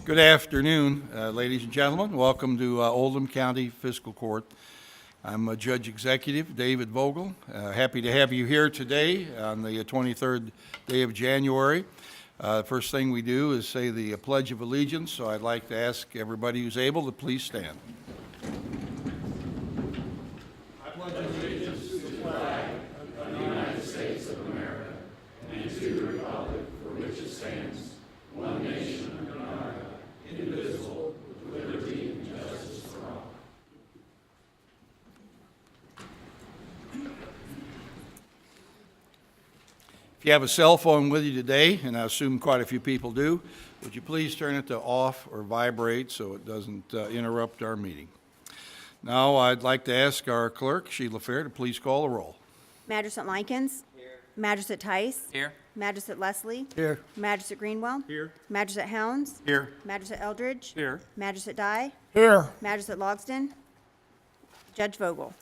Good afternoon, ladies and gentlemen. Welcome to Oldham County Fiscal Court. I'm Judge Executive David Vogel. Happy to have you here today on the 23rd day of January. First thing we do is say the Pledge of Allegiance, so I'd like to ask everybody who's able to please stand. I pledge allegiance to the flag of the United States of America and to the republic for which it stands, one nation under God, indivisible, with liberty and justice for all. If you have a cell phone with you today, and I assume quite a few people do, would you please turn it to off or vibrate so it doesn't interrupt our meeting? Now I'd like to ask our clerk, Sheila Fair, to please call the roll. Magistrate Likens. Here. Magistrate Tice. Here. Magistrate Leslie. Here. Magistrate Greenwell. Here. Magistrate Helms. Here. Magistrate Eldridge. Here. Magistrate Dye. Here. Magistrate Logsdon. Judge Vogel.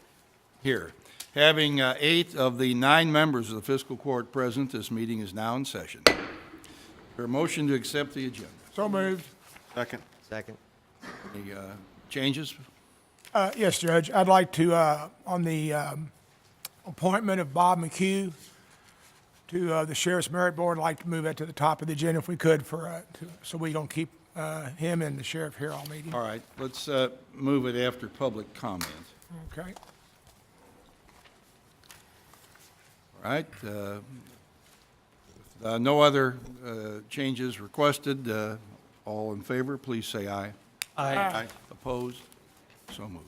Here. Having 8 of the 9 members of the fiscal court present, this meeting is now in session. Is there a motion to accept the agenda? So moved. Second. Second. Any changes? Yes, Judge. I'd like to, on the appointment of Bob McHugh to the Sheriff's Merit Board, I'd like to move that to the top of the agenda if we could so we don't keep him and the sheriff here all meeting. All right, let's move it after public comment. Okay. All right. No other changes requested. All in favor, please say aye. Aye. Opposed? So moved.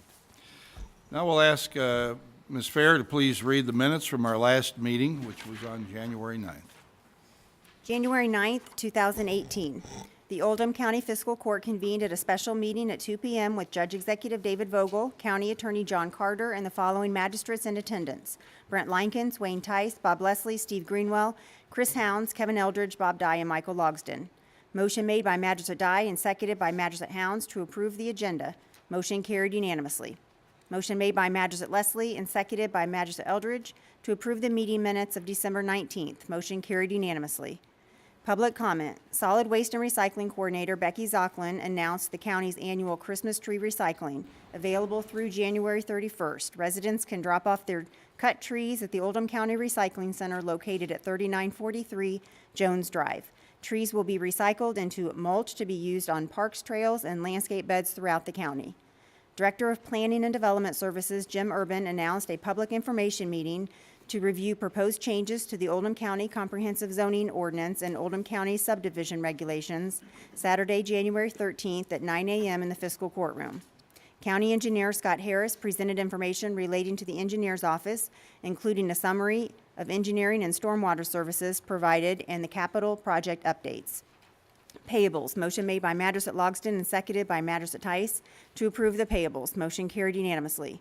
Now we'll ask Ms. Fair to please read the minutes from our last meeting, which was on January 9th. January 9th, 2018. The Oldham County Fiscal Court convened at a special meeting at 2 p.m. with Judge Executive David Vogel, County Attorney John Carter, and the following magistrates in attendance: Brent Likens, Wayne Tice, Bob Leslie, Steve Greenwell, Chris Hounds, Kevin Eldridge, Bob Dye, and Michael Logsdon. Motion made by Magistrate Dye and seconded by Magistrate Hounds to approve the agenda. Motion carried unanimously. Motion made by Magistrate Leslie and seconded by Magistrate Eldridge to approve the meeting minutes of December 19th. Motion carried unanimously. Public comment. Solid Waste and Recycling Coordinator Becky Zocklin announced the county's annual Christmas tree recycling, available through January 31st. Residents can drop off their cut trees at the Oldham County Recycling Center located at 3943 Jones Drive. Trees will be recycled into mulch to be used on parks, trails, and landscape beds throughout the county. Director of Planning and Development Services Jim Urban announced a public information meeting to review proposed changes to the Oldham County Comprehensive Zoning Ordinance and Oldham County Subdivision Regulations, Saturday, January 13th at 9 a.m. in the fiscal courtroom. County Engineer Scott Harris presented information relating to the engineer's office, including a summary of engineering and stormwater services provided and the capital project updates. Payables. Motion made by Magistrate Logsdon and seconded by Magistrate Tice to approve the payables. Motion carried unanimously.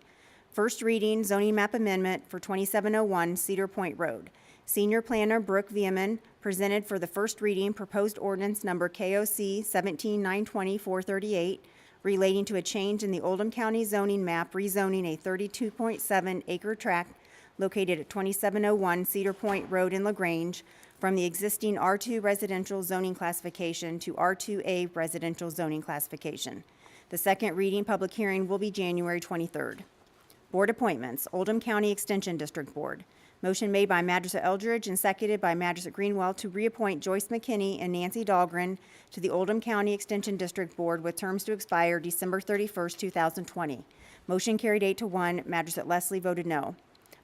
First reading, zoning map amendment for 2701 Cedar Point Road. Senior Planner Brooke Vieman presented for the first reading proposed ordinance number KOC 17920-438 relating to a change in the Oldham County zoning map rezoning a 32.7 acre tract located at 2701 Cedar Point Road in LaGrange from the existing R2 residential zoning classification to R2A residential zoning classification. The second reading public hearing will be January 23rd. Board appointments. Oldham County Extension District Board. Motion made by Magistrate Eldridge and seconded by Magistrate Greenwell to reappoint Joyce McKinney and Nancy Dahlgren to the Oldham County Extension District Board with terms to expire December 31st, 2020. Motion carried 8-1. Magistrate Leslie voted no.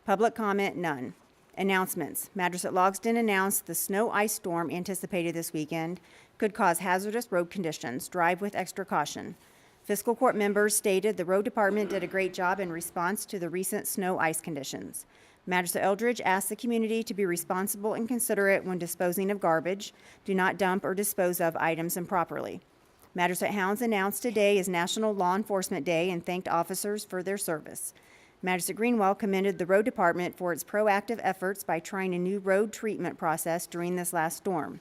Public comment, none. Announcements. Magistrate Logsdon announced the snow ice storm anticipated this weekend could cause hazardous road conditions. Drive with extra caution. Fiscal court members stated the road department did a great job in response to the recent snow ice conditions. Magistrate Eldridge asked the community to be responsible and considerate when disposing of garbage. Do not dump or dispose of items improperly. Magistrate Hounds announced today is National Law Enforcement Day and thanked officers for their service. Magistrate Greenwell commended the road department for its proactive efforts by trying a new road treatment process during this last storm.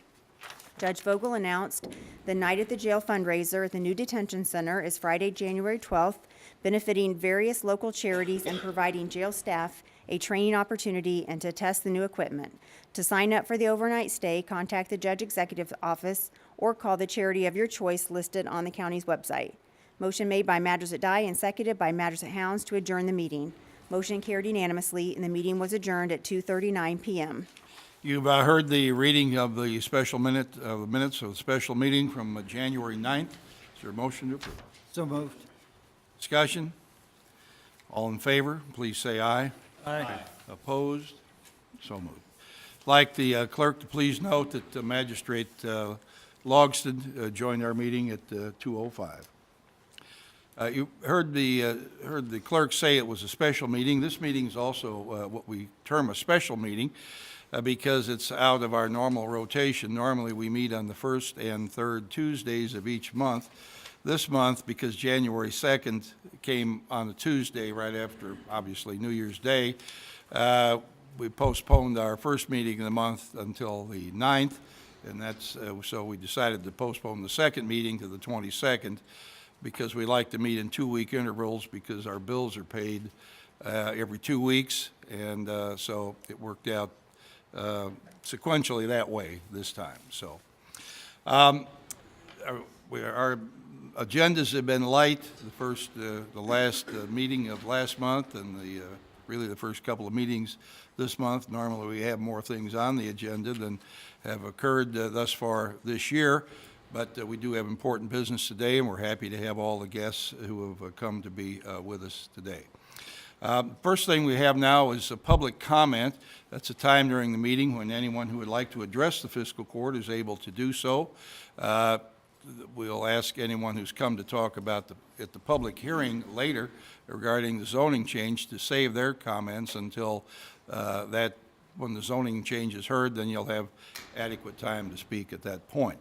Judge Vogel announced the Night at the Jail fundraiser at the new detention center is Friday, January 12th, benefiting various local charities and providing jail staff a training opportunity and to test the new equipment. To sign up for the overnight stay, contact the Judge Executive's office or call the charity of your choice listed on the county's website. Motion made by Madras Dye and seconded by Madras Hounds to adjourn the meeting. Motion carried unanimously, and the meeting was adjourned at 2:39 p.m. You've heard the reading of the minutes of the special meeting from January 9th. Is there a motion to approve? So moved. Discussion? All in favor, please say aye. Aye. Opposed? So moved. I'd like the clerk to please note that Magistrate Logston joined our meeting at 2:05. You heard the clerk say it was a special meeting. This meeting is also what we term a special meeting because it's out of our normal rotation. Normally, we meet on the first and third Tuesdays of each month. This month, because January 2nd came on a Tuesday right after, obviously, New Year's Day, we postponed our first meeting of the month until the 9th, and that's so we decided to postpone the second meeting to the 22nd because we like to meet in 2-week intervals because our bills are paid every 2 weeks, and so it worked out sequentially that way this time. So our agendas have been light. The last meeting of last month and really the first couple of meetings this month. Normally we have more things on the agenda than have occurred thus far this year, but we do have important business today, and we're happy to have all the guests who have come to be with us today. First thing we have now is a public comment. That's a time during the meeting when anyone who would like to address the fiscal court is able to do so. We'll ask anyone who's come to talk about at the public hearing later regarding the zoning change to save their comments until when the zoning change is heard, then you'll have adequate time to speak at that point.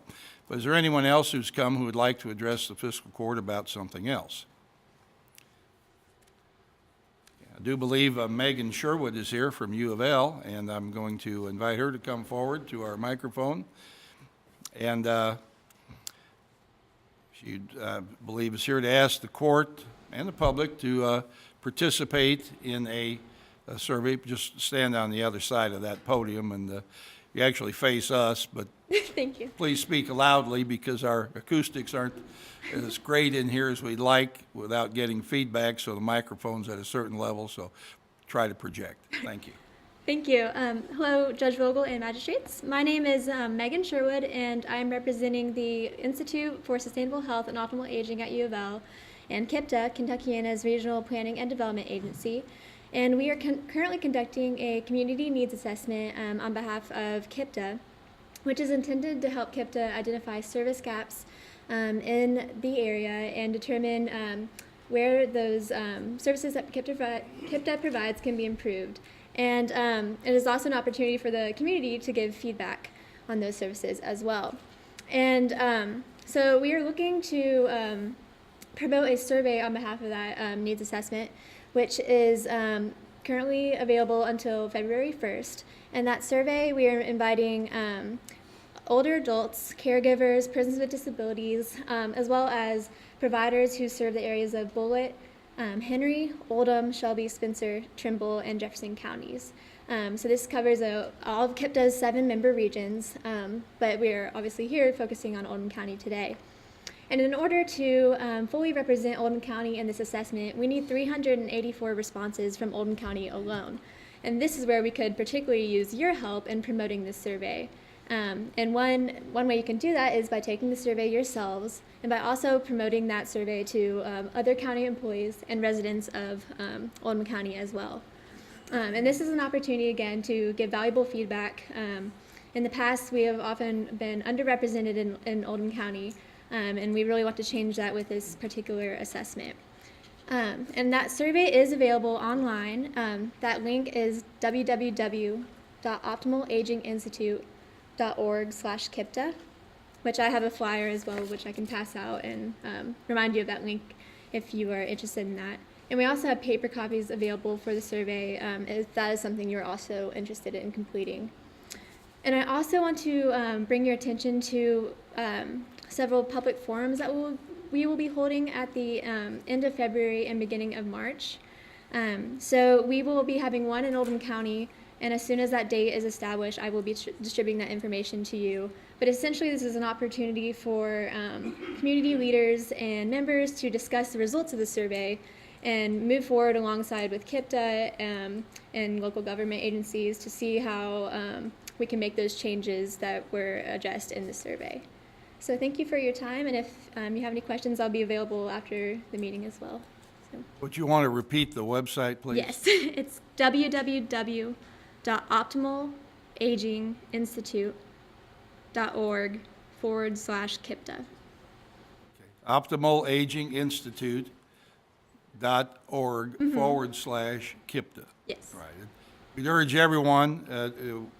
But is there anyone else who's come who would like to address the fiscal court about something else? I do believe Megan Sherwood is here from U of L, and I'm going to invite her to come forward to our microphone. And she, I believe, is here to ask the court and the public to participate in a survey. Just stand on the other side of that podium, and you actually face us, but Thank you. please speak loudly because our acoustics aren't as great in here as we'd like without getting feedback, so the microphone's at a certain level, so try to project. Thank you. Thank you. Hello, Judge Vogel and magistrates. My name is Megan Sherwood, and I'm representing the Institute for Sustainable Health and Optimal Aging at U of L and KIPTA, Kentuckiana's Regional Planning and Development Agency. And we are currently conducting a community needs assessment on behalf of KIPTA, which is intended to help KIPTA identify service gaps in the area and determine where those services that KIPTA provides can be improved. And it is also an opportunity for the community to give feedback on those services as well. And so we are looking to promote a survey on behalf of that needs assessment, which is currently available until February 1st. And that survey, we are inviting older adults, caregivers, persons with disabilities, as well as providers who serve the areas of Bullitt, Henry, Oldham, Shelby, Spencer, Trimble, and Jefferson counties. So this covers all of KIPTA's 7-member regions, but we're obviously here focusing on Oldham County today. And in order to fully represent Oldham County in this assessment, we need 384 responses from Oldham County alone. And this is where we could particularly use your help in promoting this survey. And one way you can do that is by taking the survey yourselves and by also promoting that survey to other county employees and residents of Oldham County as well. And this is an opportunity, again, to give valuable feedback. In the past, we have often been underrepresented in Oldham County, and we really want to change that with this particular assessment. And that survey is available online. That link is www.optimalaginginstitute.org/KIPTA, which I have a flyer as well, which I can pass out and remind you of that link if you are interested in that. And we also have paper copies available for the survey if that is something you're also interested in completing. And I also want to bring your attention to several public forums that we will be holding at the end of February and beginning of March. So we will be having one in Oldham County And as soon as that date is established, I will be distributing that information to you. But essentially, this is an opportunity for community leaders and members to discuss the results of the survey and move forward alongside with KIPTA and local government agencies to see how we can make those changes that were addressed in the survey. So thank you for your time, and if you have any questions, I'll be available after the meeting as well. So. Would you want to repeat the website, please? Yes, it's www.optimalaginginstitute.org/KIPTA. optimalaginginstitute.org/KIPTA. Yes. Right. We'd urge everyone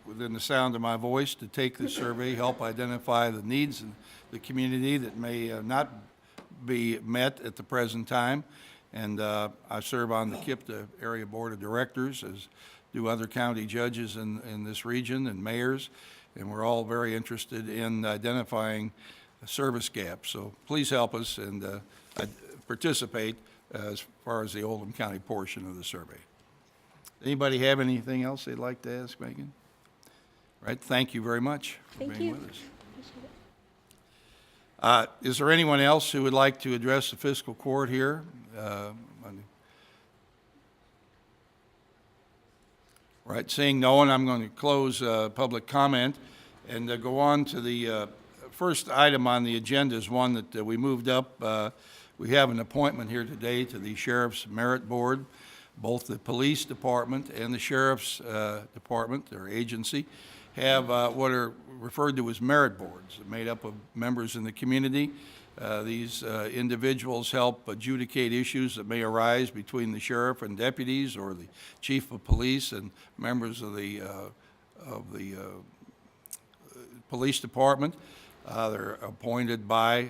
within the sound of my voice to take this survey, help identify the needs in the community that may not be met at the present time. And I serve on the KIPTA Area Board of Directors, as do other county judges in this region and mayors. And we're all very interested in identifying service gaps. So please help us and participate as far as the Oldham County portion of the survey. Anybody have anything else they'd like to ask, Megan? All right, thank you very much for Thank being you. with us. Appreciate it. Is there anyone else who would like to address the fiscal court here? Right, seeing no one, I'm going to close public comment and go on to the first item on the agenda is one that we moved up. We have an appointment here today to the Sheriff's Merit Board. Both the police department and the sheriff's department, their agency, have what are referred to as merit boards, made up of members in the community. These individuals help adjudicate issues that may arise between the sheriff and deputies, or the chief of police and members of the police department. They're appointed by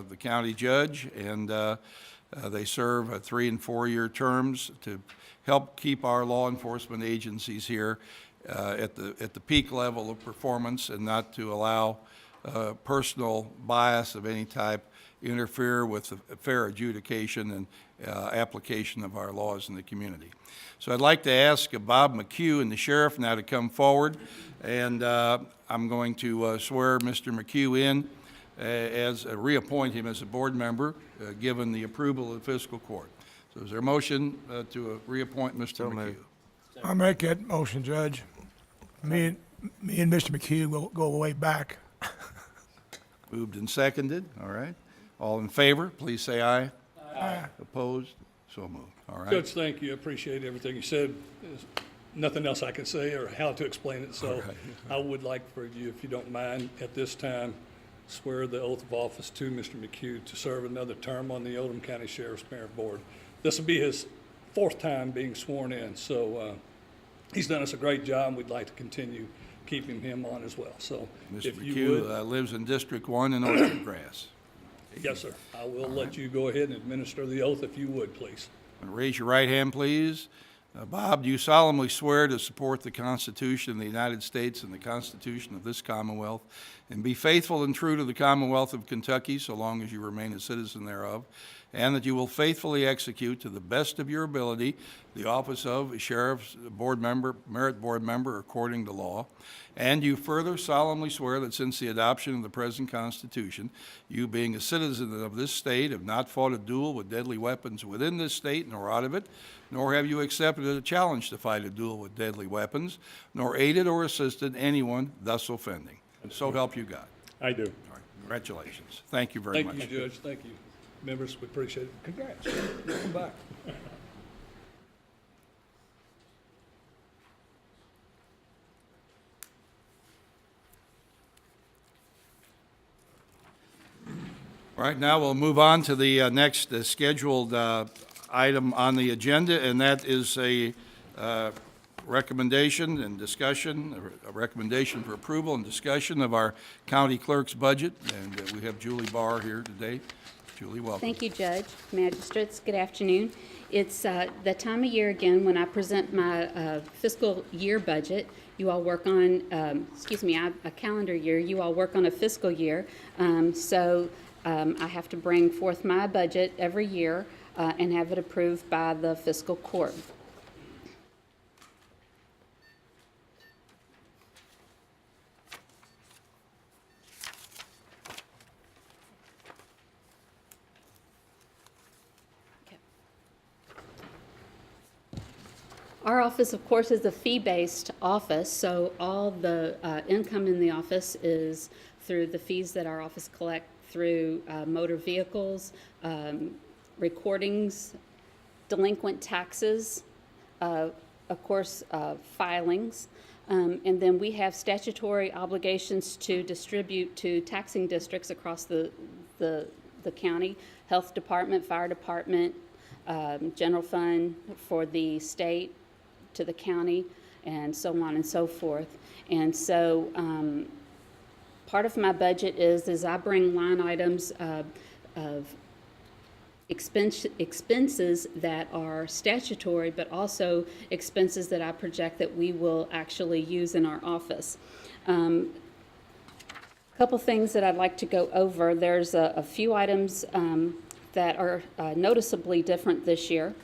the county judge, and they serve 3- and 4-year terms to help keep our law enforcement agencies here at the peak level of performance, and not to allow personal bias of any type interfere with the fair adjudication and application of our laws in the community. So I'd like to ask Bob McHugh and the sheriff now to come forward, and I'm going to swear Mr. McHugh in reappoint him as a board member, given the approval of the fiscal court. So is there a motion to reappoint Mr. McHugh? I'll make that motion, Judge. Me and Mr. McHugh will go way back. Moved and seconded, all right. All in favor, please say aye. Aye. Opposed? So moved, all right. Judge, thank you. I appreciate everything you said. There's nothing else I can say or how to explain it, so I would like for you, if you don't mind, at this time, swear the oath of office to Mr. McHugh to serve another term on the Oldham County Sheriff's Merit Board. This will be his 4th time being sworn in, so he's done us a great job, and we'd like to continue keeping him on as well. So Mr. if you would. McHugh lives in District 1 in Orchard Grass. Yes, sir. I will let you go ahead and administer the oath if you would, please. Raise your right hand, please. Bob, do you solemnly swear to support the Constitution of the United States and the Constitution of this Commonwealth, and be faithful and true to the Commonwealth of Kentucky so long as you remain a citizen thereof, and that you will faithfully execute to the best of your ability the office of a Sheriff's Board Member, Merit Board Member according to law, and you further solemnly swear that since the adoption of the present Constitution, you being a citizen of this state have not fought a duel with deadly weapons within this state nor out of it, nor have you accepted a challenge to fight a duel with deadly weapons, nor aided or assisted anyone thus offending. And so help you God. I do. All right, congratulations. Thank you very much. Thank you, Judge. Thank you. Members, we appreciate it. Congrats. Welcome back. All right, now we'll move on to the next scheduled item on the agenda, and that is a recommendation and discussion, a recommendation for approval and discussion of our county clerk's budget. And we have Julie Barr here today. Julie, welcome. Thank you, Judge, Magistrates. Good afternoon. It's the time of year again when I present my fiscal year budget. You all work on, a calendar year. You all work on a fiscal year. I have to bring forth my budget every year and have it approved by the fiscal court. Our office, of course, is a fee-based office, so all the income in the office is through the fees that our office collect through motor vehicles, recordings, delinquent taxes, of course, filings. And then we have statutory obligations to distribute to taxing districts across the county, health department, fire department, general fund for the state, to the county, and so on and so forth. And so part of my budget is I bring line items of expenses that are statutory, but also expenses that I project that we will actually use in our office. Couple things that I'd like to go over. There's a few items that are noticeably different this year.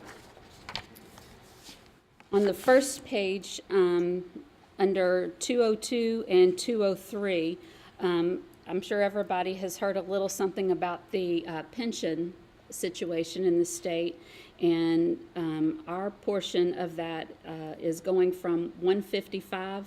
On the first page, under 202 and 203, I'm sure everybody has heard a little something about the pension situation in the state, and our portion of that is going from 155.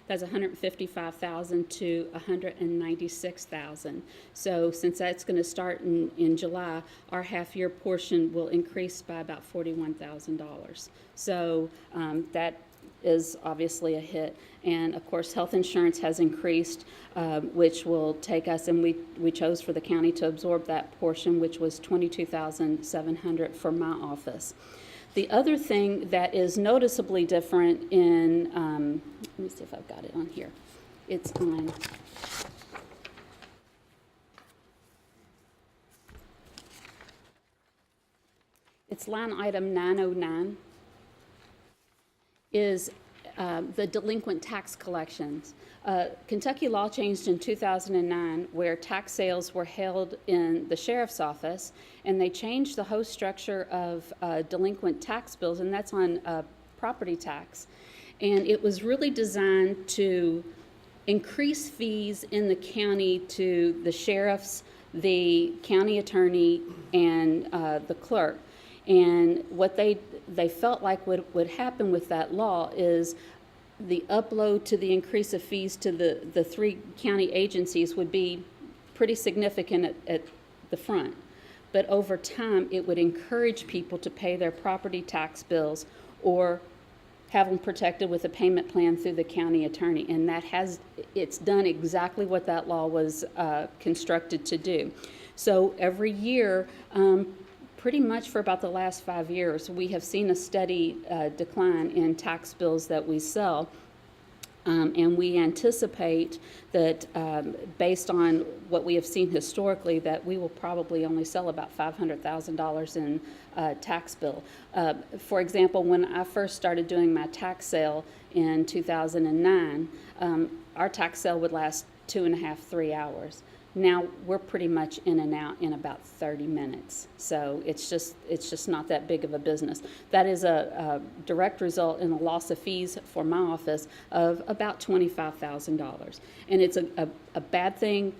That's 155,000 to 196,000. So since that's going to start in July, our half-year portion will increase by about $41,000. So that is obviously a hit. And of course, health insurance has increased, which will take us, and we chose for the county to absorb that portion, which was $22,700 for my office. The other thing that is noticeably different in, let me see if I've got it on here. It's on, it's line item 909, is the delinquent tax collections. Kentucky law changed in 2009 where tax sales were held in the sheriff's office, and they changed the whole structure of delinquent tax bills, and that's on property tax. And it was really designed to increase fees in the county to the sheriffs, the county attorney, and the clerk. And what they felt like would happen with that law is the upload to the increase of fees to the three county agencies would be pretty significant at the front. But over time, it would encourage people to pay their property tax bills or have them protected with a payment plan through the county attorney. And it's done exactly what that law was constructed to do. So every year, pretty much for about the last 5 years, we have seen a steady decline in tax bills that we sell. And we anticipate that based on what we have seen historically, that we will probably only sell about $500,000 in tax bill. For example, when I first started doing my tax sale in 2009, our tax sale would last 2.5, 3 hours. Now we're pretty much in and out in about 30 minutes. So it's just not that big of a business. That is a direct result in a loss of fees for my office of about $25,000. And it's a bad thing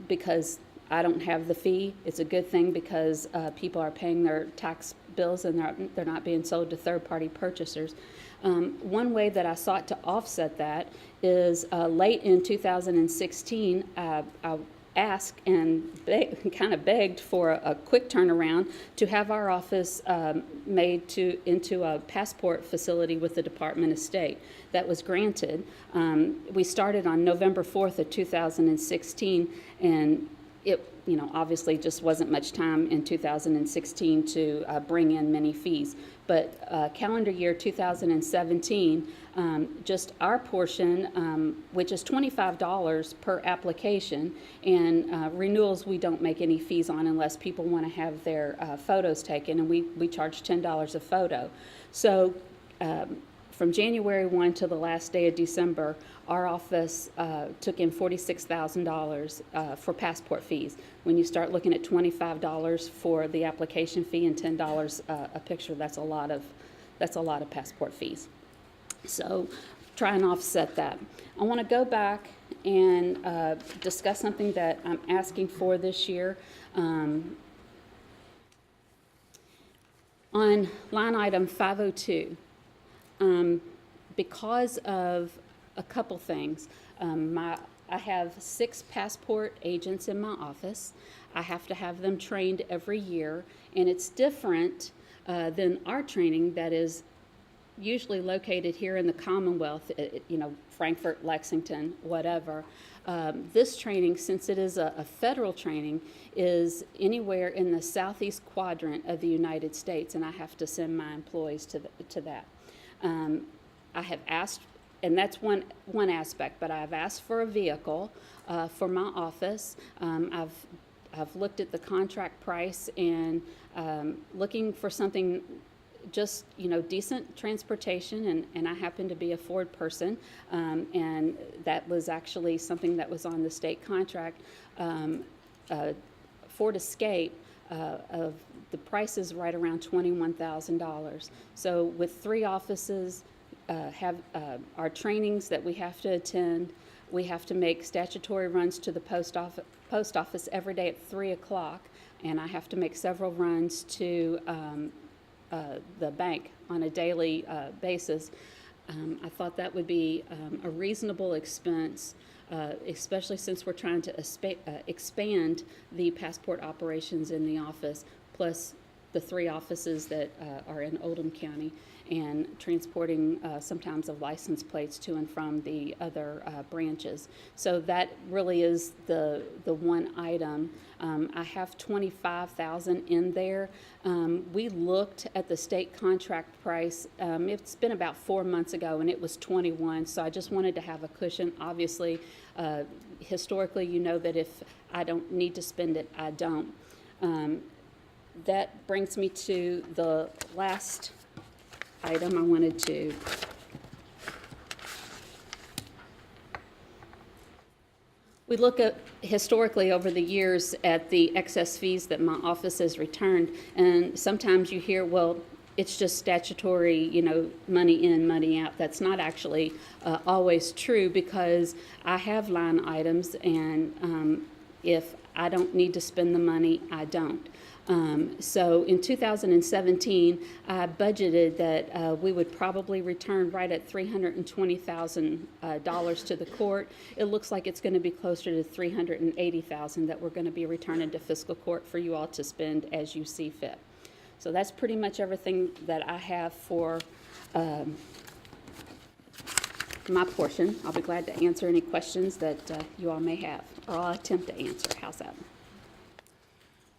because I don't have the fee. It's a good thing because people are paying their tax bills and they're not being sold to third-party purchasers. One way that I sought to offset that is late in 2016, I asked and kind of begged for a quick turnaround to have our office made into a passport facility with the Department of State. That was granted. We started on November 4th of 2016, and it, obviously just wasn't much time in 2016 to bring in many fees. But calendar year 2017, just our portion, which is $25 per application, and renewals we don't make any fees on unless people want to have their photos taken, and we charge $10 a photo. So from January 1 to the last day of December, our office took in $46,000 for passport fees. When you start looking at $25 for the application fee and $10 a picture, that's a lot of passport fees. So try and offset that. I want to go back and discuss something that I'm asking for this year. On line item 502. because of a couple things. I have 6 passport agents in my office. I have to have them trained every year, and it's different than our training that is usually located here in the Commonwealth, Frankfurt, Lexington, whatever. This training, since it is a federal training, is anywhere in the southeast quadrant of the United States, and I have to send my employees to that. I have asked, and that's one aspect, but I've asked for a vehicle for my office. I've looked at the contract price and looking for something just, decent transportation, and I happen to be a Ford person, and that was actually something that was on the state contract. Ford Escape, of the price is right around $21,000. So with 3 offices, have our trainings that we have to attend, we have to make statutory runs to the post office every day at 3 o'clock, and I have to make several runs to the bank on a daily basis. I thought that would be a reasonable expense, especially since we're trying to expand the passport operations in the office, plus the 3 offices that are in Oldham County, and transporting sometimes of license plates to and from the other branches. So that really is the one item. I have $25,000 in there. We looked at the state contract price. It's been about 4 months ago, and it was $21,000. So I just wanted to have a cushion. Obviously, historically, you know that if I don't need to spend it, I don't. That brings me to the last item I wanted to. We look at historically over the years at the excess fees that my office has returned, and sometimes you hear, well, it's just statutory, money in, money out. That's not actually always true, because I have line items, and if I don't need to spend the money, I don't. So in 2017, I budgeted that we would probably return right at $320,000 to the court. It looks like it's going to be closer to $380,000 that we're going to be returning to fiscal court for you all to spend as you see fit. So that's pretty much everything that I have for my portion. I'll be glad to answer any questions that you all may have, or I'll attempt to answer. How's that?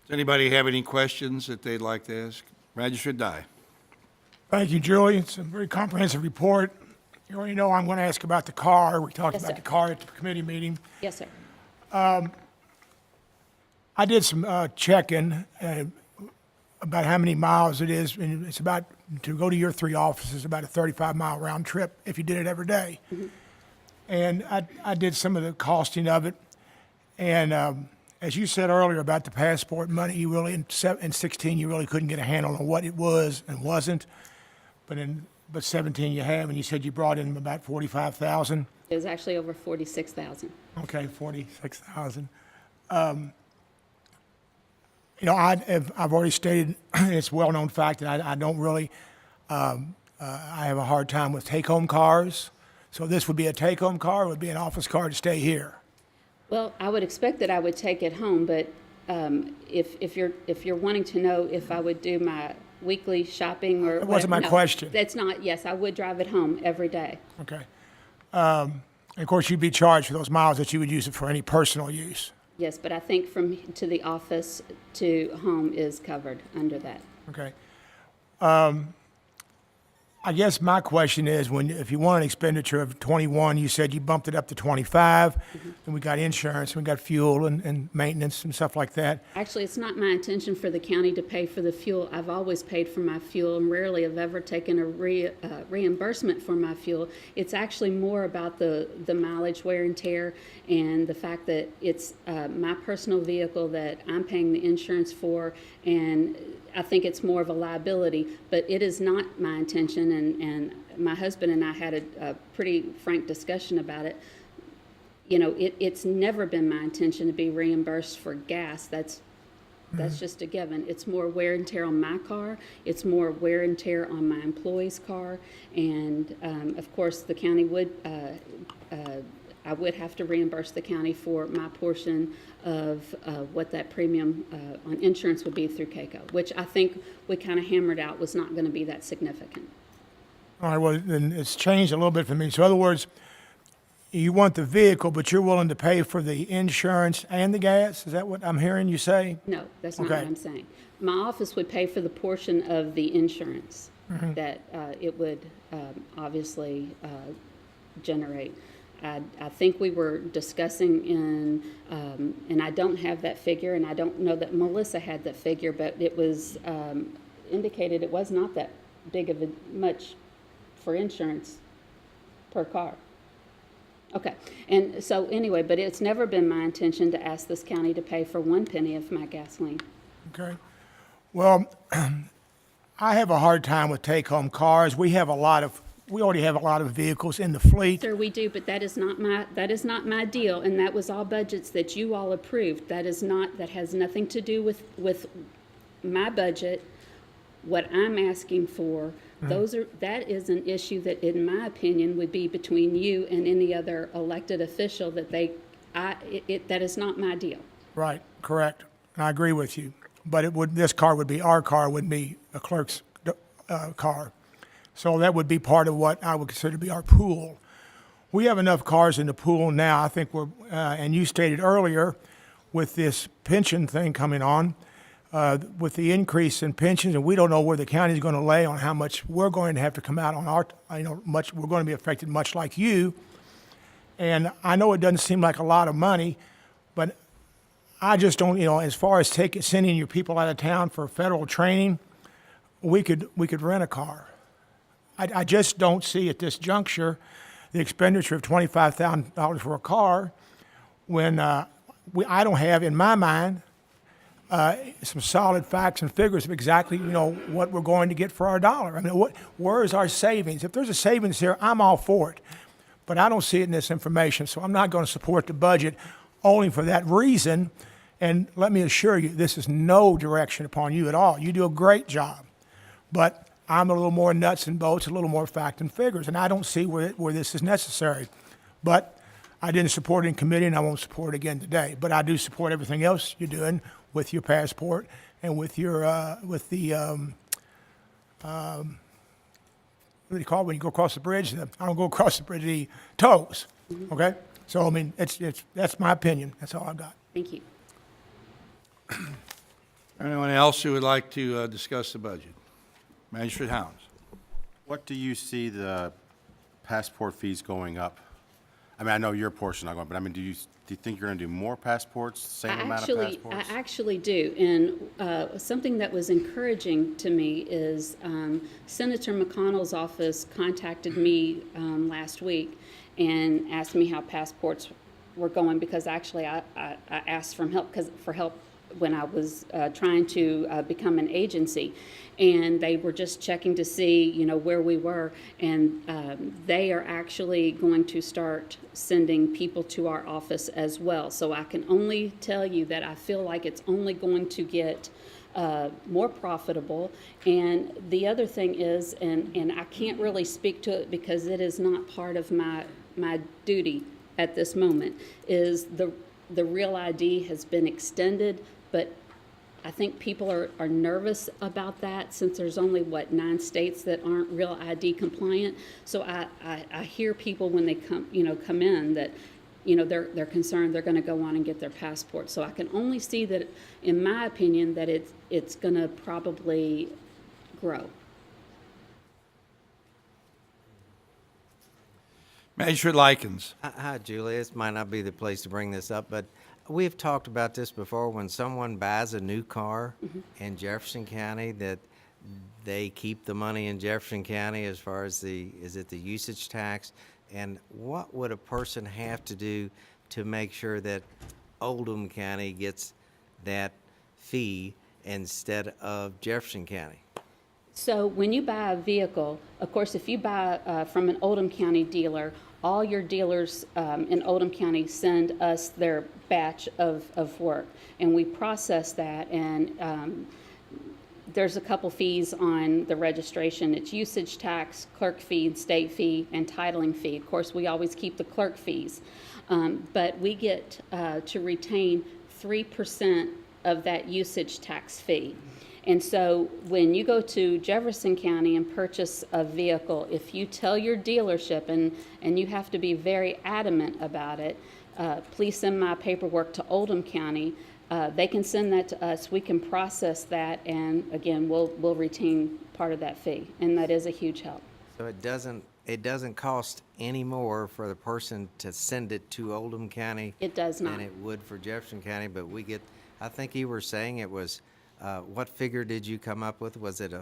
Does anybody have any questions that they'd like to ask? Magistrate Dye. Thank you, Julie. It's a very comprehensive report. You already know I'm going to ask about the car. We talked Yes, about sir. the car at the committee meeting. Yes, sir. I did some checking about how many miles it is, and it's about, to go to your 3 offices, about a 35-mile round trip if you did it every day. And I did some of the costing of it, and as you said earlier about the passport money, you really, in 16, you really couldn't get a handle on what it was and wasn't, but 17 you have, and you said you brought in about 45,000. It was actually over 46,000. Okay, 46,000. I've already stated, it's a well-known fact that I don't really, I have a hard time with take-home cars. So this would be a take-home car, it would be an office car to stay here. Well, I would expect that I would take it home, but if you're wanting to know if I would do my weekly shopping or That wasn't my no, question. That's not. Yes, I would drive it home every day. Okay. And of course, you'd be charged for those miles that you would use it for any personal use. Yes, but I think from to the office to home is covered under that. Okay. I guess my question is, if you want an expenditure of 21, you said you bumped it up to 25, and we got insurance, and we got fuel and maintenance and stuff like that. Actually, it's not my intention for the county to pay for the fuel. I've always paid for my fuel, and rarely have ever taken a reimbursement for my fuel. It's actually more about the mileage, wear and tear, and the fact that it's my personal vehicle that I'm paying the insurance for, and I think it's more of a liability, but it is not my intention, and my husband and I had a pretty frank discussion about it. It's never been my intention to be reimbursed for gas. That's That's just a given. It's more wear and tear on my car. It's more wear and tear on my employee's car. And, of course, the county would, I would have to reimburse the county for my portion of what that premium on insurance would be through CAECO, which I think we kind of hammered out was not going to be that significant. All right, well, then it's changed a little bit for me. So in other words, you want the vehicle, but you're willing to pay for the insurance and the gas? Is that what I'm hearing you say? No, that's not what Okay. I'm saying. My office would pay for the portion of the insurance that it would obviously generate. I think we were discussing in, and I don't have that figure, and I don't know that Melissa had that figure, but it was indicated it was not that big of a much for insurance per car. Okay, and so anyway, but it's never been my intention to ask this county to pay for 1 penny of my gasoline. Okay. Well, I have a hard time with take-home cars. We already have a lot of vehicles in the fleet. Sir, we do, but that is not my deal, and that was all budgets that you all approved. That has nothing to do with my budget, what I'm asking for. That is an issue that, in my opinion, would be between you and any other elected official that that is not my deal. Right, correct. And I agree with you. But this car would be our car, wouldn't be a clerk's car. So that would be part of what I would consider to be our pool. We have enough cars in the pool now. I think and you stated earlier, with this pension thing coming on, with the increase in pensions, and we don't know where the county is going to lay on how much we're going to have to come out on we're going to be affected much like you. And I know it doesn't seem like a lot of money, but I just don't, as far as sending your people out of town for federal training, we could rent a car. I just don't see at this juncture the expenditure of $25,000 for a car when I don't have in my mind some solid facts and figures of exactly, what we're going to get for our dollar. I mean, where is our savings? If there's a savings here, I'm all for it. But I don't see it in this information, so I'm not going to support the budget only for that reason. And let me assure you, this is no direction upon you at all. You do a great job. But I'm a little more nuts and bolts, a little more fact and figures, and I don't see where this is necessary. But I didn't support it in committee, and I won't support it again today. But I do support everything else you're doing with your passport and with your what do you call it when you go across the bridge? I don't go across the bridge, the tows. Okay? So I mean, that's my opinion. That's all I've got. Thank you. Anyone else who would like to discuss the budget? Magistrate Hounds. What do you see the passport fees going up? I mean, I know your portion not going, but I mean, do you think you're going to do more passports, same amount of passports? I actually do, and something that was encouraging to me is Senator McConnell's office contacted me last week and asked me how passports were going, because actually I asked for help when I was trying to become an agency, and they were just checking to see, where we were, and they are actually going to start sending people to our office as well. So I can only tell you that I feel like it's only going to get more profitable. And the other thing is, and I can't really speak to it because it is not part of my duty at this moment, is the Real ID has been extended, but I think people are nervous about that since there's only, 9 states that aren't Real ID compliant. So I hear people when they come in that, they're concerned they're going to go on and get their passport. So I can only see that, in my opinion, that it's going to probably grow. Magistrate Likens. Hi, Julie. This might not be the place to bring this up, but we've talked about this before. When someone buys a new car in Jefferson County, that they keep the money in Jefferson County as far as the usage tax? And what would a person have to do to make sure that Oldham County gets that fee instead of Jefferson County? So when you buy a vehicle, of course, if you buy from an Oldham County dealer, all your dealers in Oldham County send us their batch of work, and we process that, and there's a couple fees on the registration. It's usage tax, clerk fee, state fee, and titling fee. Of course, we always keep the clerk fees, but we get to retain 3% of that usage tax fee. And so when you go to Jefferson County and purchase a vehicle, if you tell your dealership, and you have to be very adamant about it, please send my paperwork to Oldham County. They can send that to us. We can process that, and again, we'll retain part of that fee, and that is a huge help. So it doesn't cost any more for the person to send it to Oldham County? It does not. Than it would for Jefferson County, but we get, I think you were saying it was, what figure did you come up with? Was it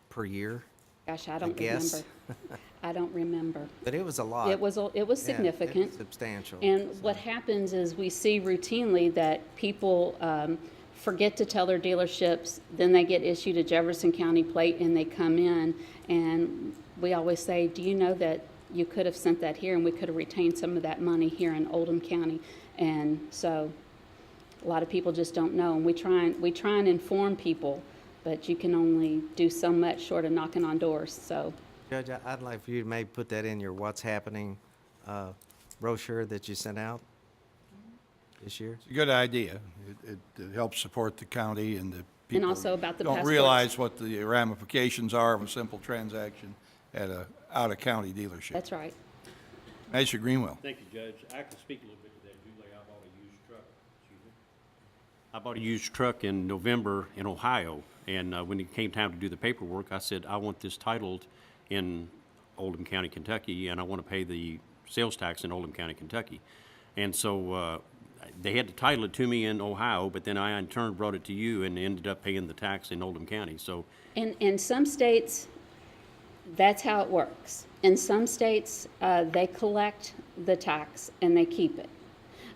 per year? Gosh, I don't guess. remember. I don't remember. But it was a lot. It was Yeah, significant. substantial. And what happens is we see routinely that people forget to tell their dealerships, then they get issued a Jefferson County plate and they come in, and we always say, do you know that you could have sent that here and we could have retained some of that money here in Oldham County? And so a lot of people just don't know, and we try and inform people, but you can only do so much short of knocking on doors, so. Judge, I'd like for you to maybe put that in your What's Happening brochure that you sent out this year. It's a good idea. It helps support the county, and the people also about the don't passports. realize what the ramifications are of a simple transaction at a out-of-county dealership. That's right. Magistrate Greenwell. Thank you, Judge. I can speak a little bit to that, Julie. I bought a used truck. Excuse me. I bought a used truck in November in Ohio, and when it came time to do the paperwork, I said, I want this titled in Oldham County, Kentucky, and I want to pay the sales tax in Oldham County, Kentucky. And so they had to title it to me in Ohio, but then I in turn brought it to you and ended up paying the tax in Oldham County. So And in some states, that's how it works. In some states, they collect the tax and they keep it.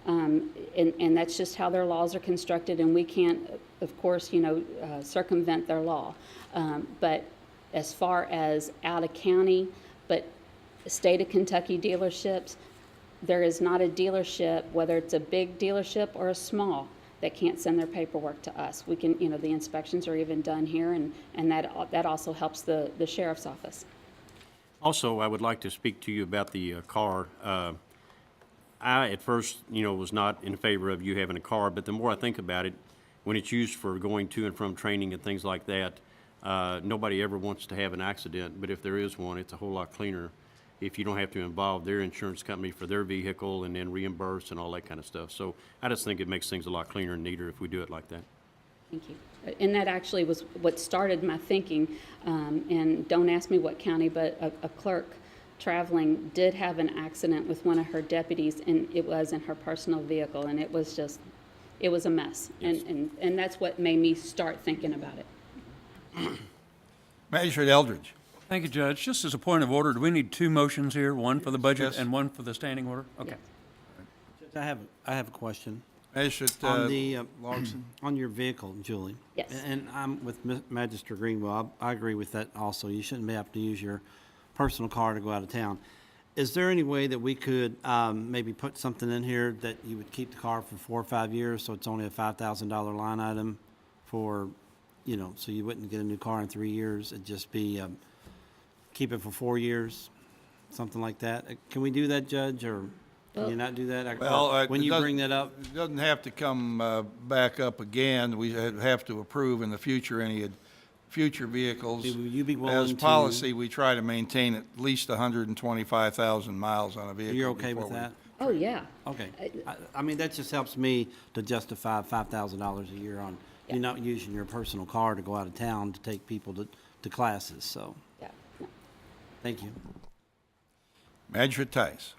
And that's just how their laws are constructed, and we can't, of course, circumvent their law. But as far as out of county, but state of Kentucky dealerships, there is not a dealership, whether it's a big dealership or a small, that can't send their paperwork to us. We can, the inspections are even done here, and that also helps the sheriff's office. also, I would like to speak to you about the car. I, at first, was not in favor of you having a car, but the more I think about it, when it's used for going to and from training and things like that, nobody ever wants to have an accident, but if there is one, it's a whole lot cleaner if you don't have to involve their insurance company for their vehicle and then reimburse and all that kind of stuff. So I just think it makes things a lot cleaner and neater if we do it like that. Thank you. And that actually was what started my thinking. And don't ask me what county, but a clerk traveling did have an accident with one of her deputies, and it was in her personal vehicle, and it was a mess. And that's what made me start thinking about it. Magistrate Eldridge. Thank you, Judge. Just as a point of order, do we need two motions here, one for the budget Yes. and one for the standing order? Okay. I have a question. Magistrate On the, Larson. on your vehicle, Julie. Yes. And I'm with Magistrate Greenwell. I agree with that also. You shouldn't have to use your personal car to go out of town. Is there any way that we could maybe put something in here that you would keep the car for 4 or 5 years, so it's only a $5,000 line item for, so you wouldn't get a new car in 3 years? It'd just be, keep it for 4 years, something like that. Can we do that, Judge, or can you not do that? Well, When it you doesn't- bring that up, It doesn't have to come back up again. We have to approve in the future any future vehicles. Will you be willing As to- policy, we try to maintain at least 125,000 miles on a vehicle. you're okay with before we- that? Oh, yeah. Okay. I mean, that just helps me to justify $5,000 a year on, you're not using your personal car to go out of town to take people to classes, so, Yeah. No. thank you. Magistrate Tice.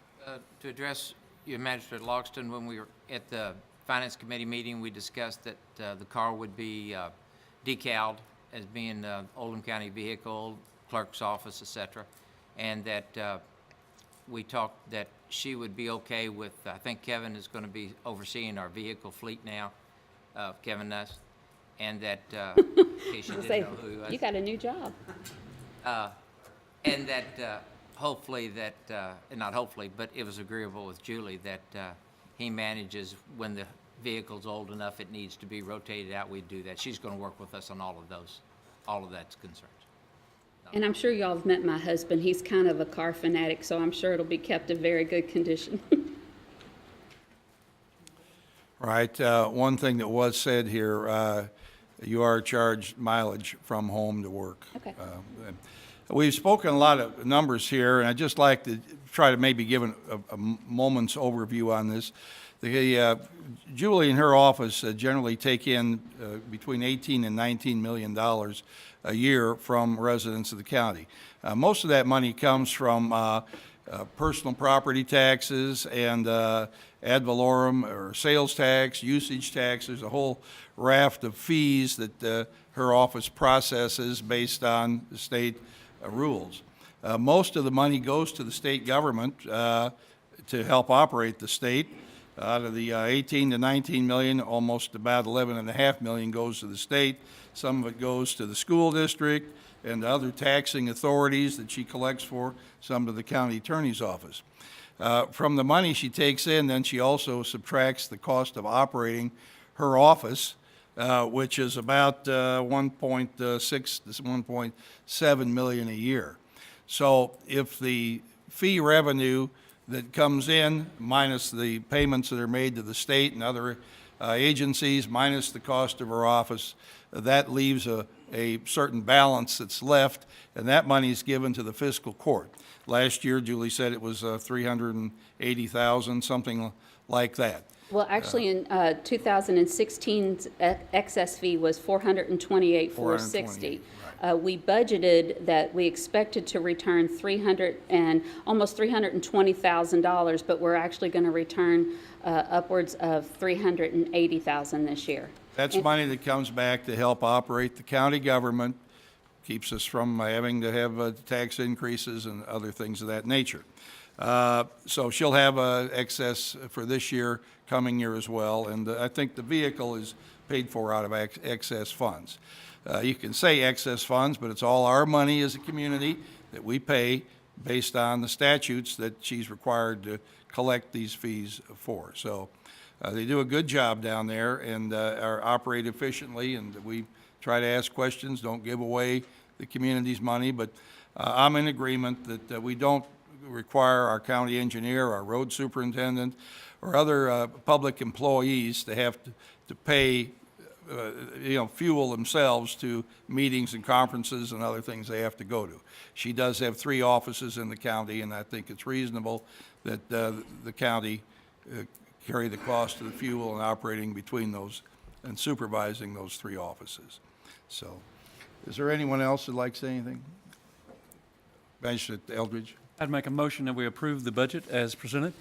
To address your Magistrate Logston, when we were at the Finance Committee meeting, we discussed that the car would be decaled as being an Oldham County vehicle, clerk's office, et cetera, and that we talked that she would be okay with, I think Kevin is going to be overseeing our vehicle fleet now, Kevin Nuss, and that, in case you Say, didn't know who he was. you got a new job. And that hopefully that, and not hopefully, but it was agreeable with Julie that he manages when the vehicle's old enough it needs to be rotated out, we do that. She's going to work with us on all of that's concerns. And I'm sure y'all have met my husband. He's kind of a car fanatic, so I'm sure it'll be kept in very good condition. Right, one thing that was said here, you are charged mileage from home to work. Okay. We've spoken a lot of numbers here, and I'd just like to try to maybe give a moment's overview on this. Julie and her office generally take in between 18 and 19 million dollars a year from residents of the county. Most of that money comes from personal property taxes and ad valorem or sales tax, usage tax. There's a whole raft of fees that her office processes based on the state rules. Most of the money goes to the state government to help operate the state. Out of the 18 to 19 million, almost about 11.5 million goes to the state. Some of it goes to the school district and the other taxing authorities that she collects for, some to the county attorney's office. From the money she takes in, then she also subtracts the cost of operating her office, which is about 1.6 to 1.7 million a year. So if the fee revenue that comes in minus the payments that are made to the state and other agencies minus the cost of her office, that leaves a certain balance that's left, and that money is given to the fiscal court. Last year, Julie said it was 380,000, something like that. Well, actually, in 2016's excess fee was 428,460. We budgeted that we expected to return almost $320,000, but we're actually going to return upwards of $380,000 this year. That's money that comes back to help operate the county government, keeps us from having to have tax increases and other things of that nature. So she'll have excess for this year, coming year as well, and I think the vehicle is paid for out of excess funds. You can say excess funds, but it's all our money as a community that we pay based on the statutes that she's required to collect these fees for. So they do a good job down there and are operate efficiently, and we try to ask questions, don't give away the community's money, but I'm in agreement that we don't require our county engineer, our road superintendent, or other public employees to have to pay fuel themselves to meetings and conferences and other things they have to go to. She does have 3 offices in the county, and I think it's reasonable that the county carry the cost of the fuel and operating between those and supervising those 3 offices. So, is there anyone else that'd like to say anything? Magistrate Eldridge? I'd make a motion that we approve the budget as presented.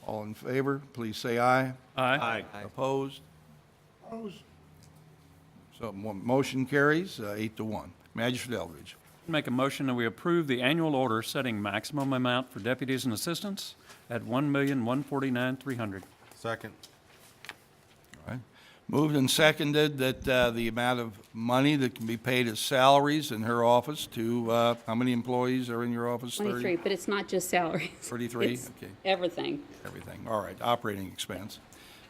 All in favor, please say aye. Aye. Opposed? So motion carries 8-1. Magistrate Eldridge. Make a motion that we approve the annual order setting maximum amount for deputies and assistants at $1,149,300. Second. All right. Moved and seconded that the amount of money that can be paid as salaries in her office to, how many employees are in your office? 23, but it's not just salaries. 33? It's Okay. everything. Everything. All right, operating expense.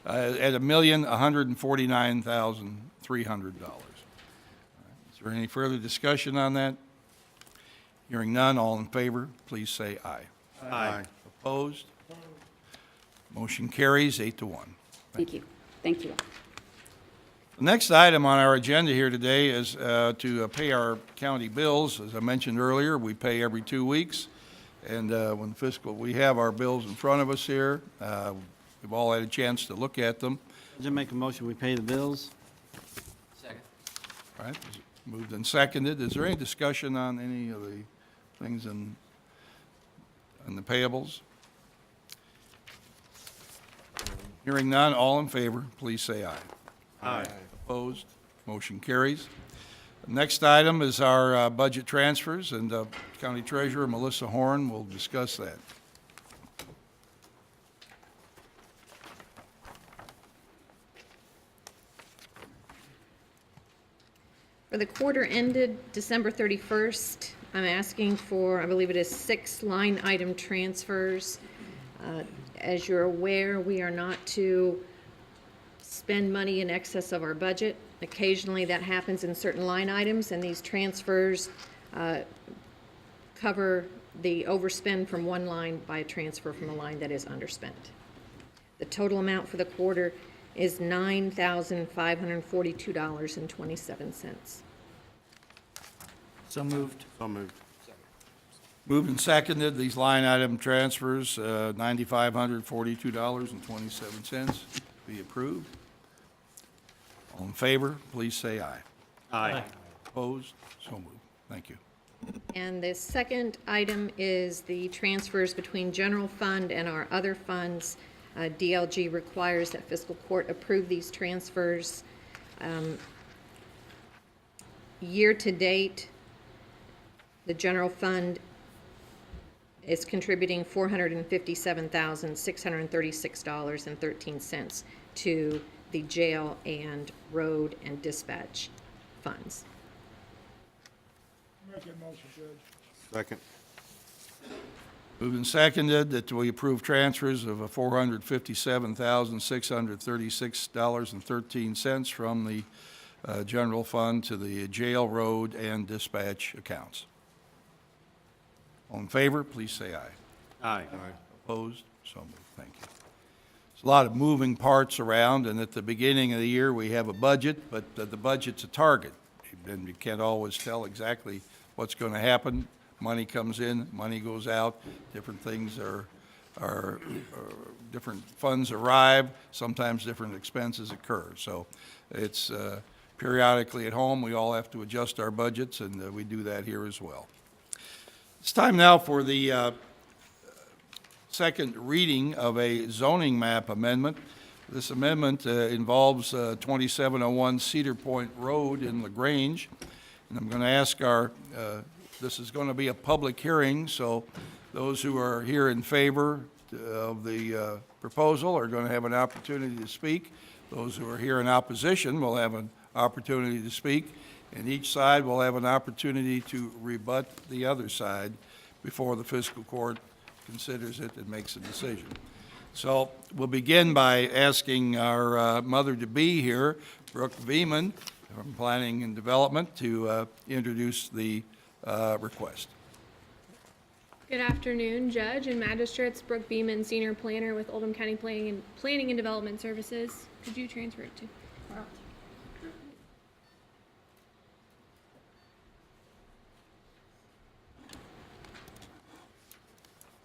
At $1,149,300. Is there any further discussion on that? Hearing none, all in favor, please say aye. Aye. Opposed? Motion carries 8-1. Thank you. Thank you all. The next item on our agenda here today is to pay our county bills. As I mentioned earlier, we pay every 2 weeks. And when fiscal, we have our bills in front of us here. We've all had a chance to look at them. Jim, make a motion, we pay the bills. Second. All right, moved and seconded. Is there any discussion on any of the things in the payables? Hearing none, all in favor, please say aye. Aye. Opposed? Motion carries. Next item is our budget transfers, and County Treasurer Melissa Horn will discuss that. For the quarter ended December 31st, I'm asking for, I believe it is 6 line item transfers. As you're aware, we are not to spend money in excess of our budget. Occasionally that happens in certain line items, and these transfers cover the overspend from one line by a transfer from a line that is underspent. The total amount for the quarter is $9,542.27. So moved. So moved. Moved and seconded, these line item transfers, $9,542.27 be approved. All in favor, please say aye. Aye. Opposed? So moved. Thank you. And the second item is the transfers between general fund and our other funds. DLG requires that fiscal court approve these transfers. Year to date, the general fund is contributing $457,636.13 to the jail and road and dispatch funds. Make that motion, Judge. Second. Moved and seconded that we approve transfers of $457,636.13 from the general fund to the jail, road, and dispatch accounts. All in favor, please say aye. Aye. Opposed? So moved. Thank you. There's a lot of moving parts around, and at the beginning of the year, we have a budget, but the budget's a target. And you can't always tell exactly what's going to happen. Money comes in, money goes out, different things different funds arrive, sometimes different expenses occur. So it's periodically at home, we all have to adjust our budgets, and we do that here as well. It's time now for the second reading of a zoning map amendment. This amendment involves 2701 Cedar Point Road in LaGrange. And I'm going to ask this is going to be a public hearing, so those who are here in favor of the proposal are going to have an opportunity to speak. Those who are here in opposition will have an opportunity to speak, and each side will have an opportunity to rebut the other side before the fiscal court considers it and makes a decision. So we'll begin by asking our mother-to-be here, Brooke Veman, from Planning and Development, to introduce the request. Good afternoon, Judge and Magistrates. Brooke Beeman, Senior Planner with Oldham County Planning and Development Services. Could you transfer it to?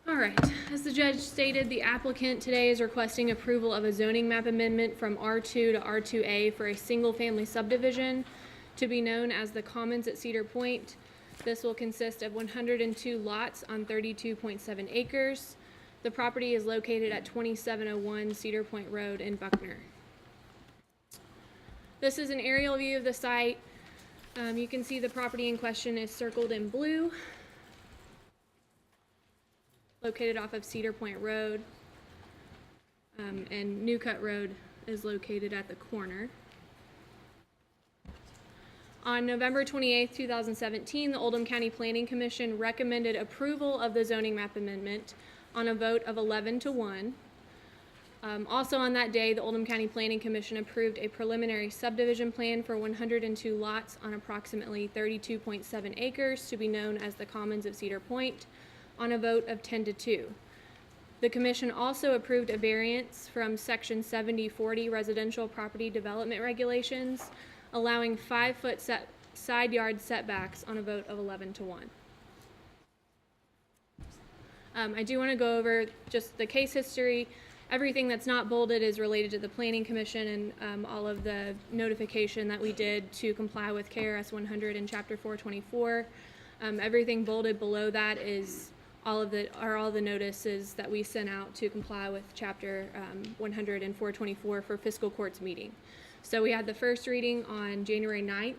All right, as the judge stated, the applicant today is requesting approval of a zoning map amendment from R2 to R2A for a single-family subdivision to be known as the Commons at Cedar Point. This will consist of 102 lots on 32.7 acres. The property is located at 2701 Cedar Point Road in Buckner. This is an aerial view of the site. You can see the property in question is circled in blue, located off of Cedar Point Road, and New Cut Road is located at the corner. On November 28, 2017, the Oldham County Planning Commission recommended approval of the zoning map amendment on a vote of 11-1. Also on that day, the Oldham County Planning Commission approved a preliminary subdivision plan for 102 lots on approximately 32.7 acres to be known as the Commons of Cedar Point on a vote of 10-2. The commission also approved a variance from Section 7040 Residential Property Development Regulations, allowing 5-foot side yard setbacks on a vote of 11-1. I do want to go over just the case history. Everything that's not bolded is related to the Planning Commission and all of the notification that we did to comply with KRS 100 and Chapter 424. Everything bolded below that is all the notices that we sent out to comply with Chapter 100 and 424 for fiscal court's meeting. So we had the first reading on January 9th.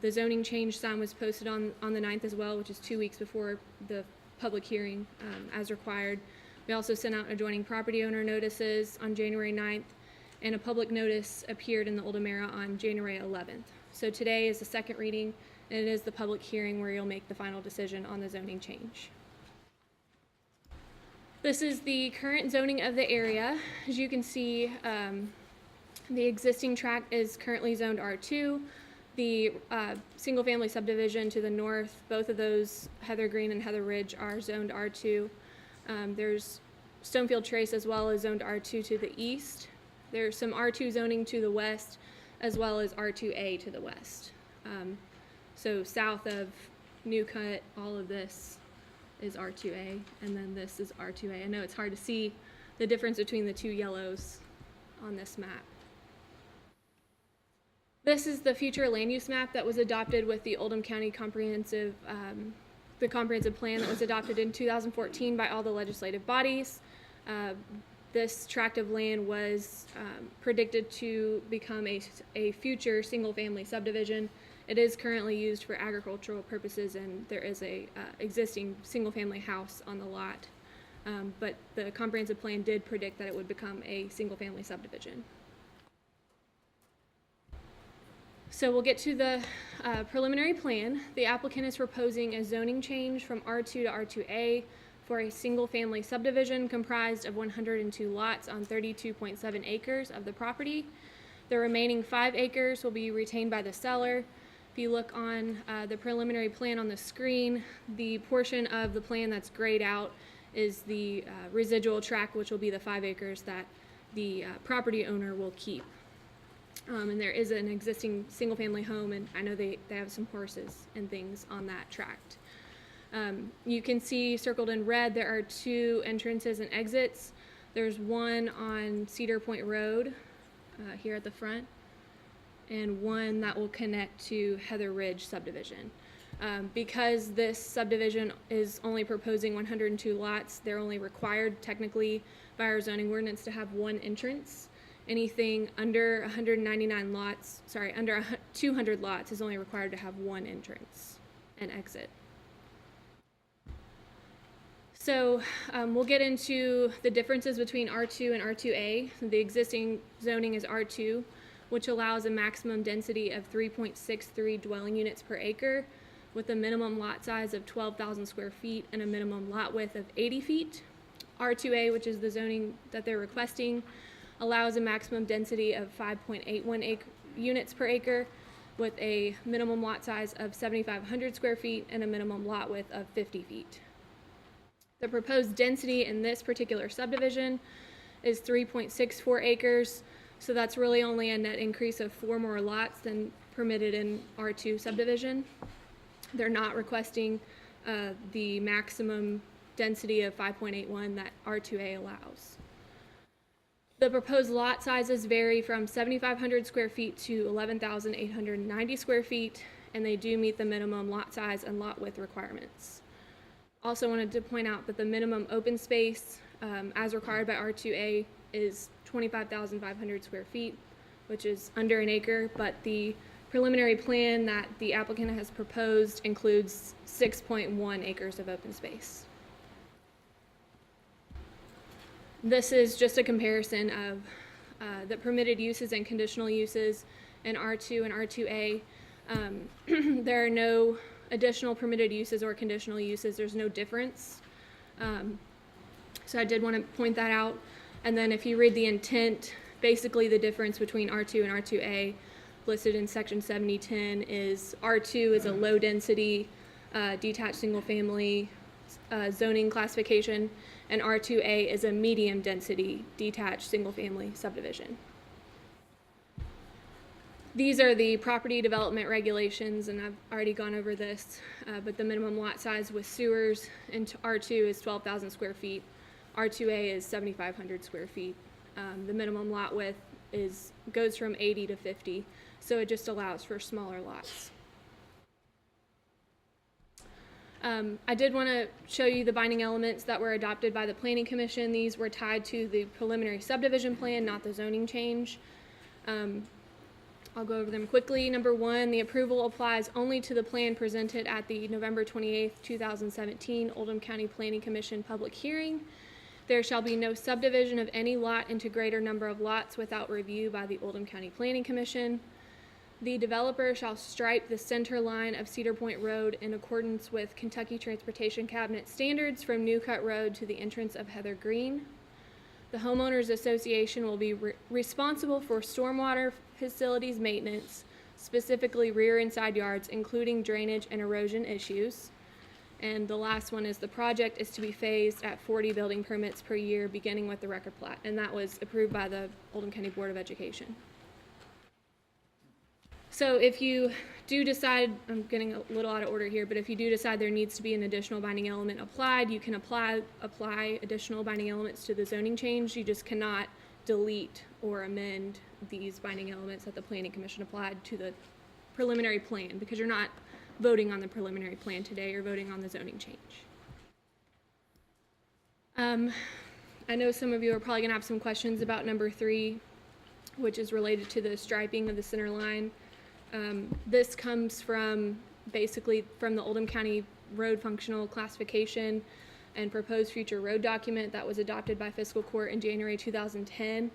The zoning change sign was posted on the 9th as well, which is 2 weeks before the public hearing as required. We also sent out adjoining property owner notices on January 9th, and a public notice appeared in the Oldham Era on January 11th. So today is the second reading, and it is the public hearing where you'll make the final decision on the zoning change. This is the current zoning of the area. As you can see, the existing tract is currently zoned R2. The single-family subdivision to the north, both of those, Heather Green and Heather Ridge, are zoned R2. There's Stonefield Trace as well as zoned R2 to the east. There's some R2 zoning to the west, as well as R2A to the west. So south of New Cut, all of this is R2A, and then this is R2A. I know it's hard to see the difference between the two yellows on this map. This is the future land use map that was adopted with the Oldham County comprehensive plan that was adopted in 2014 by all the legislative bodies. This tract of land was predicted to become a future single-family subdivision. It is currently used for agricultural purposes, and there is a existing single-family house on the lot. But the comprehensive plan did predict that it would become a single-family subdivision. So we'll get to the preliminary plan. The applicant is proposing a zoning change from R2 to R2A for a single-family subdivision comprised of 102 lots on 32.7 acres of the property. The remaining 5 acres will be retained by the seller. If you look on the preliminary plan on the screen, the portion of the plan that's grayed out is the residual tract, which will be the 5 acres that the property owner will keep. And there is an existing single-family home, and I know they have some horses and things on that tract. You can see circled in red, there are 2 entrances and exits. There's one on Cedar Point Road here at the front, and one that will connect to Heather Ridge subdivision. Because this subdivision is only proposing 102 lots, they're only required technically by our zoning ordinance to have 1 entrance. Anything under 199 lots, under 200 lots is only required to have 1 entrance and exit. So we'll get into the differences between R2 and R2A. The existing zoning is R2, which allows a maximum density of 3.63 dwelling units per acre with a minimum lot size of 12,000 square feet and a minimum lot width of 80 feet. R2A, which is the zoning that they're requesting, allows a maximum density of 5.81 units per acre with a minimum lot size of 7,500 square feet and a minimum lot width of 50 feet. The proposed density in this particular subdivision is 3.64 acres, so that's really only a net increase of 4 more lots than permitted in R2 subdivision. They're not requesting the maximum density of 5.81 that R2A allows. The proposed lot sizes vary from 7,500 square feet to 11,890 square feet, and they do meet the minimum lot size and lot width requirements. Also wanted to point out that the minimum open space as required by R2A is 25,500 square feet, which is under an acre, but the preliminary plan that the applicant has proposed includes 6.1 acres of open space. This is just a comparison of the permitted uses and conditional uses in R2 and R2A. There are no additional permitted uses or conditional uses. There's no difference. So I did want to point that out. And then if you read the intent, basically the difference between R2 and R2A listed in section 7010 is R2 is a low density detached single family zoning classification, and R2A is a medium density detached single family subdivision. These are the property development regulations, and I've already gone over this, but the minimum lot size with sewers in R2 is 12,000 square feet. R2A is 7,500 square feet. The minimum lot width goes from 80 to 50, so it just allows for smaller lots. I did want to show you the binding elements that were adopted by the Planning Commission. These were tied to the preliminary subdivision plan, not the zoning change. I'll go over them quickly. Number 1, the approval applies only to the plan presented at the November 28th, 2017 Oldham County Planning Commission public hearing. There shall be no subdivision of any lot into greater number of lots without review by the Oldham County Planning Commission. The developer shall stripe the center line of Cedar Point Road in accordance with Kentucky Transportation Cabinet standards from New Cut Road to the entrance of Heather Green. The homeowners association will be responsible for stormwater facilities maintenance, specifically rear and side yards, including drainage and erosion issues. And the last one is the project is to be phased at 40 building permits per year, beginning with the record plat. And that was approved by the Oldham County Board of Education. So if you do decide, I'm getting a little out of order here, but if you do decide there needs to be an additional binding element applied, you can apply additional binding elements to the zoning change. You just cannot delete or amend these binding elements that the Planning Commission applied to the preliminary plan, because you're not voting on the preliminary plan today, you're voting on the zoning change. I know some of you are probably gonna have some questions about number 3, which is related to the striping of the center line. This comes from basically from the Oldham County Road Functional Classification and Proposed Future Road Document that was adopted by Fiscal Court in January 2010.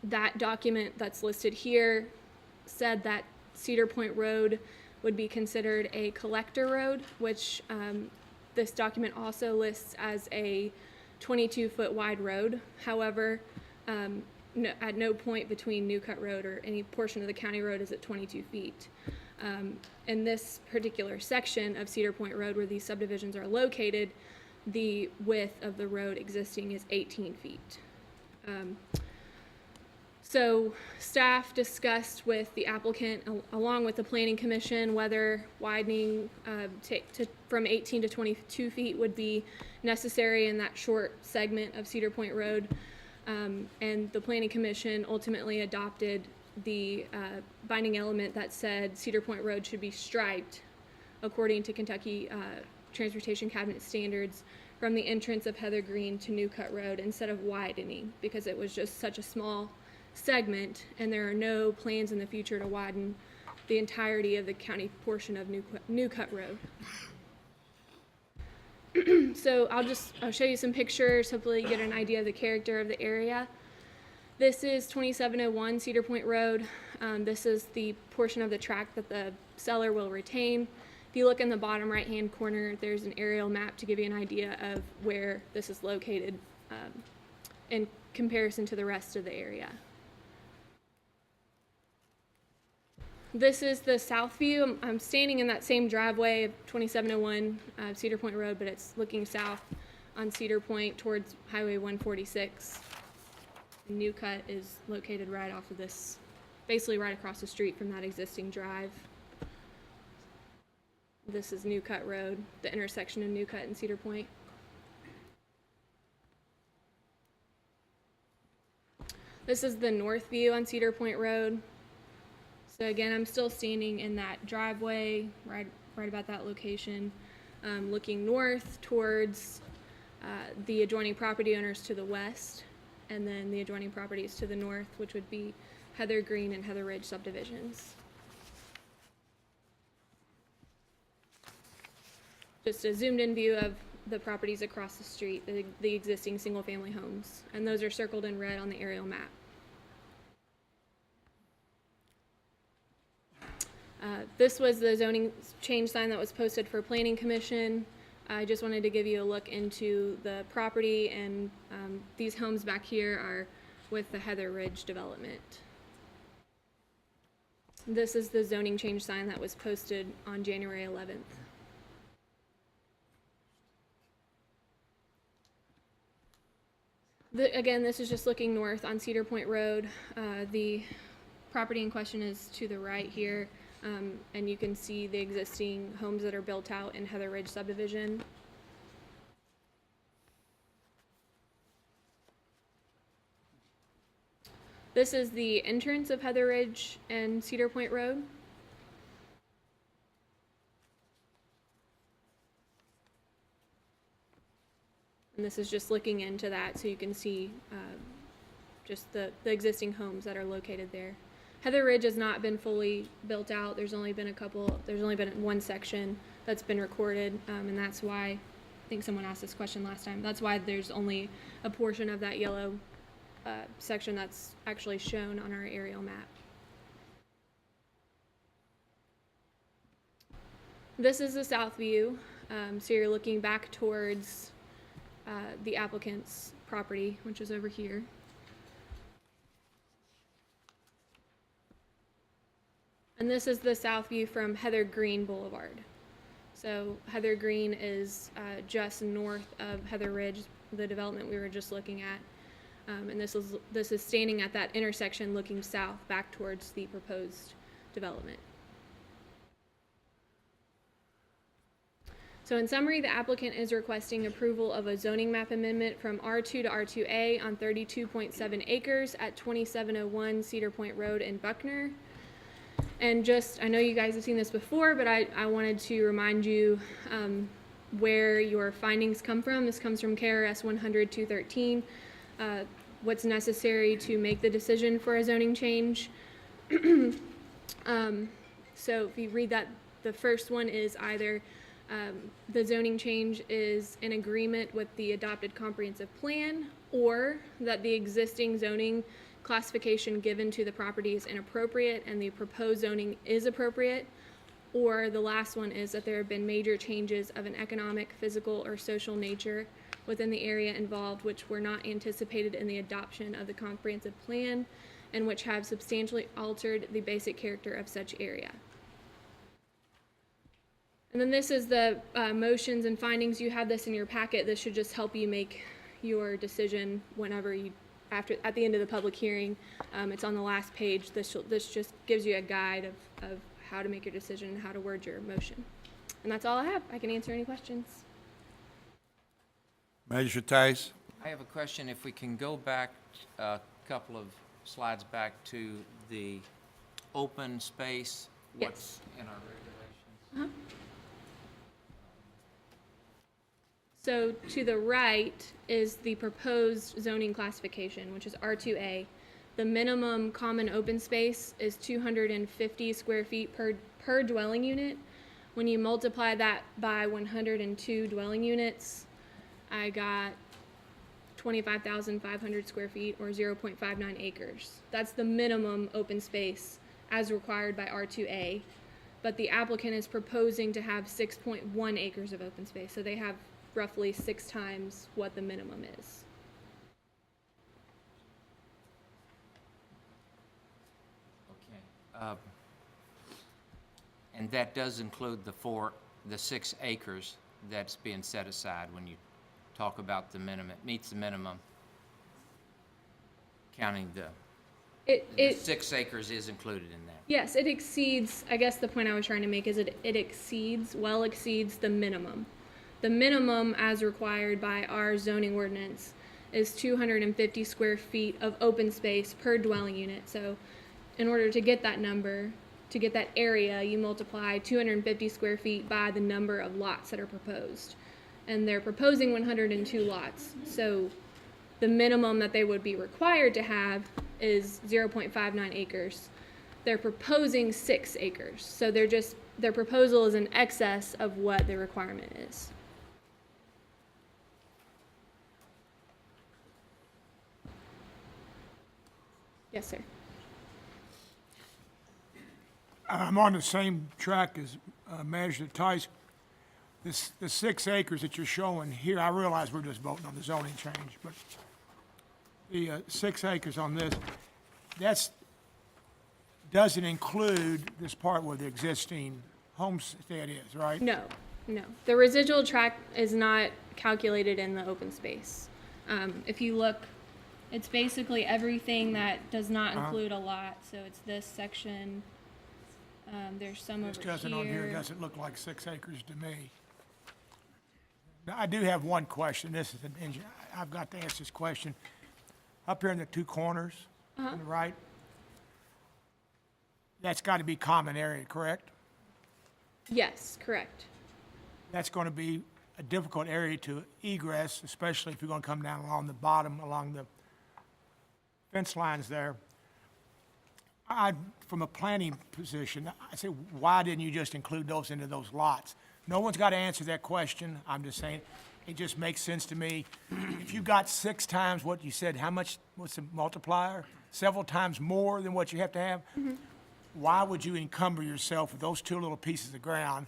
That document that's listed here said that Cedar Point Road would be considered a collector road, which this document also lists as a 22-foot wide road. However, at no point between New Cut Road or any portion of the county road is it 22 feet. In this particular section of Cedar Point Road where these subdivisions are located, the width of the road existing is 18 feet. So staff discussed with the applicant along with the Planning Commission whether widening from 18 to 22 feet would be necessary in that short segment of Cedar Point Road. And the Planning Commission ultimately adopted the binding element that said Cedar Point Road should be striped according to Kentucky Transportation Cabinet standards from the entrance of Heather Green to New Cut Road instead of widening, because it was just such a small segment and there are no plans in the future to widen the entirety of the county portion of New Cut Road. So I'll show you some pictures, hopefully you get an idea of the character of the area. This is 2701 Cedar Point Road. This is the portion of the tract that the seller will retain. If you look in the bottom right-hand corner, there's an aerial map to give you an idea of where this is located in comparison to the rest of the area. This is the south view. I'm standing in that same driveway of 2701 Cedar Point Road, but it's looking south on Cedar Point towards Highway 146. New Cut is located right off of this, basically right across the street from that existing drive. This is New Cut Road, the intersection of New Cut and Cedar Point. This is the north view on Cedar Point Road. So again, I'm still standing in that driveway, right about that location, looking north towards the adjoining property owners to the west, and then the adjoining properties to the north, which would be Heather Green and Heather Ridge subdivisions. Just a zoomed in view of the properties across the street, the existing single-family homes, and those are circled in red on the aerial map. This was the zoning change sign that was posted for Planning Commission. I just wanted to give you a look into the property, and these homes back here are with the Heather Ridge development. This is the zoning change sign that was posted on January 11th. Again, this is just looking north on Cedar Point Road. The property in question is to the right here. And you can see the existing homes that are built out in Heather Ridge subdivision. This is the entrance of Heather Ridge and Cedar Point Road. And this is just looking into that so you can see just the existing homes that are located there. Heather Ridge has not been fully built out. There's only been one section that's been recorded, and that's why, I think someone asked this question last time, that's why there's only a portion of that yellow section that's actually shown on our aerial map. This is the south view, so you're looking back towards the applicant's property, which is over here. And this is the south view from Heather Green Boulevard. So Heather Green is just north of Heather Ridge, the development we were just looking at. And this is standing at that intersection looking south back towards the proposed development. So in summary, the applicant is requesting approval of a zoning map amendment from R2 to R2A on 32.7 acres at 2701 Cedar Point Road in Buckner. And just, I know you guys have seen this before, but I wanted to remind you where your findings come from. This comes from KRS 100-213. What's necessary to make the decision for a zoning change. So if you read that, the first one is either the zoning change is in agreement with the adopted comprehensive plan, or that the existing zoning classification given to the property is inappropriate and the proposed zoning is appropriate, or the last one is that there have been major changes of an economic, physical, or social nature within the area involved which were not anticipated in the adoption of the comprehensive plan and which have substantially altered the basic character of such area. And then this is the motions and findings. You have this in your packet. This should just help you make your decision whenever you, at the end of the public hearing. It's on the last page. This just gives you a guide of how to make your decision and how to word your motion. And that's all I have. I can answer any questions. Magistrate Tice? I have a question. If we can go back a couple of slides back to the open space, what's in our regulations? So to the right is the proposed zoning classification, which is R2A. The minimum common open space is 250 square feet per dwelling unit. When you multiply that by 102 dwelling units, I got 25,500 square feet, or 0.59 acres. That's the minimum open space as required by R2A. But the applicant is proposing to have 6.1 acres of open space. So they have roughly 6 times what the minimum is. Okay. And that does include the 6 acres that's being set aside when you talk about the minimum, it meets the minimum, counting the 6 acres is included in that. Yes, it exceeds, I guess the point I was trying to make is it exceeds the minimum. The minimum as required by our zoning ordinance is 250 square feet of open space per dwelling unit. So in order to get that number, to get that area, you multiply 250 square feet by the number of lots that are proposed. And they're proposing 102 lots. So the minimum that they would be required to have is 0.59 acres. They're proposing 6 acres. So their proposal is in excess of what the requirement is. Yes, sir. I'm on the same track as Magistrate Tice. The 6 acres that you're showing here, I realize we're just voting on the zoning change, but the 6 acres on this, doesn't include this part where the existing homestead is, right? No. The residual tract is not calculated in the open space. If you look, it's basically everything that does not include a lot. So it's this section. There's some over This doesn't on here, here. doesn't look like 6 acres to me. Now, I do have one question. This is I've got to ask this question. Up here in the 2 corners on the right, that's got to be common area, correct? Yes, correct. That's going to be a difficult area to egress, especially if you're going to come down along the bottom, along the fence lines there. From a planning position, I say, why didn't you just include those into those lots? No one's got to answer that question. I'm just saying, it just makes sense to me. If you got 6 times what you said, what's the multiplier? Several times more than what you have to have? Why would you encumber yourself with those 2 little pieces of ground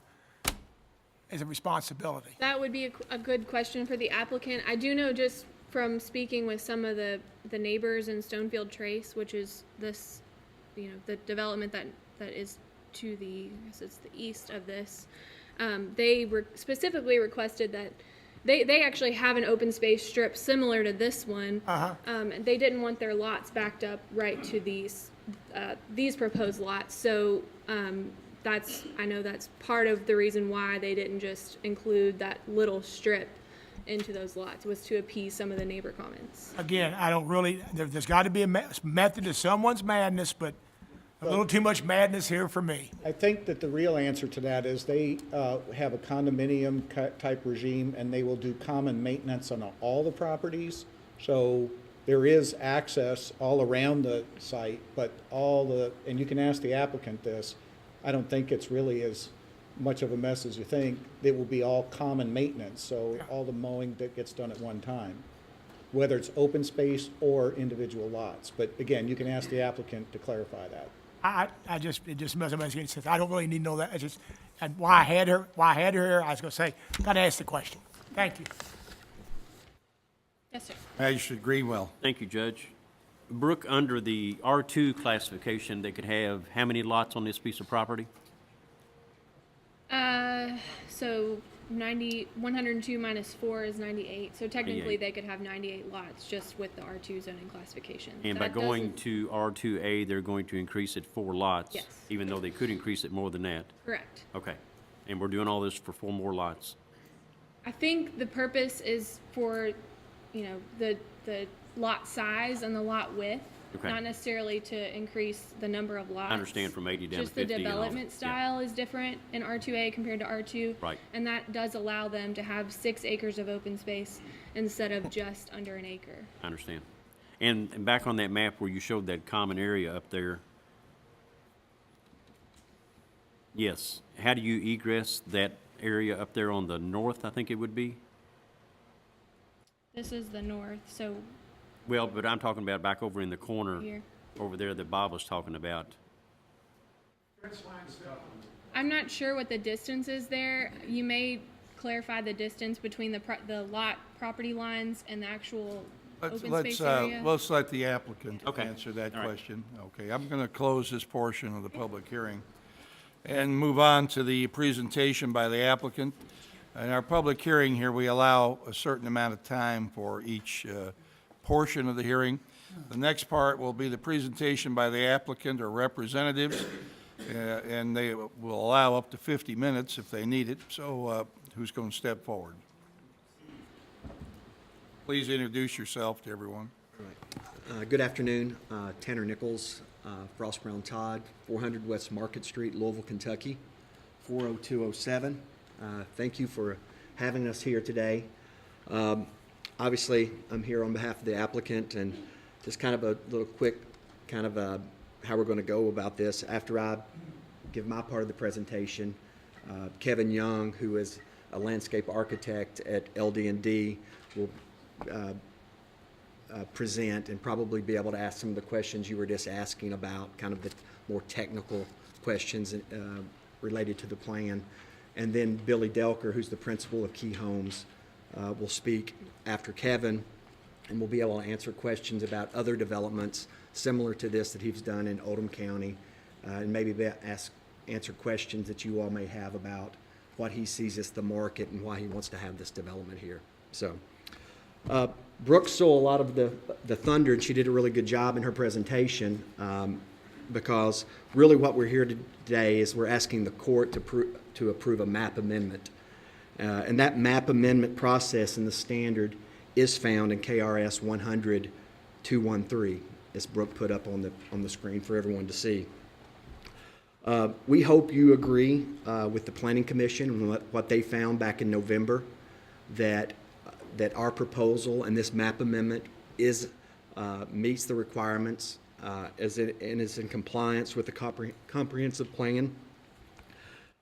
as a responsibility? That would be a good question for the applicant. I do know just from speaking with some of the neighbors in Stonefield Trace, which is this, the development that is to the, I guess it's the east of this, they specifically requested that they actually have an open space strip similar to this one. And they didn't want their lots backed up right to these proposed lots. So I know that's part of the reason why they didn't just include that little strip into those lots, was to appease some of the neighbor comments. Again, I don't really, there's got to be a method to someone's madness, but a little too much madness here for me. I think that the real answer to that is they have a condominium type regime, and they will do common maintenance on all the properties. So there is access all around the site, but and you can ask the applicant this, I don't think it's really as much of a mess as you think. It will be all common maintenance, so all the mowing that gets done at one time, whether it's open space or individual lots. But again, you can ask the applicant to clarify that. It just doesn't make any sense. I don't really need to know that. It's just, and why I had her here, I was gonna say, gotta ask the question. Thank you. Yes, sir. Magistrate Greenwell. Thank you, Judge. Brooke, under the R2 classification, they could have how many lots on this piece of property? So 102 minus 4 is 98. So technically 98. they could have 98 lots just with the R2 zoning classification. And by That going doesn't- to R2A, they're going to increase it 4 lots? Yes. Even though they could increase it more than that? Correct. Okay. And we're doing all this for 4 more lots? I think the purpose is for, the lot size and the lot width, Okay. not necessarily to increase the number of lots. I understand from 80 down to Just the 50 and all. development Yeah. style is different in R2A compared to R2. Right. And that does allow them to have 6 acres of open space instead of just under an acre. I understand. And back on that map where you showed that common area up there, yes, how do you egress that area up there on the north, I think it would be? This is the north, so Well, but I'm talking about back over in the corner, here. over there that Bob was talking about. I'm not sure what the distance is there. You may clarify the distance between the lot property lines and the actual open space area. Let's let the applicant Okay. answer that All right. question. Okay, I'm going to close this portion of the public hearing and move on to the presentation by the applicant. In our public hearing here, we allow a certain amount of time for each portion of the hearing. The next part will be the presentation by the applicant or representatives, and they will allow up to 50 minutes if they need it. So who's going to step forward? Please introduce yourself to everyone. Good afternoon, Tanner Nichols, Frost Brown Todd, 400 West Market Street, Louisville, Kentucky, 40207. Thank you for having us here today. Obviously, I'm here on behalf of the applicant, and just kind of a little quick kind of how we're going to go about this. After I give my part of the presentation, Kevin Young, who is a landscape architect at LD&D, will present and probably be able to ask some of the questions you were just asking about, kind of the more technical questions related to the plan. And then Billy Delker, who's the principal of Key Homes, will speak after Kevin, and we'll be able to answer questions about other developments similar to this that he's done in Oldham County, and maybe answer questions that you all may have about what he sees as the market and why he wants to have this development here. So, Brooke stole a lot of the thunder, and she did a really good job in her presentation, because really what we're here today is we're asking the court to approve a map amendment. And that map amendment process in the standard is found in KRS 100-213, as Brooke put up on the screen for everyone to see. We hope you agree with the Planning Commission and what they found back in November, that our proposal and this map amendment meets the requirements and is in compliance with the comprehensive plan.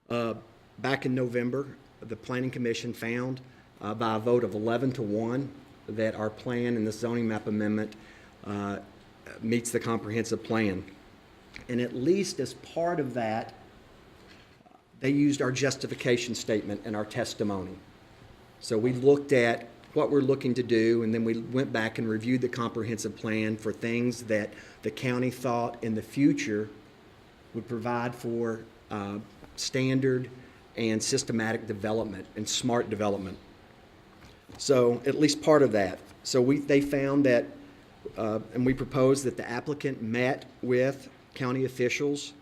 Back in November, the Planning Commission found by a vote of 11-1 that our plan and the zoning map amendment meets the comprehensive plan. And at least as part of that, they used our justification statement and our testimony. So we looked at what we're looking to do, and then we went back and reviewed the comprehensive plan for things that the county thought in the future would provide for standard and systematic development and smart development. So at least part of that. So they found that, and we proposed that the applicant met with county officials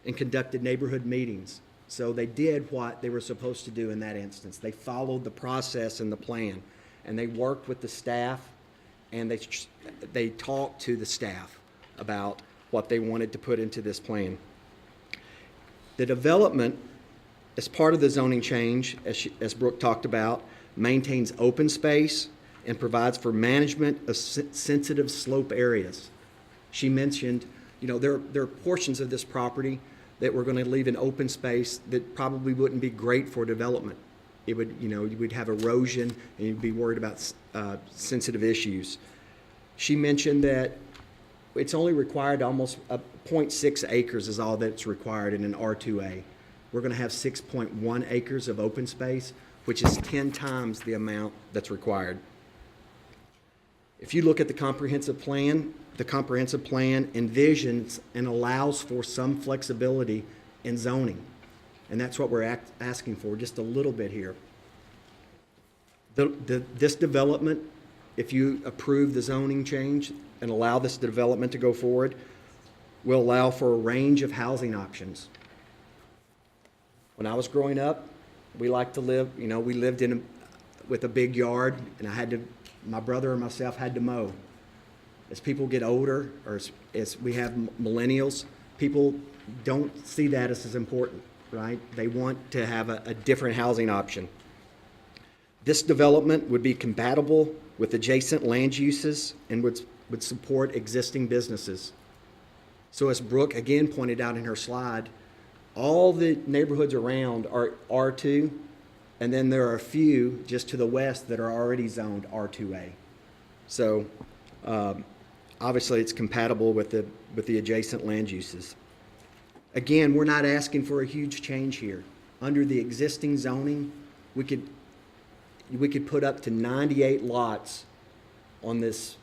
and conducted neighborhood meetings. So they did what they were supposed to do in that instance. They followed the process and the plan, and they worked with the staff, and they talked to the staff about what they wanted to put into this plan. The development, as part of the zoning change, as Brooke talked about, maintains open space and provides for management of sensitive slope areas. She mentioned, there are portions of this property that we're going to leave in open space that probably wouldn't be great for development. It would, you would have erosion and you'd be worried about sensitive issues. She mentioned that it's only required almost 0.6 acres is all that's required in an R2A. We're going to have 6.1 acres of open space, which is 10 times the amount that's required. If you look at the comprehensive plan envisions and allows for some flexibility in zoning. And that's what we're asking for, just a little bit here. This development, if you approve the zoning change and allow this development to go forward, will allow for a range of housing options. When I was growing up, we liked to live, we lived with a big yard, and my brother and myself had to mow. As people get older, or as we have millennials, people don't see that as important, right? They want to have a different housing option. This development would be compatible with adjacent land uses and would support existing businesses. So as Brooke again pointed out in her slide, all the neighborhoods around are R2, and then there are a few just to the west that are already zoned R2A. So obviously it's compatible with the adjacent land uses. Again, we're not asking for a huge change here. Under the existing zoning, we could put up to 98 lots on this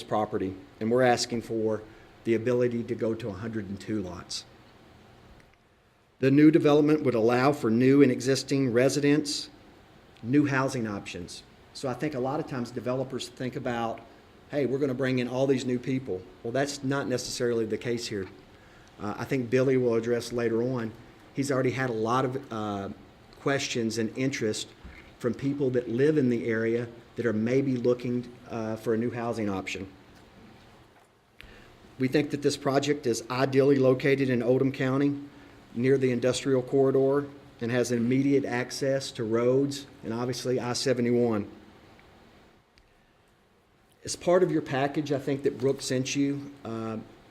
property, and we're asking for the ability to go to 102 lots. The new development would allow for new and existing residents, new housing options. So I think a lot of times developers think about, hey, we're going to bring in all these new people. Well, that's not necessarily the case here. I think Billy will address later on. He's already had a lot of questions and interest from people that live in the area that are maybe looking for a new housing option. We think that this project is ideally located in Oldham County, near the industrial corridor, and has immediate access to roads and obviously I-71. As part of your package, I think that Brooke sent you,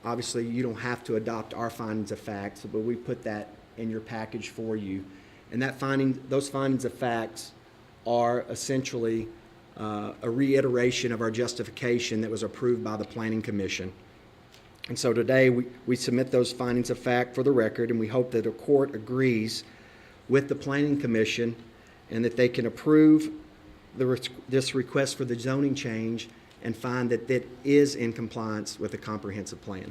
obviously you don't have to adopt our findings of facts, but we put that in your package for you. And those findings of facts are essentially a reiteration of our justification that was approved by the Planning Commission. And so today we submit those findings of fact for the record, and we hope that the court agrees with the Planning Commission and that they can approve this request for the zoning change and find that it is in compliance with the comprehensive plan.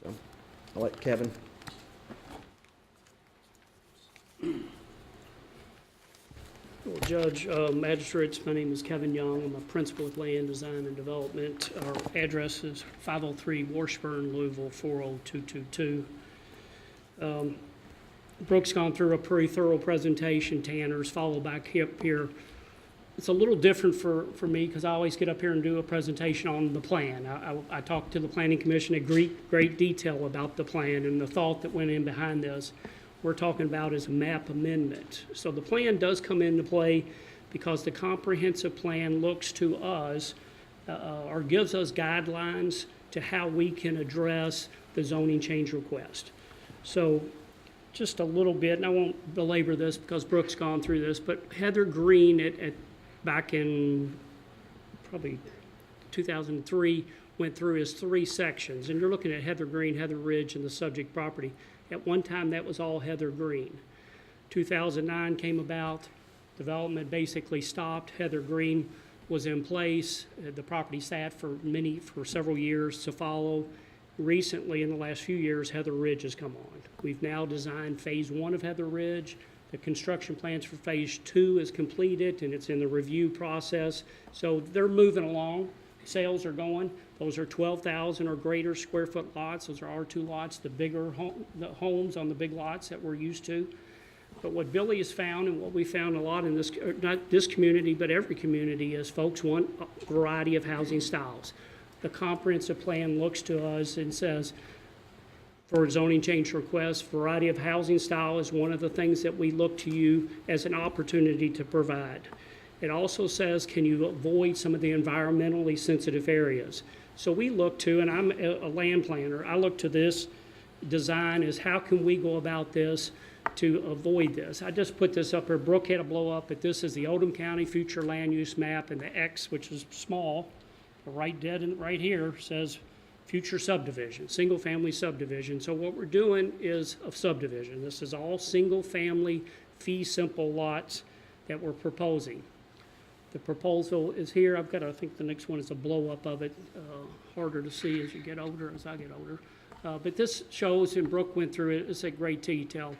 So I'll let Kevin. Well, Judge, Magistrates, my name is Kevin Young. I'm a principal with Land Design and Development. Our address is 503 Washburn, Louisville, 40222. Brooke's gone through a pretty thorough presentation. Tanner's followed back up here. It's a little different for me because I always get up here and do a presentation on the plan. I talked to the Planning Commission in great detail about the plan and the thought that went in behind this. We're talking about is a map amendment. So the plan does come into play because the comprehensive plan looks to us or gives us guidelines to how we can address the zoning change request. So just a little bit, and I won't belabor this because Brooke's gone through this, but Heather Green back in probably 2003 went through his 3 sections. And you're looking at Heather Green, Heather Ridge, and the subject property. At one time, that was all heather green. 2009 came about, development basically stopped, heather green was in place, the property sat for several years to follow. Recently, in the last few years, Heather Ridge has come on. We've now designed phase 1 of Heather Ridge. The construction plans for phase 2 is completed and it's in the review process. So they're moving along. Sales are going. Those are 12,000 or greater square foot lots. Those are R2 lots, the bigger the homes on the big lots that we're used to. But what Billy has found, and what we found a lot in this, not this community, but every community, is folks want a variety of housing styles. The comprehensive plan looks to us and says, for a zoning change request, variety of housing style is one of the things that we look to you as an opportunity to provide. It also says, can you avoid some of the environmentally sensitive areas? So we look to, and I'm a land planner, I look to this design as how can we go about this to avoid this. I just put this up here. Brooke had a blow up, but this is the Oldham County future land use map, and the X, which is small, right dead and right here, says future subdivision, single family subdivision. So what we're doing is a subdivision. This is all single family fee simple lots that we're proposing. The proposal is here. I've got, I think the next one is a blow up of it, harder to see as you get older, as I get older. But this shows, and Brooke went through it, it's a great detail.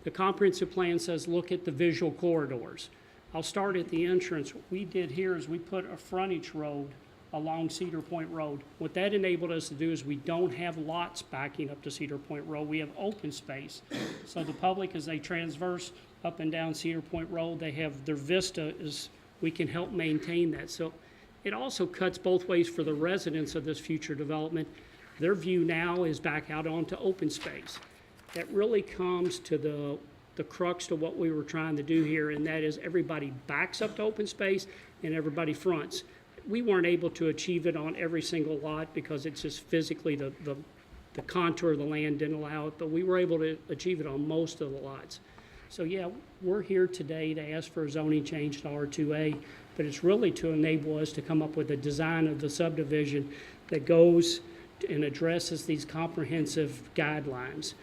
The comprehensive plan says look at the visual corridors. I'll start at the entrance. What we did here is we put a frontage road along Cedar Point Road. What that enabled us to do is we don't have lots backing up to Cedar Point Road. We have open space. So the public, as they transverse up and down Cedar Point Road, they have their vista, is we can help maintain that. So it also cuts both ways for the residents of this future development. Their view now is back out onto open space. That really comes to the crux to what we were trying to do here, and that is everybody backs up to open space and everybody fronts. We weren't able to achieve it on every single lot because it's just physically the contour of the land didn't allow it, but we were able to achieve it on most of the lots. So yeah, we're here today to ask for a zoning change to R2A, but it's really to enable us to come up with a design of the subdivision that goes and addresses these comprehensive guidelines.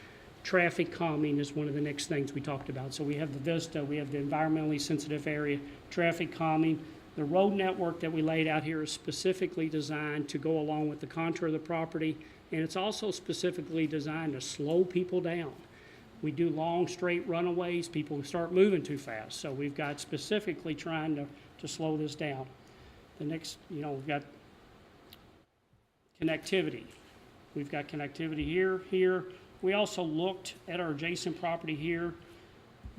Traffic calming is one of the next things we talked about. So we have the vista, we have the environmentally sensitive area, traffic calming. The road network that we laid out here is specifically designed to go along with the contour of the property, and it's also specifically designed to slow people down. We do long, straight runaways, people start moving too fast. So we've got specifically trying to slow this down. The next, we've got connectivity. We've got connectivity here. We also looked at our adjacent property here.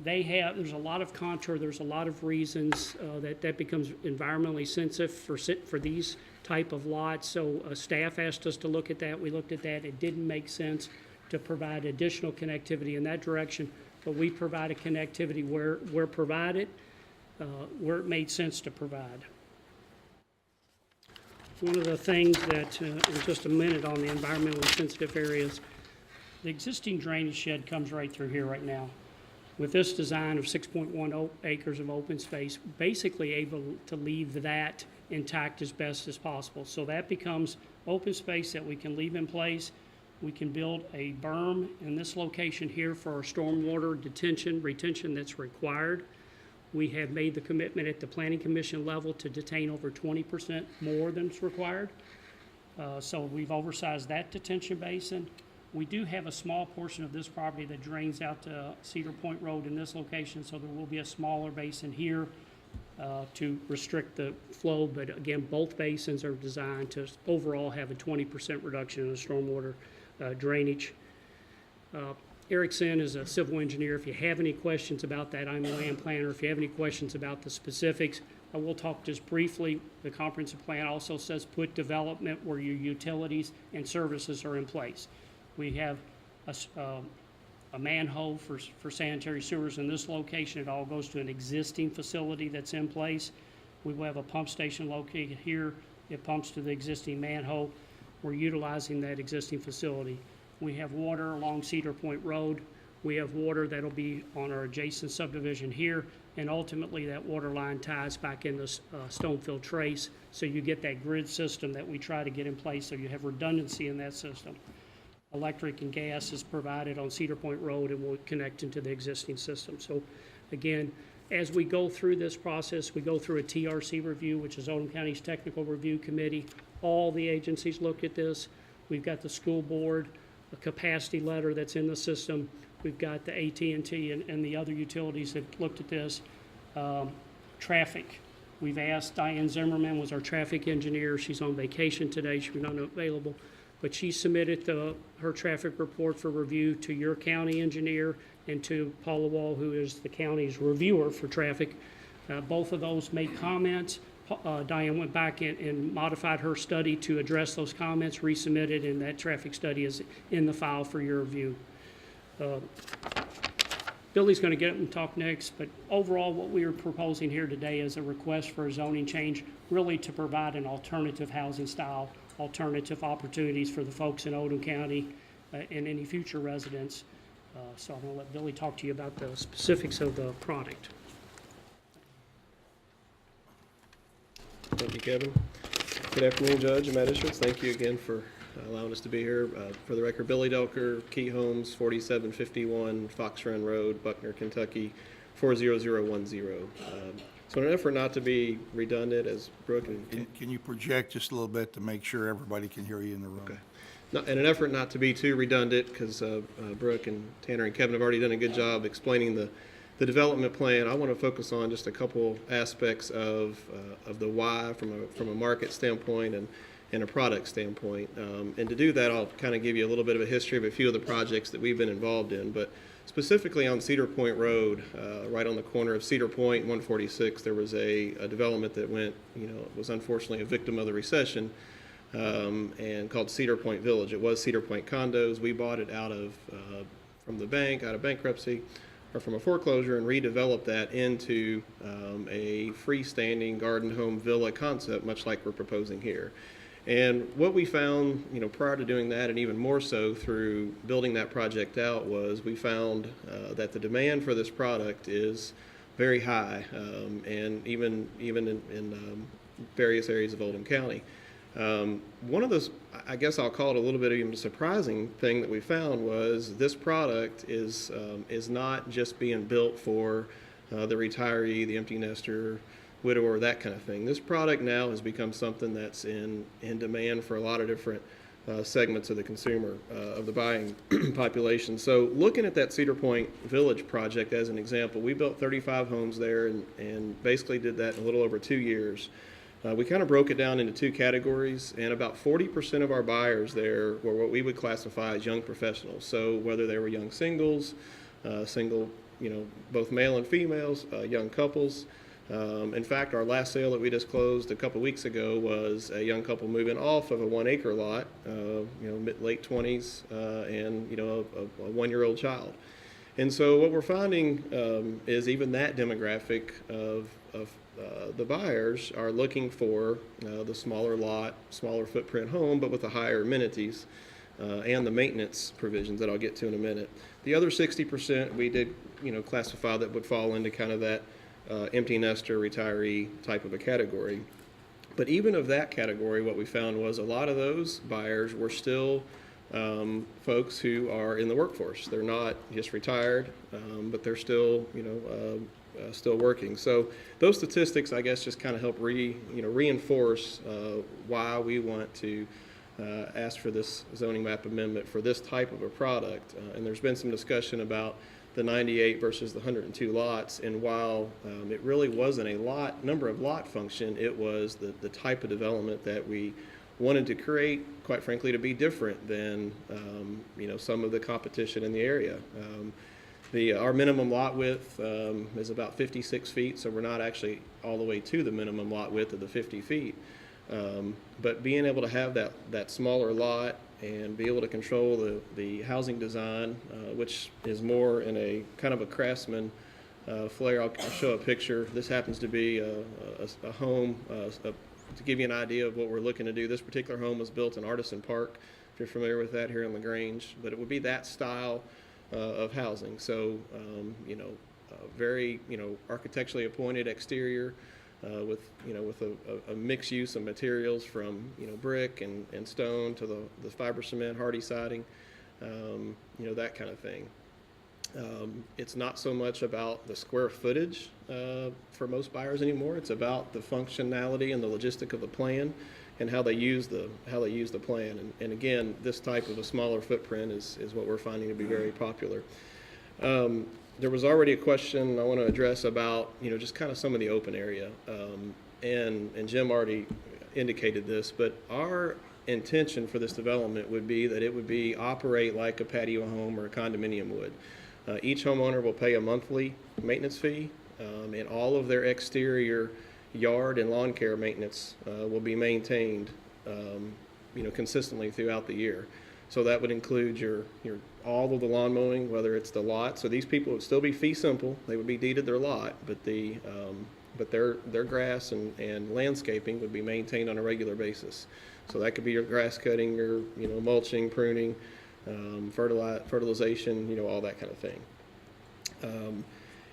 There's a lot of contour, there's a lot of reasons that becomes environmentally sensitive for these type of lots. So staff asked us to look at that. We looked at that. It didn't make sense to provide additional connectivity in that direction, but we provided connectivity where provided, where it made sense to provide. One of the things that, in just a minute on the environmentally sensitive areas, the existing drainage shed comes right through here right now. With this design of 6.1 acres of open space, basically able to leave that intact as best as possible. So that becomes open space that we can leave in place. We can build a berm in this location here for our stormwater retention that's required. We have made the commitment at the Planning Commission level to detain over 20% more than is required. So we've oversized that detention basin. We do have a small portion of this property that drains out to Cedar Point Road in this location, so there will be a smaller basin here to restrict the flow. But again, both basins are designed to overall have a 20% reduction in the stormwater drainage. Erickson is a civil engineer. If you have any questions about that, I'm a land planner. If you have any questions about the specifics, I will talk just briefly. The comprehensive plan also says put development where your utilities and services are in place. We have a manhole for sanitary sewers in this location. It all goes to an existing facility that's in place. We will have a pump station located here. It pumps to the existing manhole. We're utilizing that existing facility. We have water along Cedar Point Road. We have water that'll be on our adjacent subdivision here, and ultimately that water line ties back in the Stonefield Trace, so you get that grid system that we try to get in place so you have redundancy in that system. electric and gas is provided on Cedar Point Road and will connect into the existing system. So again, as we go through this process, we go through a TRC review, which is Oldham County's Technical Review Committee. All the agencies look at this. We've got the school board, a capacity letter that's in the system. We've got the AT&T and the other utilities that looked at this. Traffic. We've asked Diane Zimmerman, was our traffic engineer. She's on vacation today. She's not available. But she submitted her traffic report for review to your county engineer and to Paula Wall, who is the county's reviewer for traffic. Both of those made comments. Diane went back and modified her study to address those comments, resubmitted, and that traffic study is in the file for your review. Billy's going to get up and talk next, but overall what we are proposing here today is a request for a zoning change, really to provide an alternative housing style, alternative opportunities for the folks in Oldham County and any future residents. So I'm going to let Billy talk to you about the specifics of the product. Thank you, Kevin. Good afternoon, Judge and Magistrates. Thank you again for allowing us to be here. For the record, Billy Delker, Key Homes, 4751 Fox Run Road, Buckner, Kentucky, 40010. So in an effort not to be redundant, as Brooke and... Can you project just a little bit to make sure everybody can hear you in the room? Okay. In an effort not to be too redundant, because Brooke and Tanner and Kevin have already done a good job explaining the development plan, I want to focus on just a couple aspects of the why from a market standpoint and a product standpoint. And to do that, I'll kind of give you a little bit of a history of a few of the projects that we've been involved in. But specifically on Cedar Point Road, right on the corner of Cedar Point and 146, there was a development that was unfortunately a victim of the recession, and called Cedar Point Village. It was Cedar Point condos. We bought it from the bank, out of bankruptcy, or from a foreclosure, and redeveloped that into a freestanding garden home villa concept, much like we're proposing here. And what we found, prior to doing that, and even more so through building that project out, was we found that the demand for this product is very high, and even in various areas of Oldham County. One of those, I guess I'll call it a little bit even surprising thing that we found was this product is not just being built for the retiree, the empty nester, widower, that kind of thing. This product now has become something that's in demand for a lot of different segments of the consumer, of the buying population. So looking at that Cedar Point Village project as an example, we built 35 homes there and basically did that in a little over 2 years. We kind of broke it down into two categories, and about 40% of our buyers there were what we would classify as young professionals. So whether they were young singles, both male and females, young couples. In fact, our last sale that we just closed a couple weeks ago was a young couple moving off of a 1-acre lot, late 20s, and a 1-year-old child. And so what we're finding is even that demographic of the buyers are looking for the smaller lot, smaller footprint home, but with the higher amenities and the maintenance provisions that I'll get to in a minute. The other 60% we did, classify that would fall into kind of that empty nester, retiree type of a category. But even of that category, what we found was a lot of those buyers were still folks who are in the workforce. They're not just retired, but they're still, still working. So those statistics, I guess, just kind of help reinforce why we want to ask for this zoning map amendment for this type of a product. And there's been some discussion about the 98 versus the 102 lots, and while it really wasn't a number of lot function, it was the type of development that we wanted to create, quite frankly, to be different than some of the competition in the area. Our minimum lot width is about 56 feet, so we're not actually all the way to the minimum lot width of the 50 feet. But being able to have that smaller lot and be able to control the housing design, which is more in a kind of a craftsman flair. I'll show a picture. This happens to be a home, to give you an idea of what we're looking to do. This particular home was built in Artisan Park, if you're familiar with that, here in LaGrange, but it would be that style of housing. So, very, architecturally appointed exterior, with a mixed use of materials from brick and stone to the fiber cement hardy siding. that kind of thing. It's not so much about the square footage for most buyers anymore. It's about the functionality and the logistic of the plan and how they use the plan. And again, this type of a smaller footprint is what we're finding to be very popular. There was already a question I want to address about just kind of some of the open area, and Jim already indicated this, but our intention for this development would be that it would operate like a patio home or a condominium would. Each homeowner will pay a monthly maintenance fee, and all of their exterior yard and lawn care maintenance will be maintained, consistently throughout the year. So that would include your all of the lawn mowing, whether it's the lot. So these people would still be fee simple; they would be deeded their lot, but their grass and landscaping would be maintained on a regular basis. So that could be your grass cutting, your mulching, pruning, fertilization, all that kind of thing.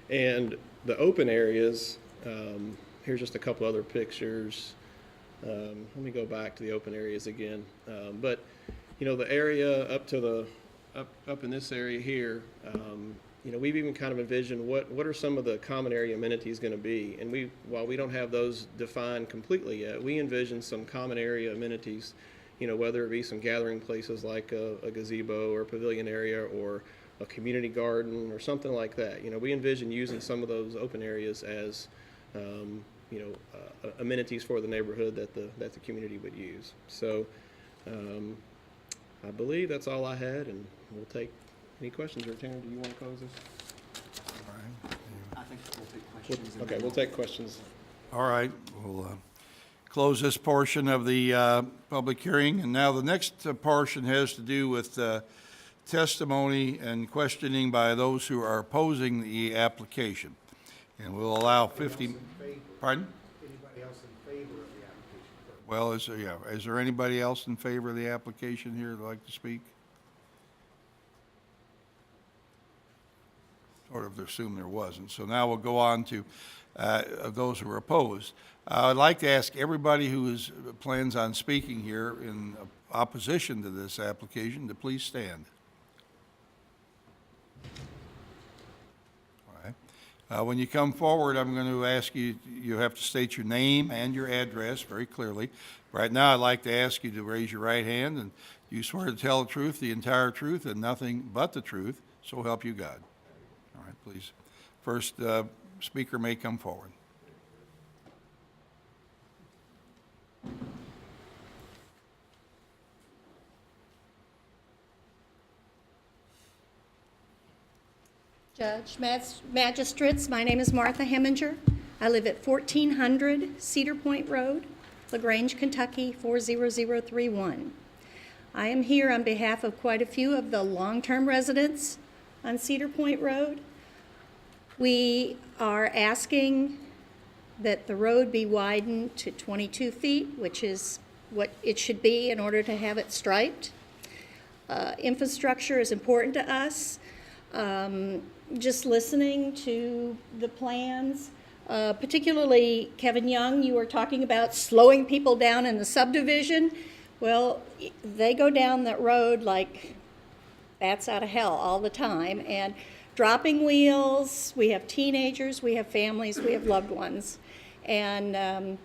And the open areas, here's just a couple other pictures. Let me go back to the open areas again. But the area up to up in this area here, we've even kind of envisioned what are some of the common area amenities going to be. And while we don't have those defined completely yet, we envision some common area amenities, whether it be some gathering places like a gazebo or a pavilion area or a community garden or something like that. We envision using some of those open areas as, amenities for the neighborhood that the community would use. So I believe that's all I had, and we'll take any questions. Or Tanner, do you want to close this? All right. I think we'll take questions. Okay, we'll take questions. All right, we'll close this portion of the public hearing. And now the next portion has to do with testimony and questioning by those who are opposing the application. And we'll allow 50, pardon? Anybody else in favor of the application? Well, is there anybody else in favor of the application here that'd like to speak? Sort of assume there wasn't. So now we'll go on to those who are opposed. I'd like to ask everybody who plans on speaking here in opposition to this application to please stand. All right. When you come forward, I'm going to ask you, you have to state your name and your address very clearly. Right now, I'd like to ask you to raise your right hand, and you swear to tell the truth, the entire truth, and nothing but the truth, so help you God. All right, please. First speaker may come forward. Judge, magistrates, my name is Martha Heminger. I live at 1400 Cedar Point Road, LaGrange, Kentucky, 40031. I am here on behalf of quite a few of the long-term residents on Cedar Point Road. We are asking that the road be widened to 22 feet, which is what it should be in order to have it striped. Infrastructure is important to us. Just listening to the plans, particularly Kevin Young, you were talking about slowing people down in the subdivision. Well, they go down that road like bats out of hell all the time, and dropping wheels. We have teenagers, we have families, we have loved ones. And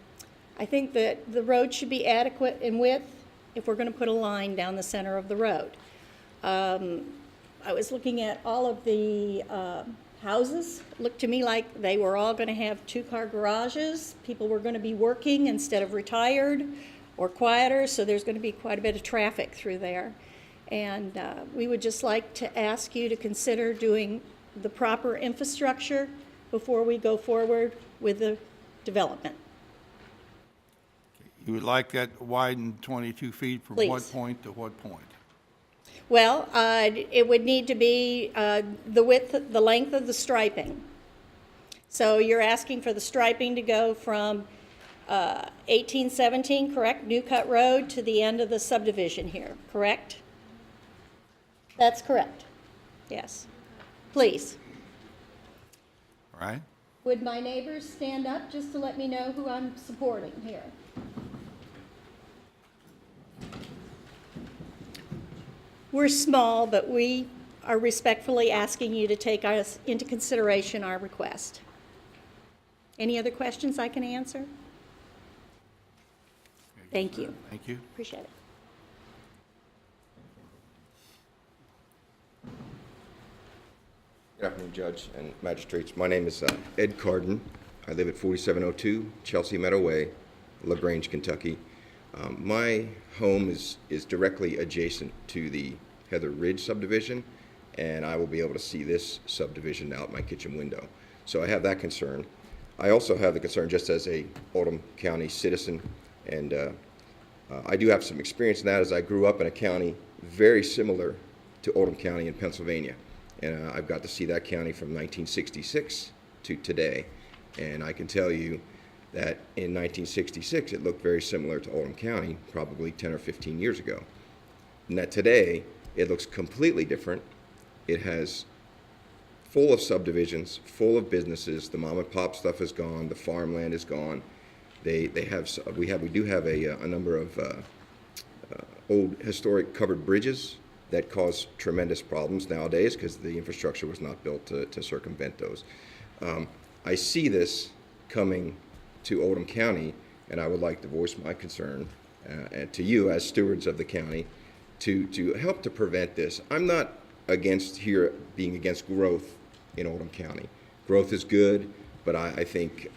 I think that the road should be adequate in width if we're going to put a line down the center of the road. I was looking at all of the houses. It looked to me like they were all going to have two-car garages. People were going to be working instead of retired or quieter, so there's going to be quite a bit of traffic through there. And we would just like to ask you to consider doing the proper infrastructure before we go forward with the development. You would like that widened 22 feet from Please. what point to what point? Well, it would need to be the width, the length of the striping. So you're asking for the striping to go from 1817, correct? New Cut Road to the end of the subdivision here, correct? That's correct. Yes. Please. All right. Would my neighbors stand up just to let me know who I'm supporting here? We're small, but we are respectfully asking you to take us into consideration our request. Any other questions I can answer? Thank you. Thank you. Appreciate it. Good afternoon, Judge and Magistrates. My name is Ed Carden. I live at 4702 Chelsea Meadow Way, LaGrange, Kentucky. My home is directly adjacent to the Heather Ridge subdivision, and I will be able to see this subdivision out my kitchen window. So I have that concern. I also have the concern, just as a Oldham County citizen, and I do have some experience in that, as I grew up in a county very similar to Oldham County in Pennsylvania. And I've got to see that county from 1966 to today. And I can tell you that in 1966, it looked very similar to Oldham County, probably 10 or 15 years ago. And that today, it looks completely different. It has full of subdivisions, full of businesses. The mom and pop stuff is gone. The farmland is gone. We do have a number of old historic covered bridges that cause tremendous problems nowadays because the infrastructure was not built to circumvent those. I see this coming to Oldham County, and I would like to voice my concern and to you as stewards of the county to help to prevent this. I'm not being against growth in Oldham County. Growth is good, but I think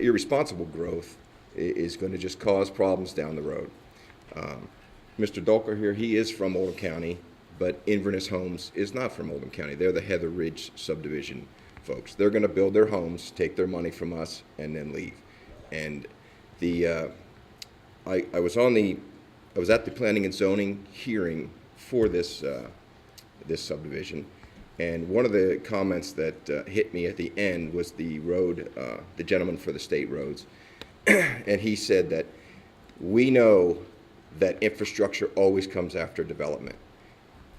irresponsible growth is going to just cause problems down the road. Mr. Dulker here, he is from Oldham County, but Inverness Homes is not from Oldham County. They're the Heather Ridge subdivision folks. They're going to build their homes, take their money from us, and then leave. And I was at the planning and zoning hearing for this subdivision, and one of the comments that hit me at the end was the gentleman for the state roads, and he said that we know that infrastructure always comes after development.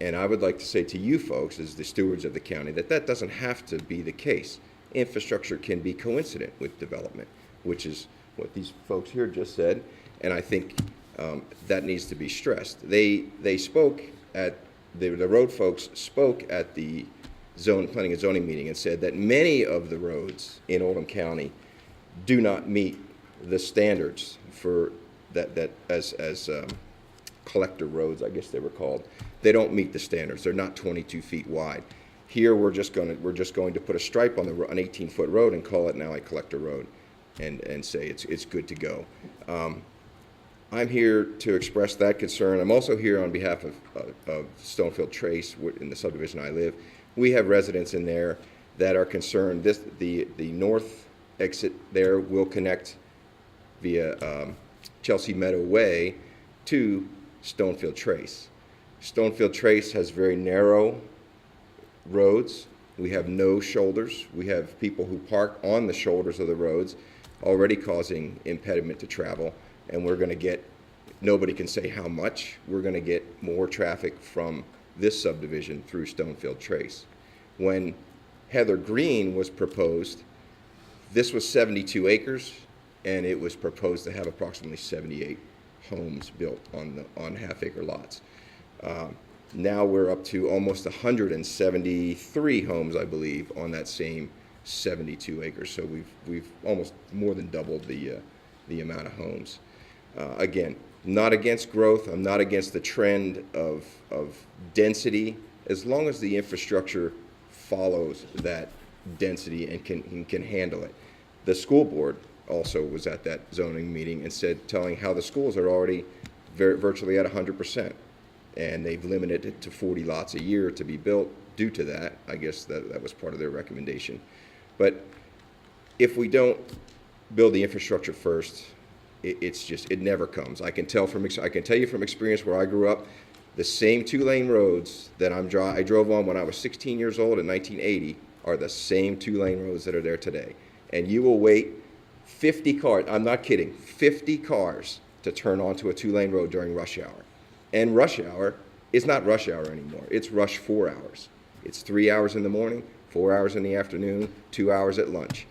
And I would like to say to you folks, as the stewards of the county, that doesn't have to be the case. Infrastructure can be coincident with development, which is what these folks here just said, and I think that needs to be stressed. The road folks spoke at the planning and zoning meeting and said that many of the roads in Oldham County do not meet the standards for that as collector roads, I guess they were called. They don't meet the standards. They're not 22 feet wide. Here, we're just going to put a stripe on an 18-foot road and call it now a collector road, and say it's good to go. I'm here to express that concern. I'm also here on behalf of Stonefield Trace, in the subdivision I live. We have residents in there that are concerned. The north exit there will connect via Chelsea Meadow Way to Stonefield Trace. Stonefield Trace has very narrow roads. We have no shoulders. We have people who park on the shoulders of the roads, already causing impediment to travel. And we're going to get, nobody can say how much, we're going to get more traffic from this subdivision through Stonefield Trace. When Heather Green was proposed, this was 72 acres, and it was proposed to have approximately 78 homes built on half-acre lots. Now we're up to almost 173 homes, I believe, on that same 72 acres. So we've almost more than doubled the amount of homes. Again, not against growth. I'm not against the trend of density, as long as the infrastructure follows that density and can handle it. The school board also was at that zoning meeting and telling how the schools are already virtually at 100%, and they've limited it to 40 lots a year to be built due to that. I guess that was part of their recommendation. But if we don't build the infrastructure first, it never comes. I can tell you from experience where I grew up, the same 2-lane roads that I drove on when I was 16 years old in 1980 are the same 2-lane roads that are there today. And you will wait 50 cars, I'm not kidding, 50 cars to turn onto a 2-lane road during rush hour. And rush hour is not rush hour anymore. It's rush 4 hours. It's 3 hours in the morning, 4 hours in the afternoon, 2 hours at lunch.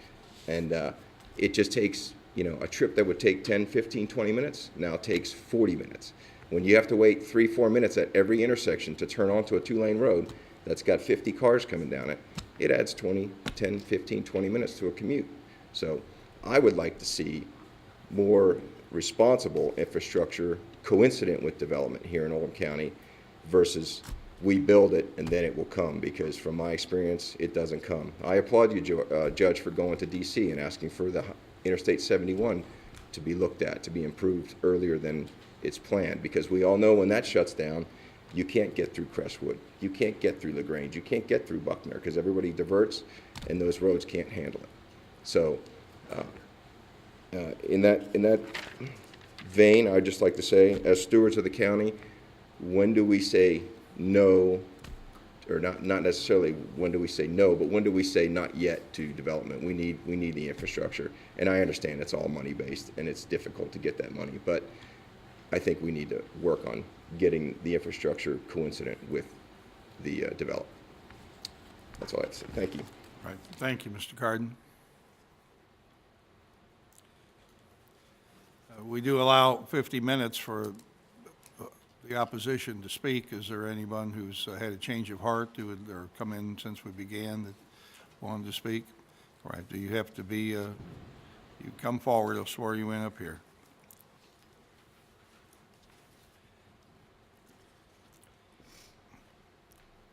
And it just takes, a trip that would take 10, 15, 20 minutes now takes 40 minutes. When you have to wait 3-4 minutes at every intersection to turn onto a 2-lane road that's got 50 cars coming down it, it adds 10, 15, 20 minutes to a commute. So I would like to see more responsible infrastructure coincident with development here in Oldham County versus we build it and then it will come, because from my experience, it doesn't come. I applaud you, Judge, for going to D.C. and asking for the Interstate 71 to be looked at, to be improved earlier than it's planned, because we all know when that shuts down, you can't get through Crestwood, you can't get through LaGrange, you can't get through Buckner, because everybody diverts and those roads can't handle it. So in that vein, I'd just like to say, as stewards of the county, when do we say no, or not necessarily when do we say no, but when do we say not yet to development? We need the infrastructure. And I understand it's all money-based and it's difficult to get that money, but I think we need to work on getting the infrastructure coincident with the development. That's all I have to say. Thank you. All right, thank you, Mr. Carden. We do allow 50 minutes for the opposition to speak. Is there anyone who's had a change of heart or come in since we began that wanted to speak? All right, do you have to be, you come forward, I'll swear you in up here.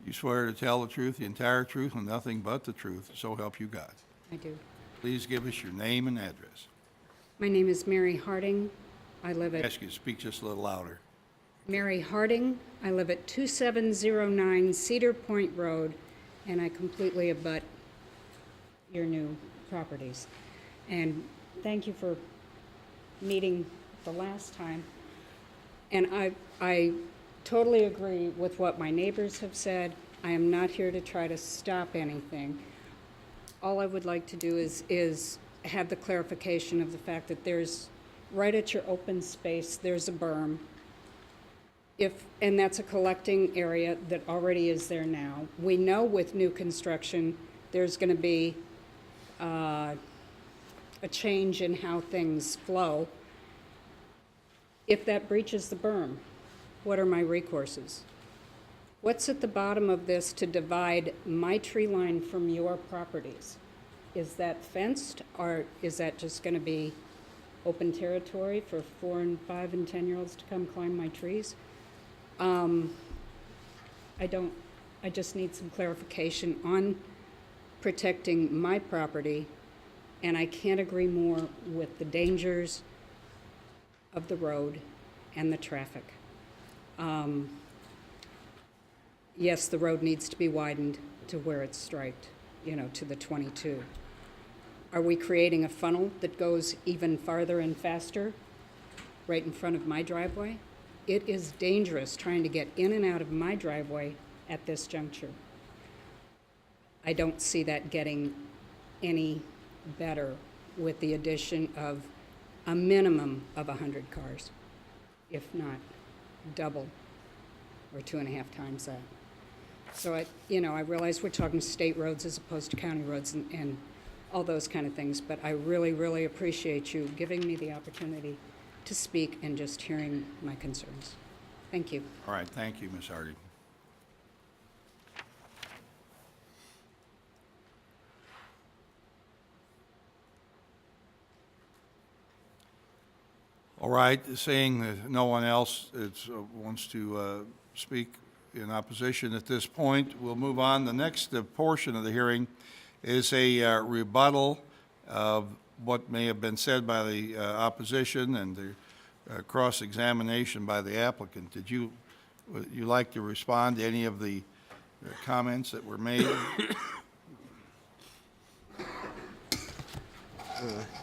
You swear to tell the truth, the entire truth, and nothing but the truth, so help you God. I do. Please give us your name and address. My name is Mary Harding. I live I at ask you to speak just a little louder. Mary Harding. I live at 2709 Cedar Point Road, and I completely abut your new properties. And thank you for meeting the last time. And I totally agree with what my neighbors have said. I am not here to try to stop anything. All I would like to do is have the clarification of the fact that there's, right at your open space, there's a berm. And that's a collecting area that already is there now. We know with new construction, there's going to be a change in how things flow. If that breaches the berm, what are my recourses? What's at the bottom of this to divide my tree line from your properties? Is that fenced, or is that just going to be open territory for 4 and 5 and 10-year-olds to come climb my trees? I just need some clarification on protecting my property, and I can't agree more with the dangers of the road and the traffic. Yes, the road needs to be widened to where it's striped, to the 22. Are we creating a funnel that goes even farther and faster right in front of my driveway? It is dangerous trying to get in and out of my driveway at this juncture. I don't see that getting any better with the addition of a minimum of 100 cars, if not double or 2.5 times that. So I realize we're talking state roads as opposed to county roads and all those kind of things, but I really, really appreciate you giving me the opportunity to speak and just hearing my concerns. Thank you. All right, thank you, Ms. Hardy. All right, seeing that no one else wants to speak in opposition at this point, we'll move on. The next portion of the hearing is a rebuttal of what may have been said by the opposition and the cross-examination by the applicant. Would you like to respond to any of the comments that were made?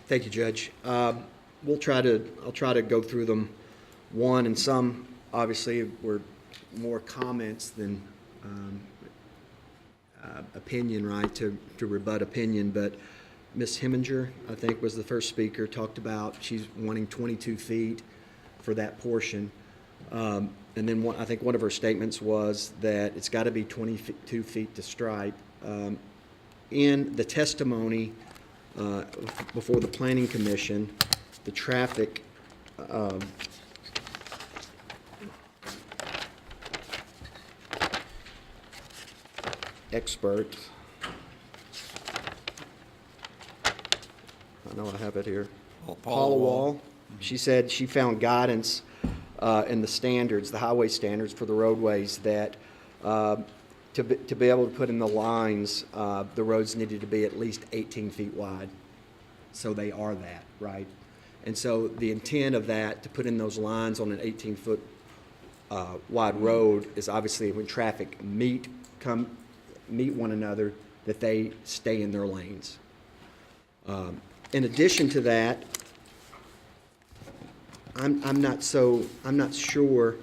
Thank you, Judge. I'll try to go through them one, and some obviously were more comments than opinion, right, to rebut opinion. But Ms. Heminger, I think, was the first speaker, talked about she's wanting 22 feet for that portion. And then I think one of her statements was that it's got to be 22 feet to stripe. In the testimony before the Planning Commission, the traffic expert. I know I have it here. Paula Wall. She said she found guidance in the standards, the highway standards for the roadways, that to be able to put in the lines, the roads needed to be at least 18 feet wide. So they are that, right? And so the intent of that, to put in those lines on an 18-foot wide road, is obviously when traffic meet one another, that they stay in their lanes. In addition to that, I'm not sure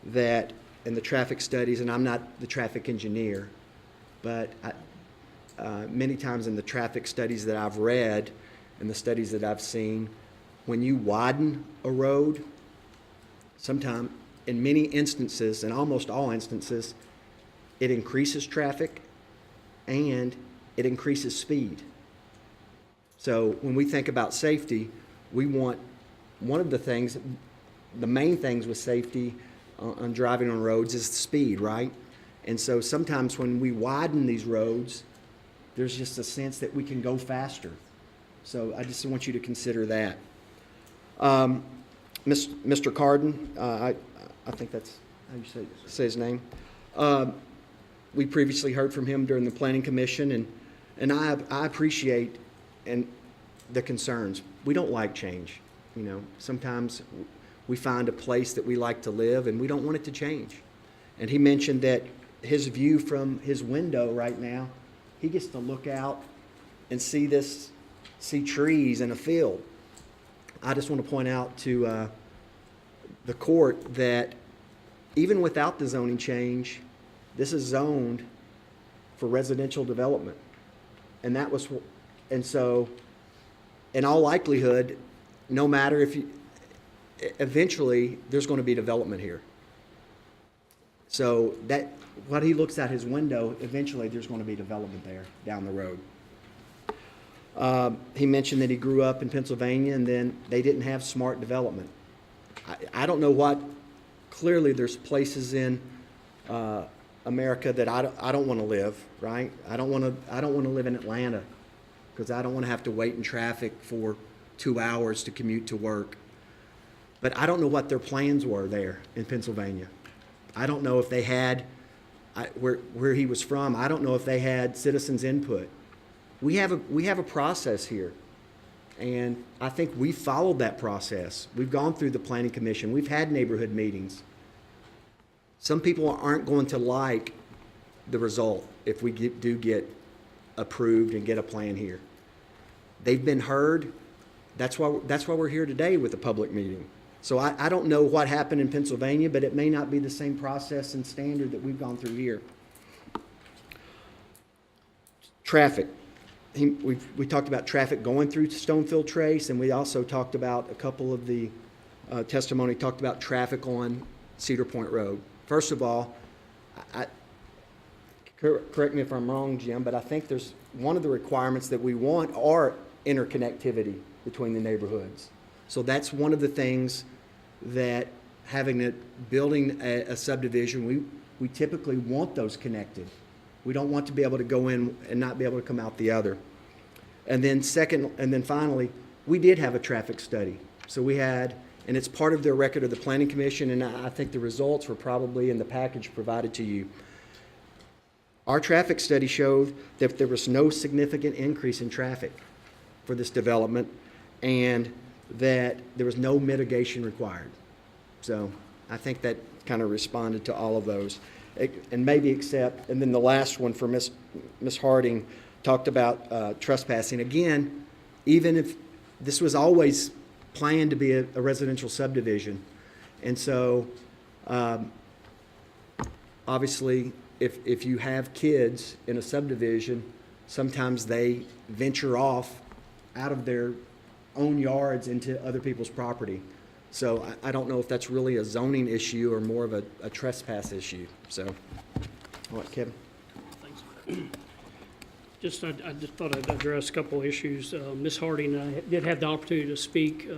that in the traffic studies, and I'm not the traffic engineer, but many times in the traffic studies that I've read and the studies that I've seen, when you widen a road, sometimes, in many instances, in almost all instances, it increases traffic and it increases speed. So when we think about safety, we want, one of the things, the main things with safety on driving on roads is speed, right? And so sometimes when we widen these roads, there's just a sense that we can go faster. So I just want you to consider that. Mr. Carden, I think that's how you say his name. We previously heard from him during the Planning Commission, and I appreciate the concerns. We don't like change. You know, sometimes we find a place that we like to live, and we don't want it to change. And he mentioned that his view from his window right now, he gets to look out and see trees in a field. I just want to point out to the court that even without the zoning change, this is zoned for residential development. And so, in all likelihood, no matter if you, eventually there's going to be development here. So that, what he looks out his window, eventually there's going to be development there down the road. He mentioned that he grew up in Pennsylvania and then they didn't have smart development. I don't know what, clearly there's places in America that I don't want to live, right? I don't want to live in Atlanta because I don't want to have to wait in traffic for 2 hours to commute to work. But I don't know what their plans were there in Pennsylvania. I don't know if they had, where he was from, I don't know if they had citizens' input. We have a process here, and I think we followed that process. We've gone through the Planning Commission. We've had neighborhood meetings. Some people aren't going to like the result if we do get approved and get a plan here. They've been heard. That's why we're here today with a public meeting. So I don't know what happened in Pennsylvania, but it may not be the same process and standard that we've gone through here. Traffic. We talked about traffic going through Stonefield Trace, and we also talked about, a couple of the testimony talked about traffic on Cedar Point Road. First of all, correct me if I'm wrong, Jim, but I think there's one of the requirements that we want are interconnectivity between the neighborhoods. So that's one of the things that building a subdivision, we typically want those connected. We don't want to be able to go in and not be able to come out the other. And then finally, we did have a traffic study. So we had, and it's part of the record of the Planning Commission, and I think the results were probably in the package provided to you. Our traffic study showed that there was no significant increase in traffic for this development, and that there was no mitigation required. So I think that kind of responded to all of those. And maybe except, and then the last one for Ms. Harding talked about trespassing. Again, even if this was always planned to be a residential subdivision. And so obviously if you have kids in a subdivision, sometimes they venture off out of their own yards into other people's property. So I don't know if that's really a zoning issue or more of a trespass issue. So, all right, Kevin. Thanks. I just thought I'd address a couple issues. Ms. Harding did have the opportunity to speak.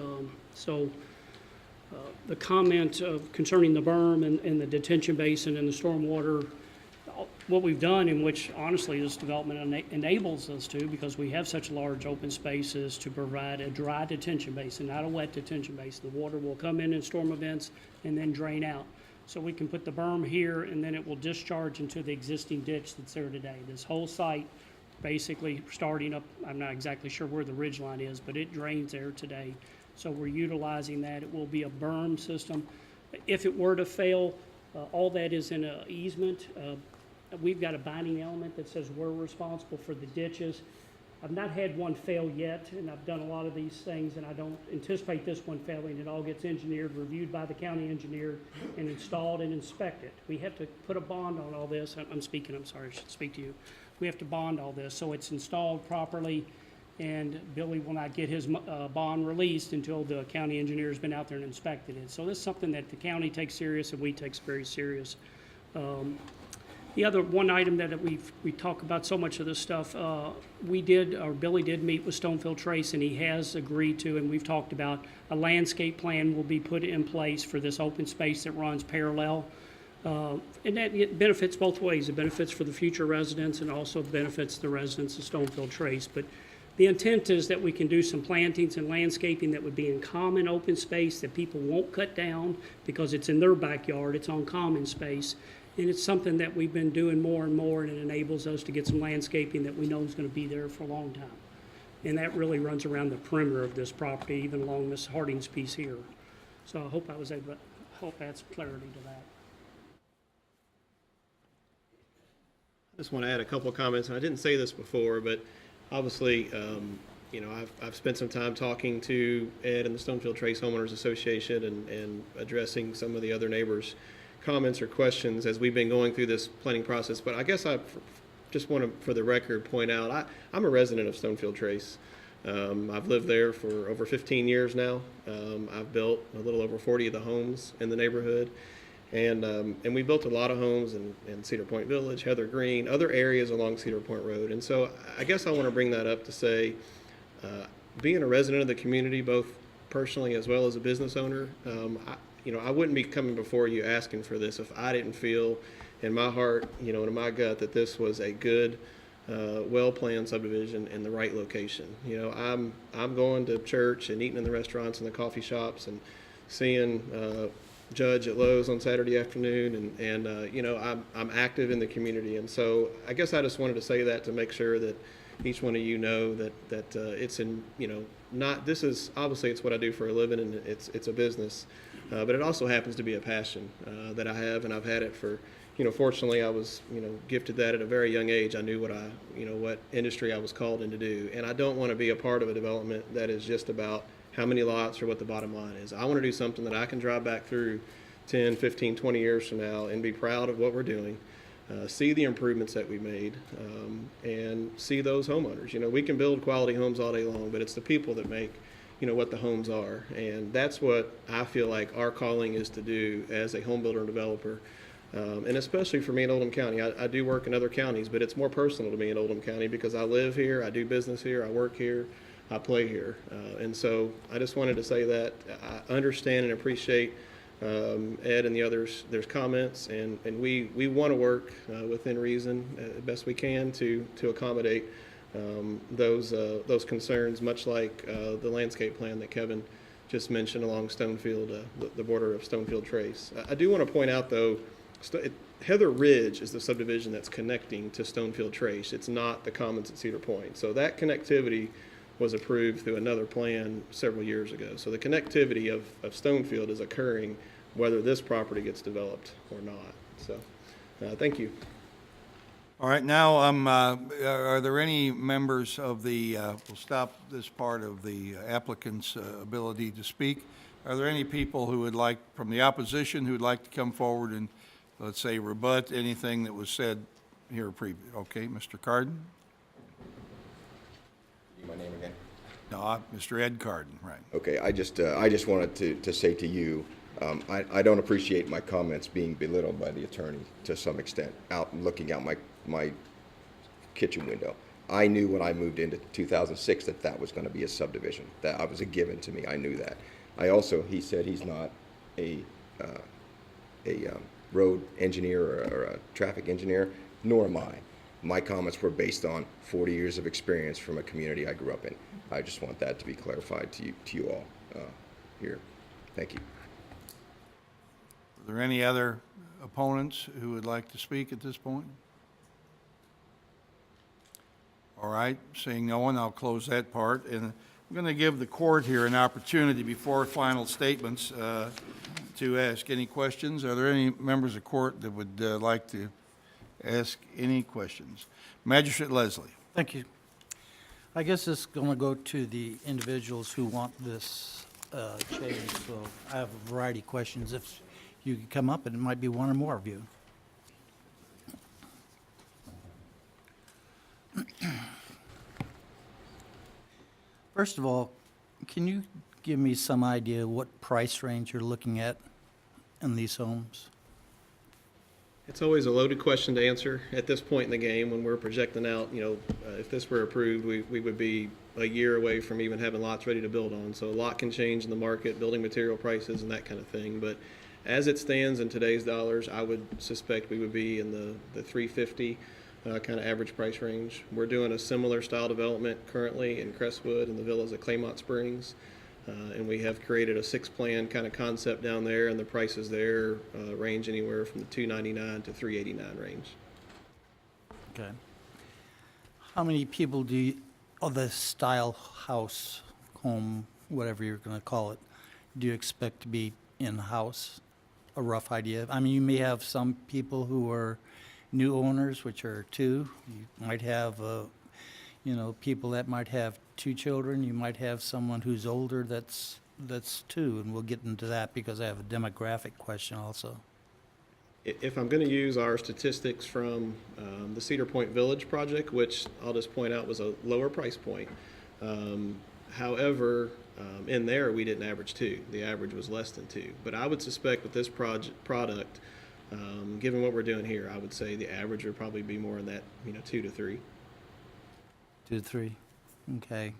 The comment concerning the berm and the detention basin and the stormwater, what we've done, in which honestly this development enables us to, because we have such large open spaces, to provide a dry detention basin, not a wet detention basin. The water will come in storm events and then drain out. So we can put the berm here, and then it will discharge into the existing ditch that's there today. This whole site, basically starting up, I'm not exactly sure where the ridge line is, but it drains there today. So we're utilizing that. It will be a berm system. If it were to fail, all that is in an easement. We've got a binding element that says we're responsible for the ditches. I've not had one fail yet, and I've done a lot of these things, and I don't anticipate this one failing. It all gets engineered, reviewed by the county engineer, and installed and inspected. We have to put a bond on all this. I'm sorry, I should speak to you. We have to bond all this, so it's installed properly, and Billy will not get his bond released until the county engineer has been out there and inspected it. So this is something that the county takes serious and we take very serious. The other one item that we talk about so much of this stuff, Billy did meet with Stonefield Trace, and he has agreed to, and we've talked about, a landscape plan will be put in place for this open space that runs parallel. And that it benefits both ways. It benefits for the future residents and also benefits the residents of Stonefield Trace. But the intent is that we can do some plantings and landscaping that would be in common open space that people won't cut down because it's in their backyard, it's on common space. And it's something that we've been doing more and more, and it enables us to get some landscaping that we know is going to be there for a long time. And that really runs around the perimeter of this property, even along Miss Harding's piece here. So I hope I was able to help add some clarity to that. I just want to add a couple of comments, and I didn't say this before, but obviously, I've spent some time talking to Ed and the Stonefield Trace Homeowners Association and addressing some of the other neighbors' comments or questions as we've been going through this planning process. But I guess I just want to, for the record, point out I'm a resident of Stonefield Trace. I've lived there for over 15 years now. I've built a little over 40 of the homes in the neighborhood. And we built a lot of homes in Cedar Point Village, Heather Green, other areas along Cedar Point Road. And so I guess I want to bring that up to say, being a resident of the community, both personally as well as a business owner, I wouldn't be coming before you asking for this if I didn't feel in my heart, and in my gut, that this was a good, well-planned subdivision in the right location. I'm going to church and eating in the restaurants and the coffee shops and seeing Judge at Lowe's on Saturday afternoon, and I'm active in the community, and so I guess I just wanted to say that to make sure that each one of you know that it's in, not, this is, obviously it's what I do for a living, and it's a business, but it also happens to be a passion that I have, and I've had it for, fortunately I was, gifted that at a very young age. I knew what industry I was called in to do, and I don't want to be a part of a development that is just about how many lots or what the bottom line is. I want to do something that I can drive back through 10, 15, 20 years from now and be proud of what we're doing, see the improvements that we made, and see those homeowners. We can build quality homes all day long, but it's the people that make, what the homes are. And that's what I feel like our calling is to do as a home builder and developer. And especially for me in Oldham County. I do work in other counties, but it's more personal to me in Oldham County because I live here, I do business here, I work here, I play here. And so I just wanted to say that I understand and appreciate Ed and the others, there's comments, and we want to work within reason as best we can to accommodate those concerns, much like the landscape plan that Kevin just mentioned along Stonefield, the border of Stonefield Trace. I do want to point out, though, Heather Ridge is the subdivision that's connecting to Stonefield Trace. It's not the Commons at Cedar Point. So that connectivity was approved through another plan several years ago. So the connectivity of Stonefield is occurring whether this property gets developed or not. So thank you. All right, now, are there any members of the, we'll stop this part of the applicant's ability to speak. Are there any people who would like, from the opposition, who would like to come forward and, let's say, rebut anything that was said here previously? Okay, Mr. Carden? My name again? No, Mr. Ed Carden, right. Okay, I just wanted to say to you, I don't appreciate my comments being belittled by the attorney to some extent, looking out my kitchen window. I knew when I moved into 2006 that was going to be a subdivision. That was a given to me. I knew that. He said he's not a road engineer or a traffic engineer, nor am I. My comments were based on 40 years of experience from a community I grew up in. I just want that to be clarified to you all here. Thank you. Are there any other opponents who would like to speak at this point? All right, seeing no one, I'll close that part. And I'm going to give the court here an opportunity before final statements to ask any questions. Are there any members of court that would like to ask any questions? Magistrate Leslie. Thank you. I guess it's going to go to the individuals who want this change, so I have a variety of questions. If you could come up, and it might be one or more of you. First of all, can you give me some idea what price range you're looking at in these homes? It's always a loaded question to answer at this point in the game when we're projecting out, if this were approved, we would be a year away from even having lots ready to build on. So a lot can change in the market, building material prices and that kind of thing. But as it stands in today's dollars, I would suspect we would be in the 350 kind of average price range. We're doing a similar style development currently in Crestwood and the villas at Claymont Springs. And we have created a 6-plan kind of concept down there, and the prices there range anywhere from the $299 to $389 range. Okay. How many people do you, of the style house, home, whatever you're going to call it, do you expect to be in-house? A rough idea. I mean, you may have some people who are new owners, which are 2. You might have, people that might have 2 children. You might have someone who's older that's 2, and we'll get into that because I have a demographic question also. If I'm going to use our statistics from the Cedar Point Village project, which I'll just point out was a lower price point. However, in there we didn't average 2. The average was less than 2. But I would suspect with this product, given what we're doing here, I would say the average would probably be more in that 2 to 3. 2 to 3. Okay.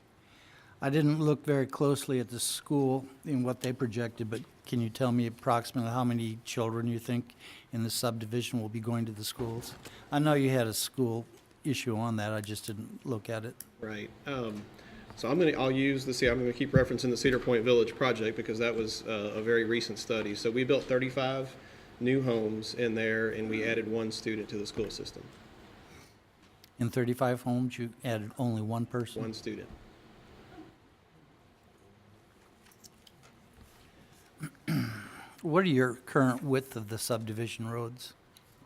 I didn't look very closely at the school in what they projected, but can you tell me approximately how many children you think in the subdivision will be going to the schools? I know you had a school issue on that. I just didn't look at it. Right. So I'm going to keep referencing the Cedar Point Village project because that was a very recent study. So we built 35 new homes in there, and we added 1 student to the school system. In 35 homes, you added only 1 person? 1 student. What are your current width of the subdivision roads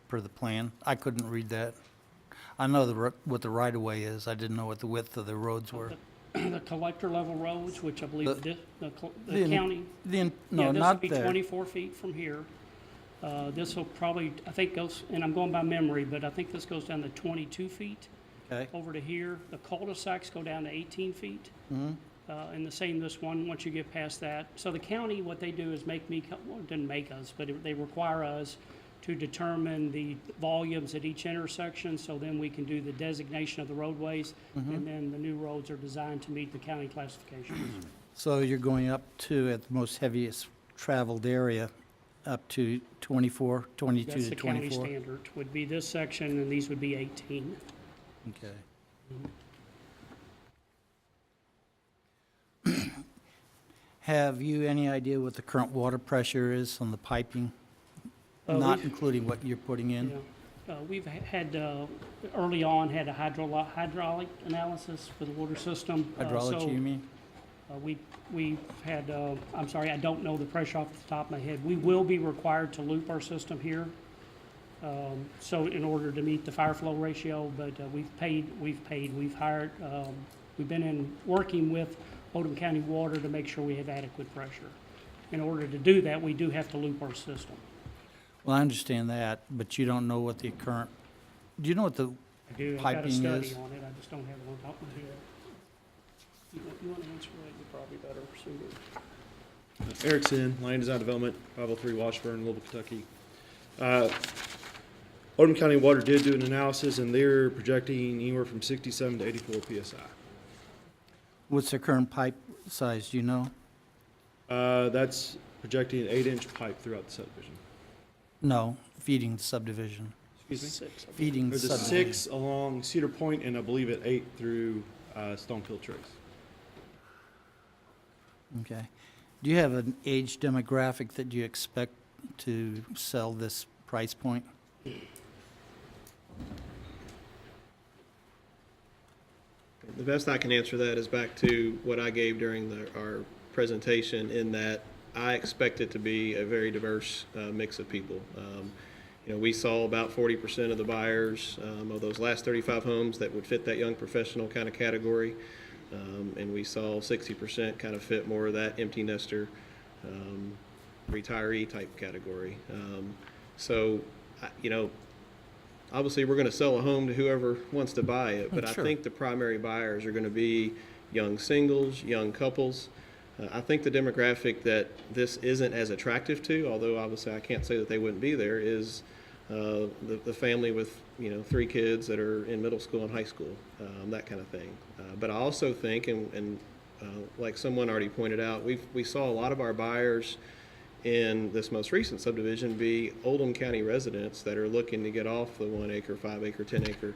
per the plan? I couldn't read that. I know what the right-of-way is. I didn't know what the width of the roads were. The collector level roads, which I believe the the- county. no, Yeah, not this there. will be 24 feet from here. This will probably, I think goes, and I'm going by memory, but I think this goes down to 22 feet. Okay. Over to here. The cul-de-sacs go down to 18 feet. Mhm. And the same this one, once you get past that. So the county, what they do is didn't make us, but they require us to determine the volumes at each intersection, so then we can do the designation of the roadways, and then the new roads are designed to meet the county classifications. So you're going up to, at the most heaviest traveled area, up to 24, 22 That's to the county 24? standard, would be this section, and these would be 18. Okay. Have you any idea what the current water pressure is on the piping? Not including what you're putting in? Yeah. We've had, early on, had a hydraulic analysis for the water system. Hydrology, So, you mean? We've had, I'm sorry, I don't know the pressure off the top of my head. We will be required to loop our system here, so in order to meet the fire flow ratio, but we've hired, we've been working with Oldham County Water to make sure we have adequate pressure. In order to do that, we do have to loop our system. Well, I understand that, but you don't know what the current, do you know what the I do, I've got a piping study is? on it, I just don't have it on top of my head. You want to answer that, you're probably better suited. Eric Sin, Land Design Development, 503 Washburn, Louisville, Kentucky. Oldham County Water did do an analysis, and they're projecting anywhere from 67 to 84 PSI. What's the current pipe size, do you know? That's projecting an 8-inch pipe throughout the subdivision. No, feeding the subdivision. Excuse me? feeding There's a subdivision? 6 along Cedar Point, and I believe at 8 through Stonefield Trace. Okay. Do you have an age demographic that you expect to sell this price point? The best I can answer that is back to what I gave during our presentation, in that I expect it to be a very diverse mix of people. We saw about 40% of the buyers of those last 35 homes that would fit that young professional kind of category, and we saw 60% kind of fit more of that empty nester, retiree type category. Obviously, we're going to sell a home to whoever wants to buy it, but Sure. I think the primary buyers are going to be young singles, young couples. I think the demographic that this isn't as attractive to, although obviously I can't say that they wouldn't be there, is the family with 3 kids that are in middle school and high school, that kind of thing. But I also think, and like someone already pointed out, we saw a lot of our buyers in this most recent subdivision be Oldham County residents that are looking to get off the 1 acre, 5 acre, 10 acre,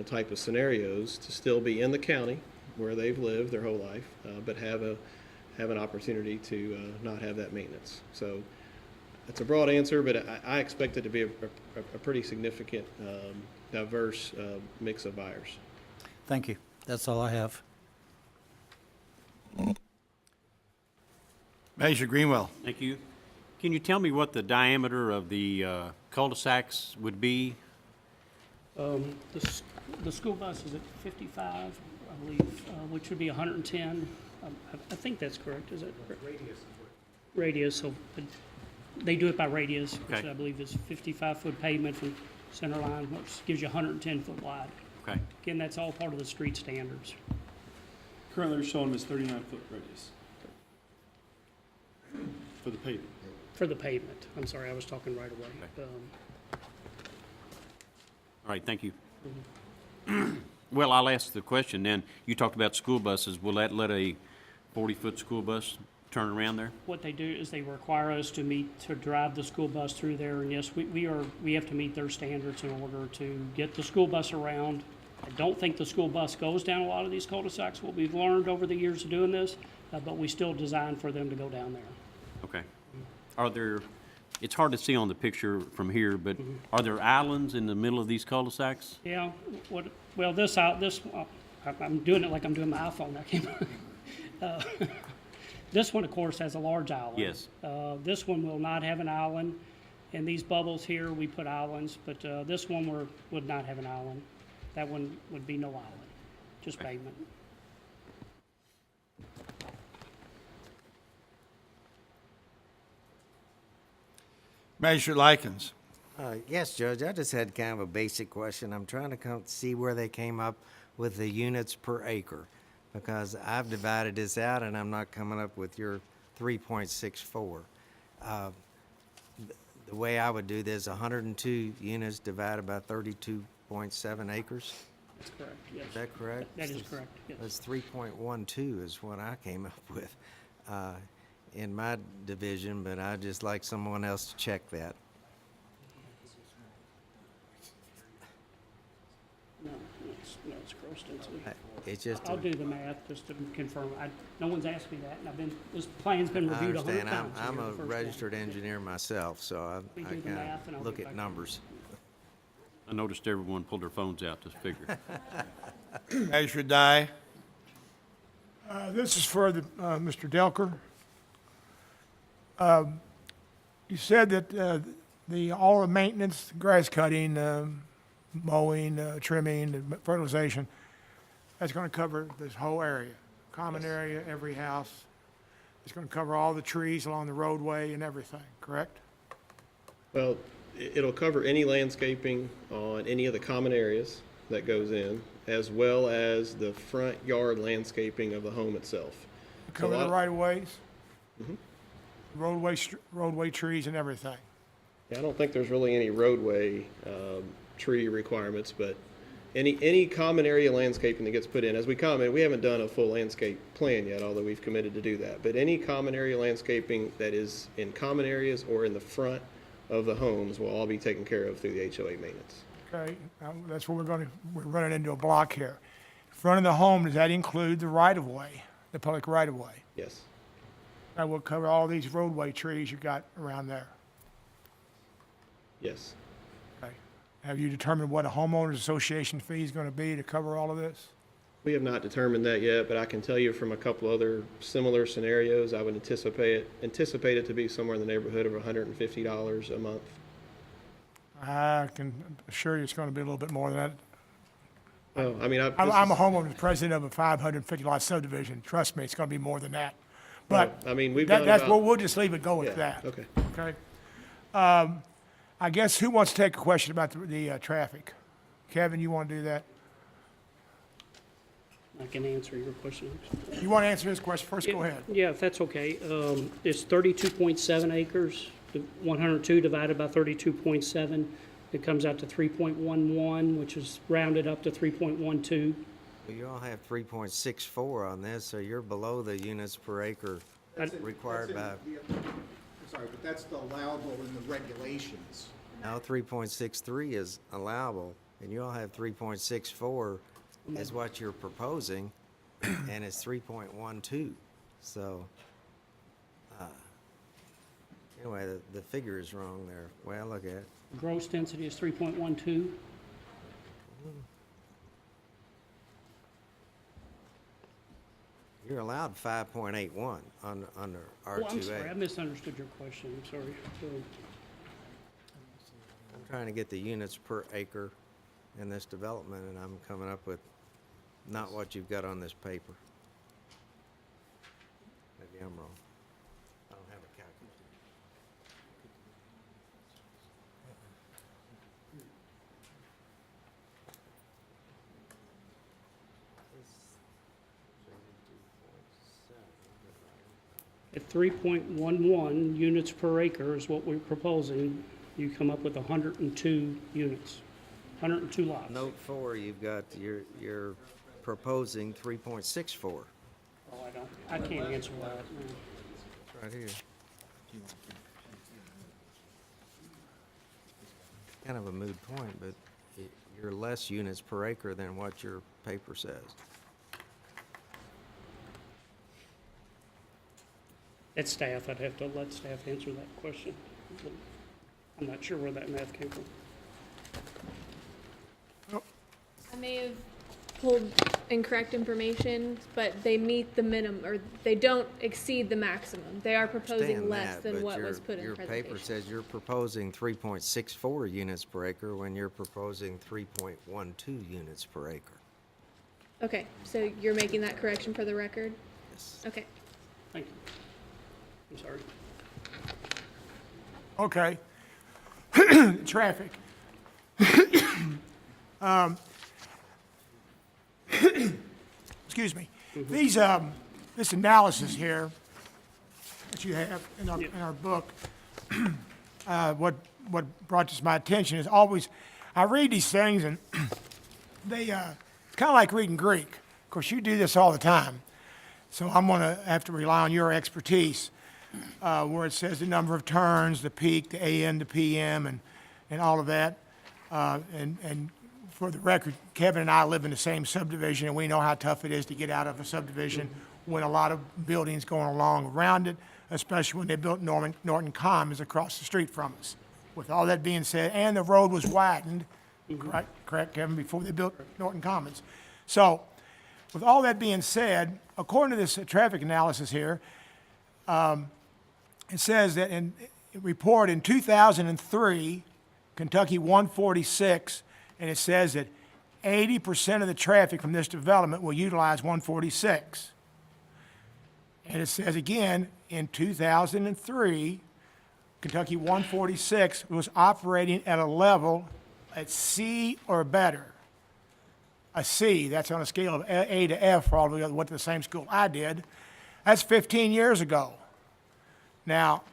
type of scenarios, to still be in the county where they've lived their whole life, but have an opportunity to not have that maintenance. So it's a broad answer, but I expect it to be a pretty significant, diverse mix of buyers. Thank you. That's all I have. Manager Greenwell. Thank you. Can you tell me what the diameter of the cul-de-sacs would be? The school bus is at 55, I believe, which would be 110. I think that's correct, is it? Radius, so they do it by radius, which Okay. I believe is 55-foot pavement from center line, which gives you 110-foot wide. Okay. Again, that's all part of the street standards. Currently, they're showing them as 39-foot radius for the pavement. For the pavement. I'm sorry, I was talking right away. All right, thank you. Well, I'll ask the question then. You talked about school buses. Will that let a 40-foot school bus turn around there? What they do is they require us to drive the school bus through there, and yes, we have to meet their standards in order to get the school bus around. I don't think the school bus goes down a lot of these cul-de-sacs, what we've learned over the years of doing this, but we still design for them to go down there. Okay. It's hard to see on the picture from here, but are there islands in the middle of these cul-de-sacs? Yeah, I'm doing it like I'm doing my iPhone. I can't. This one, of course, has a large island. Yes. This one will not have an island. And these bubbles here, we put islands, but this one would not have an island. That one would be no island, just pavement. Manager Likens. Yes, Judge, I just had kind of a basic question. I'm trying to see where they came up with the units per acre, because I've divided this out and I'm not coming up with your 3.64. The way I would do this, 102 units divided by 32.7 acres. That's correct, yes. Is that correct? That is correct, yes. That's 3.12 is what I came up with in my division, but I'd just like someone else to check that. No, it's gross density. It's just I'll do the math just to confirm. No one's asked me that, and this plan's been I reviewed 100 understand. times. I'm You're a the first one. registered engineer myself, so We I do the kind math and I'll of look get at back to you. numbers. I noticed everyone pulled their phones out to figure. Manager Dye. This is for Mr. Delker. You said that all the maintenance, grass cutting, mowing, trimming, and fertilization, that's going to cover this whole area, common area, every house. It's going to cover all the trees along the roadway and everything, correct? Well, it'll cover any landscaping on any of the common areas that goes in, as well as the front yard landscaping of the home itself. Cover the right-of-ways? Roadway trees and everything? Yeah, I don't think there's really any roadway tree requirements, but any common area landscaping that gets put in, as we comment, we haven't done a full landscape plan yet, although we've committed to do that. But any common area landscaping that is in common areas or in the front of the homes will all be taken care of through the HOA maintenance. Okay, that's what we're running into a block here. Front of the home, does that include the right-of-way, the public right-of-way? Yes. That will cover all these roadway trees you got around there. Yes. Okay. Have you determined what a homeowners association fee is going to be to cover all of this? We have not determined that yet, but I can tell you from a couple other similar scenarios, I would anticipate it to be somewhere in the neighborhood of $150 a month. I can assure you it's going to be a little bit more than that. Oh, I mean, I'm a homeowner's president of a 550 lot subdivision. Trust me, it's going to be more than that. But I mean, we've that's, done about, we'll just leave it go with yeah, that. okay. Okay. I guess who wants to take a question about the traffic? Kevin, you want to do that? I can answer your question. You want to answer his question first? Go ahead. Yeah, if that's okay. It's 32.7 acres, 102 divided by 32.7. It comes out to 3.11, which is rounded up to 3.12. Well, you all have 3.64 on this, so you're below the units per acre required by. Sorry, but that's the allowable in the regulations. Now 3.63 is allowable, and you all have 3.64 is what you're proposing, and it's 3.12. So, anyway, the figure is wrong there. Well, look at it. Gross density is 3.12. You're allowed 5.81 under R2A. Oh, I'm sorry, I misunderstood your question. I'm sorry. I'm trying to get the units per acre in this development, and I'm coming up with not what you've got on this paper. Maybe I'm wrong. I don't have a calculator. At 3.11 units per acre is what we're proposing. You come up with 102 units, 102 lots. Note 4, you've got, you're proposing 3.64. Oh, I can't answer that. It's right here. Kind of a moot point, but you're less units per acre than what your paper says. At staff, I'd have to let staff answer that question. I'm not sure where that math came from. I may have pulled incorrect information, but they meet the minimum, or they don't exceed the maximum. They are proposing Understand less that, than but what was put in the Your paper presentation. says you're proposing 3.64 units per acre when you're proposing 3.12 units per acre. Okay, so you're making that correction for the record? Yes. Okay. Thank you. I'm sorry. Okay. Traffic. Excuse me. These, this analysis here that you have in our book, what brought this to my attention is always, I read these things and they, it's kind of like reading Greek. Of course, you do this all the time. So I'm going to have to rely on your expertise, where it says the number of turns, the peak, the AM, the PM, and all of that. And for the record, Kevin and I live in the same subdivision, and we know how tough it is to get out of a subdivision when a lot of buildings going along around it, especially when they built Norton Commons across the street from us. With all that being said, and the road was widened, correct, Kevin, before they built Norton Commons. So, with all that being said, according to this traffic analysis here, it says that in a report in 2003, Kentucky 146, and it says that 80% of the traffic from this development will utilize 146. And it says again, in 2003, Kentucky 146 was operating at a level at C or better. A C, that's on a scale of A to F, for all the went to the same school I did. That's 15 years ago. Now,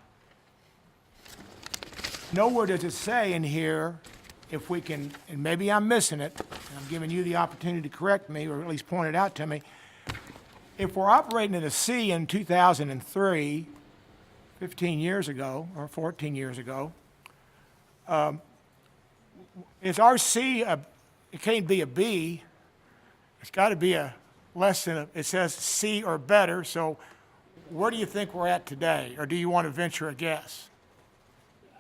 nowhere does it say in here if we can, and maybe I'm missing it, and I'm giving you the opportunity to correct me or at least point it out to me. If we're operating at a C in 2003, 15 years ago or 14 years ago, Is our C, it can't be a B, it's got to be a less than, it says C or better, so where do you think we're at today? Or do you want to venture a guess?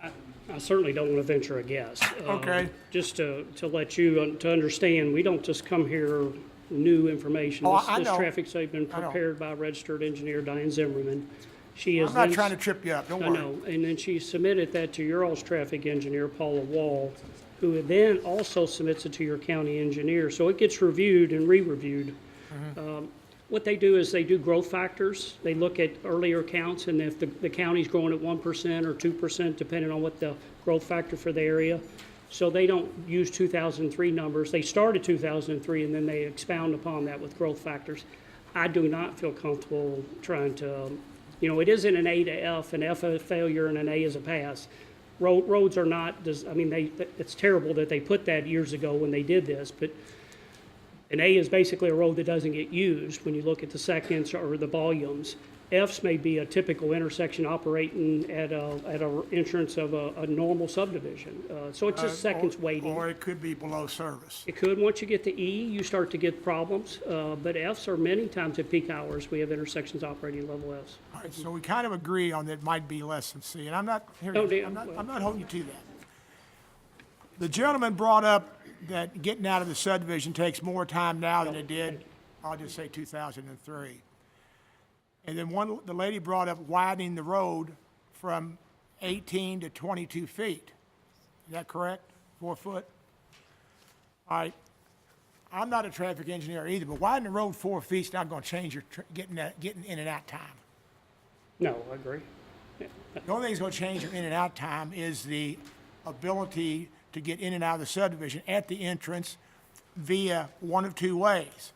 I certainly don't want to venture a guess. Okay. Just to let you to understand, we don't just come here new information. Oh, This- I This know. traffic study's been I know. prepared by registered engineer Diane Zimmerman. She is I'm not then- trying to trip you up, don't I worry. know, and then she submitted that to your all's traffic engineer, Paula Wall, who then also submits it to your county engineer. So it gets reviewed and re-reviewed. What they do is they do growth factors. They look at earlier counts, and if the county's growing at 1% or 2%, depending on what the growth factor for the area. So they don't use 2003 numbers. They start at 2003, and then they expound upon that with growth factors. I do not feel comfortable trying to, it isn't an A to F, an F a failure and an A is a pass. Roads are not, it's terrible that they put that years ago when they did this, but an A is basically a road that doesn't get used when you look at the seconds or the volumes. Fs may be a typical intersection operating at a entrance of a normal subdivision. So it's just seconds waiting. Or it could be below service. It could, once you get to E, you start to get problems, but Fs are many times at peak hours, we have intersections operating level Fs. All right, so we kind of agree on that it might be less than C, and I'm not, here, No, Dan, I'm not holding you to that. The gentleman brought up that getting out of the subdivision takes more time now than it did, I'll just say 2003. And then the lady brought up widening the road from 18 to 22 feet. Is that correct? 4 foot? All right. I'm not a traffic engineer either, but widening the road 4 feet is not going to change your getting in and out time. No, I agree. The only thing that's going to change your in and out time is the ability to get in and out of the subdivision at the entrance via one of two ways.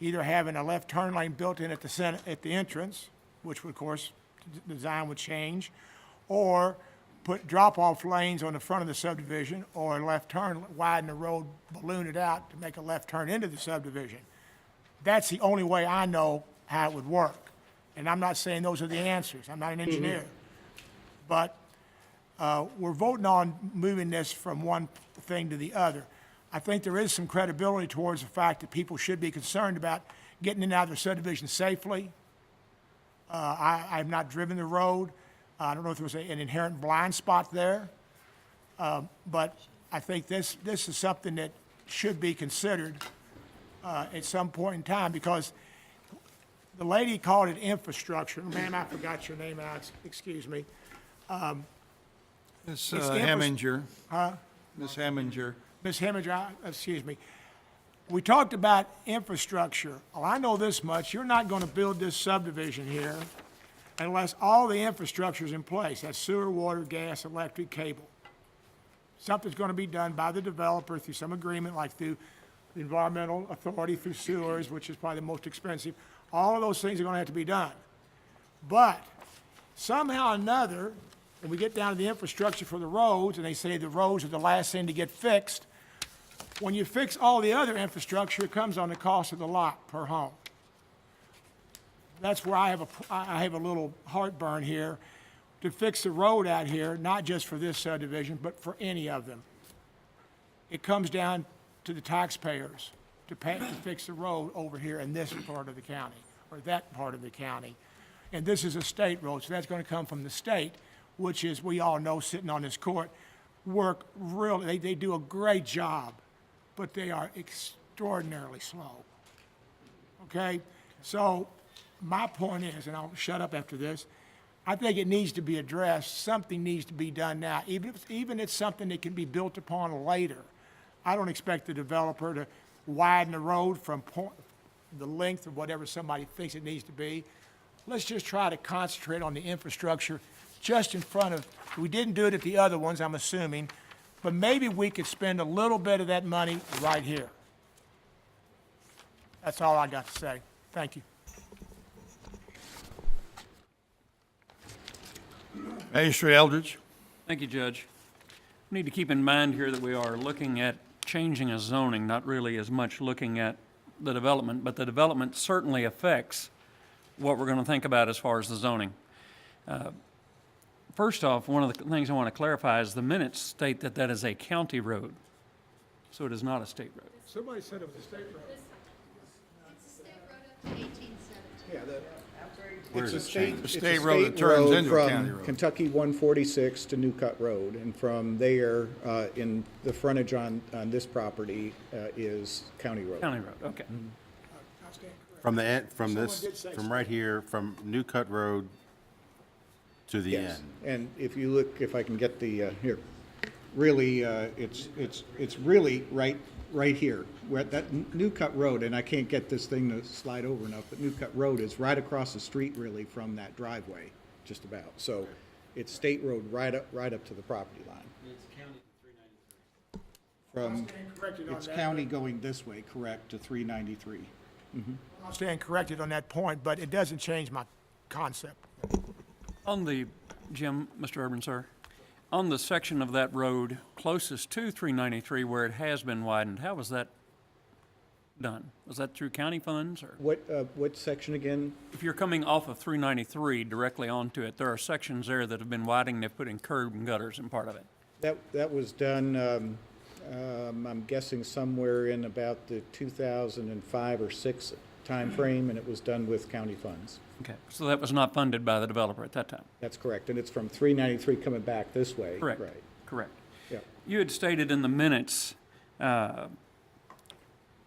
Either having a left turn lane built in at the entrance, which would, of course, the design would change, or put drop-off lanes on the front of the subdivision, or a left turn, widen the road, balloon it out to make a left turn into the subdivision. That's the only way I know how it would work. And I'm not saying those are the answers. I'm not an engineer. But we're voting on moving this from one thing to the other. I think there is some credibility towards the fact that people should be concerned about getting in and out of the subdivision safely. I've not driven the road. I don't know if there was an inherent blind spot there. But I think this is something that should be considered at some point in time, because the lady called it infrastructure. Ma'am, I forgot your name, excuse me. Ms. It's the Heminger. Huh? Ms. Heminger. Ms. Heminger, excuse me. We talked about infrastructure. Well, I know this much. You're not going to build this subdivision here unless all the infrastructure is in place. That's sewer, water, gas, electric, cable. Something's going to be done by the developer through some agreement, like through the environmental authority, through sewers, which is probably the most expensive. All of those things are going to have to be done. But somehow or another, when we get down to the infrastructure for the roads, and they say the roads are the last thing to get fixed, when you fix all the other infrastructure, it comes on the cost of the lot per home. That's where I have a little heartburn here to fix the road out here, not just for this subdivision, but for any of them. It comes down to the taxpayers to fix the road over here in this part of the county, or that part of the county. And this is a state road, so that's going to come from the state, which is, we all know, sitting on this court, work really, they do a great job, but they are extraordinarily slow. Okay? So my point is, and I'll shut up after this, I think it needs to be addressed. Something needs to be done now, even if it's something that can be built upon later. I don't expect the developer to widen the road from the length of whatever somebody thinks it needs to be. Let's just try to concentrate on the infrastructure just in front of, we didn't do it at the other ones, I'm assuming, but maybe we could spend a little bit of that money right here. That's all I got to say. Thank you. Magistrate Eldridge. Thank you, Judge. We need to keep in mind here that we are looking at changing a zoning, not really as much looking at the development, but the development certainly affects what we're going to think about as far as the zoning. First off, one of the things I want to clarify is the minutes state that that is a county road, so it is not a state road. Somebody said it was a state road. Yeah, Where it's is a it state, changed? it's a State road that state turns road into a county from road. Kentucky 146 to New Cut Road, and from there, in the frontage on this property, is county road. County road, okay. I stand corrected. From the end, from Someone this, did say from so. right here, from New Cut Road to the Yes, end. and if you look, if I can get the, here, really, it's really right here, where that New Cut Road, and I can't get this thing to slide over enough, but New Cut Road is right across the street really from that driveway, just about. So it's state road right up to the property line. It's county 393. From, stand corrected on it's that, county going this way, correct, to 393. I'll stand corrected on that point, but it doesn't change my concept. On the, Jim, Mr. Urban, sir, on the section of that road closest to 393 where it has been widened, how was that done? Was that through county funds, or? What section again? If you're coming off of 393 directly onto it, there are sections there that have been widened, they've put in curb and gutters in part of it. That was done, I'm guessing somewhere in about the 2005 or 6 timeframe, and it was done with county funds. Okay, so that was not funded by the developer at that time? That's correct, and it's from 393 coming back this way. Correct. Right, Correct. yeah. You had stated in the minutes,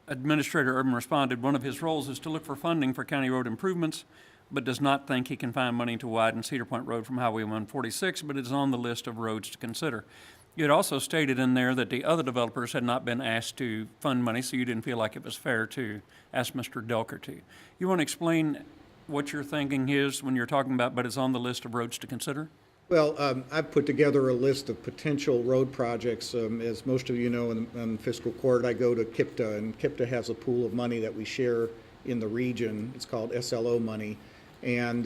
Administrator Urban responded, one of his roles is to look for funding for county road improvements, but does not think he can find money to widen Cedar Point Road from Highway 146, but it is on the list of roads to consider. You had also stated in there that the other developers had not been asked to fund money, so you didn't feel like it was fair to ask Mr. Delker to. You want to explain what your thinking is when you're talking about, but it's on the list of roads to consider? Well, I've put together a list of potential road projects. As most of you know, in fiscal court, I go to KIPTA, and KIPTA has a pool of money that we share in the region. It's called SLO money. And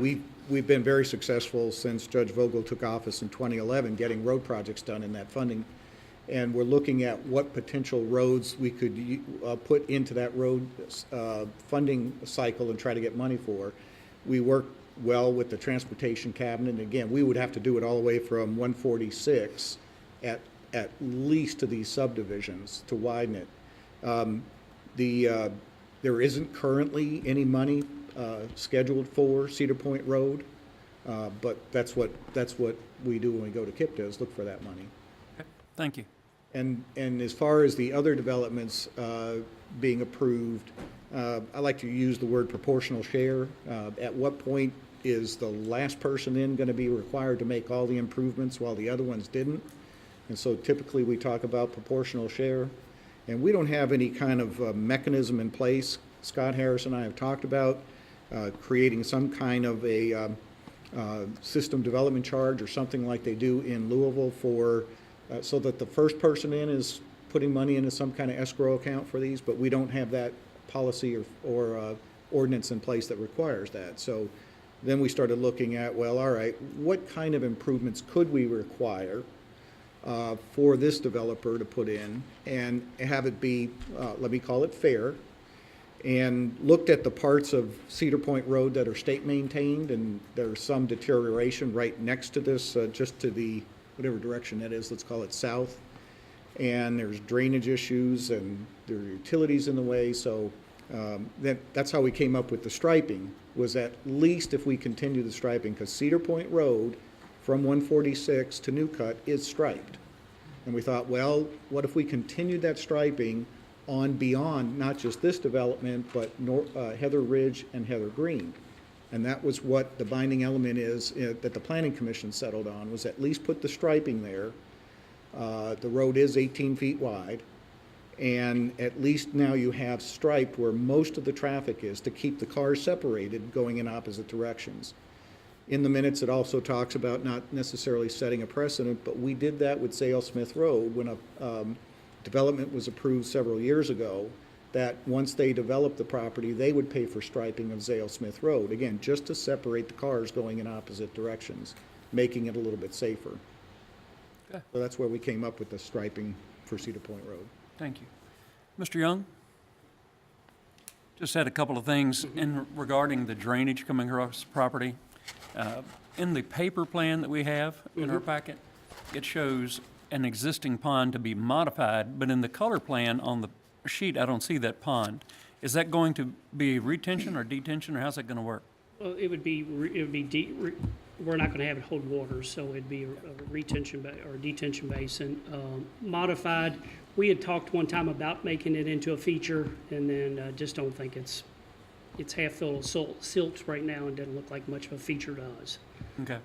we've been very successful since Judge Vogel took office in 2011, getting road projects done in that funding. And we're looking at what potential roads we could put into that road funding cycle and try to get money for. We work well with the transportation cabinet. And again, we would have to do it all the way from 146 at least to these subdivisions to widen it. There isn't currently any money scheduled for Cedar Point Road, but that's what we do when we go to KIPTA, is look for that money. Okay, thank you. And as far as the other developments being approved, I like to use the word proportional share. At what point is the last person in going to be required to make all the improvements while the other ones didn't? And so typically we talk about proportional share. And we don't have any kind of mechanism in place. Scott Harris and I have talked about creating some kind of a system development charge or something like they do in Louisville for, so that the first person in is putting money into some kind of escrow account for these, but we don't have that policy or ordinance in place that requires that. So then we started looking at, well, all right, what kind of improvements could we require for this developer to put in and have it be, let me call it fair, and looked at the parts of Cedar Point Road that are state maintained, and there's some deterioration right next to this, just to the, whatever direction that is, let's call it south. And there's drainage issues and there are utilities in the way, so that's how we came up with the striping, was at least if we continue the striping, because Cedar Point Road from 146 to New Cut is striped. And we thought, well, what if we continued that striping on beyond not just this development, but Heather Ridge and Heather Green? And that was what the binding element is that the Planning Commission settled on, was at least put the striping there. The road is 18 feet wide, and at least now you have stripe where most of the traffic is to keep the cars separated going in opposite directions. In the minutes, it also talks about not necessarily setting a precedent, but we did that with Zale Smith Road when a development was approved several years ago, that once they developed the property, they would pay for striping of Zale Smith Road, again, just to separate the cars going in opposite directions, making it a little bit safer. Okay. So that's where we came up with the striping for Cedar Point Road. Thank you. Mr. Young? Just had a couple of things in regarding the drainage coming across the property. in the paper plan that we have in our packet, it shows an existing pond to be modified, but in the color plan on the sheet, I don't see that pond. Is that going to be retention or detention, or how's that gonna work? Well, it would be, we're not gonna have it hold water, so it'd be a retention or detention basin. Modified, we had talked one time about making it into a feature, and then just don't think it's half full of silts right now and doesn't look like much of a feature to us. Okay.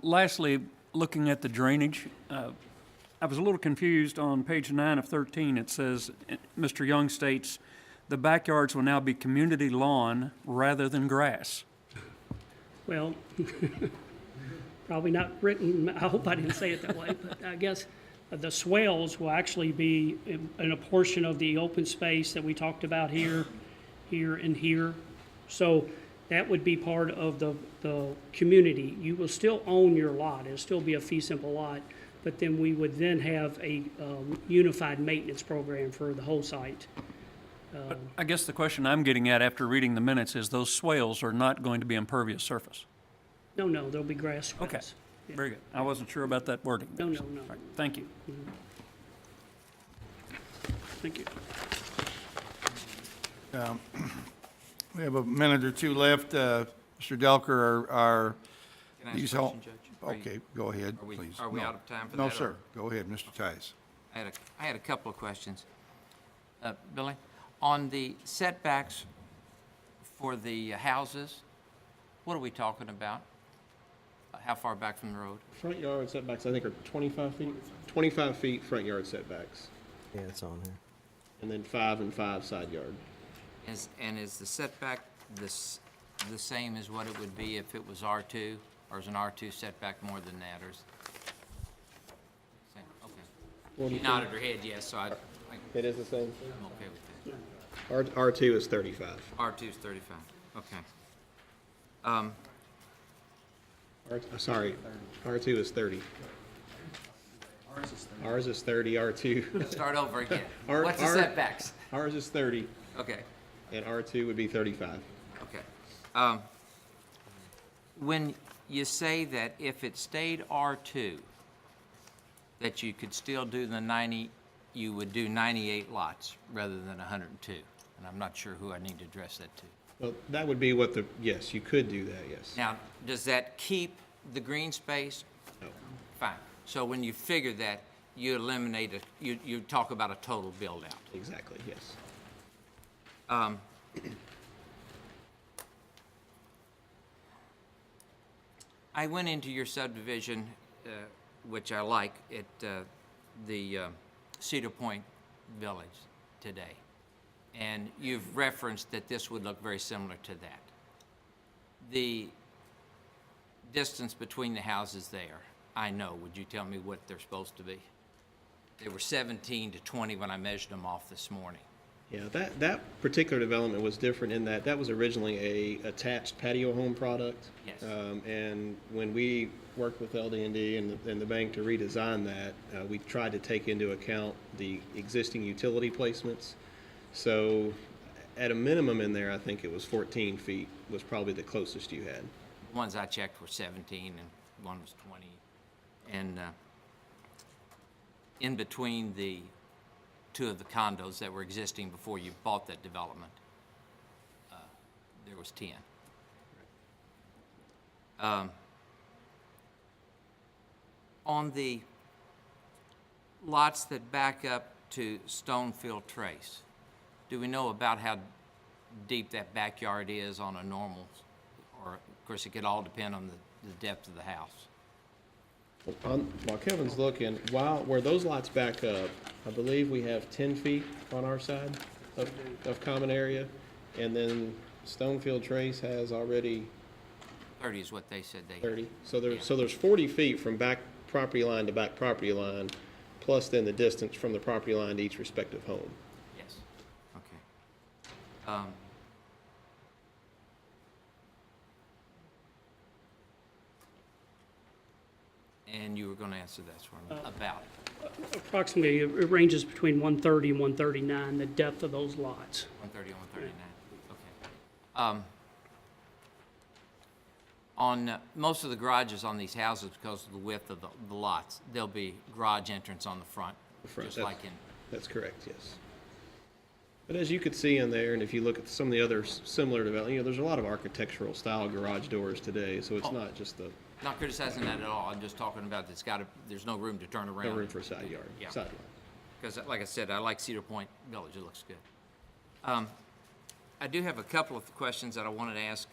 Lastly, looking at the drainage, I was a little confused on page 9 of 13. It says, Mr. Young states, the backyards will now be community lawn rather than grass. Well, probably not written, I hope I didn't say it that way, but I guess the swales will actually be in a portion of the open space that we talked about here, and here. So that would be part of the community. You will still own your lot, it'll still be a fee simple lot, but then we would then have a unified maintenance program for the whole site. But I guess the question I'm getting at after reading the minutes is those swales are not going to be impervious surface. No, there'll be grass swales. Okay, very good. I wasn't sure about that wording. No. All right, thank you. Thank you. We have a minute or two left. Mr. Delker, are Can I ask these a all? question, Judge? Are you- Okay, go ahead, Are we- please. are we No. out of time for No, that, or- sir. Go ahead, Mr. Tice. I had a couple of questions. Billy, on the setbacks for the houses, what are we talking about? How far back from the road? Front yard setbacks, I think, are 25 feet. 25 feet front yard setbacks, Yeah, it's on here. and then 5 and 5 side yard. Is the setback the same as what it would be if it was R2? Or is an R2 setback more than that, or is? Same, okay. She nodded her head yes, so It is the same? I'm okay with that. R2 is 35. R2 is 35, okay. Sorry, R2 is 30. Ours is 30, R2. Start over again. Our- What's the our- setbacks? Ours is 30, Okay, and R2 would be 35. okay. When you say that if it stayed R2, that you could still do the 90, you would do 98 lots rather than 102. And I'm not sure who I need to address that to. Well, that would be what yes, you could do that, yes. Now, does that keep the green space? No. Fine. So when you figure that, you eliminate it, you talk about a total build-out. Exactly, yes. I went into your subdivision, which I like, at the Cedar Point Village today. And you've referenced that this would look very similar to that. The distance between the houses there, I know. Would you tell me what they're supposed to be? They were 17 to 20 when I measured them off this morning. Yeah, that particular development was different in that was originally a attached patio home product. Yes. And when we worked with LD&D and the bank to redesign that, we tried to take into account the existing utility placements. So at a minimum in there, I think it was 14 feet was probably the closest you had. The ones I checked were 17 and one was 20. And in between the two of the condos that were existing before you bought that development, there was 10. On the lots that back up to Stonefield Trace, do we know about how deep that backyard is on a normal, or, of course, it could all depend on the depth of the house? While Kevin's looking, where those lots back up, I believe we have 10 feet on our side of common area, and then Stonefield Trace has already 30 is what they said they had. 30. So there's 40 feet from back property line to back property line, plus then the distance from the property line to each respective home. Yes, okay. And you were going to answer this one, about. Approximately, it ranges between 130 and 139, the depth of those lots. 130 and 139, okay. On most of the garages on these houses, because of the width of the lots, there'll be garage entrance on the front, just like in. That's correct, yes. But as you could see in there, and if you look at some of the other similar development, there's a lot of architectural style garage doors today, so it's not just the. Not criticizing that at all. I'm just talking about there's no room to turn around. No room for a side yard, Yeah. sideline. Because, like I said, I like Cedar Point Village. It looks good. I do have a couple of questions that I wanted to ask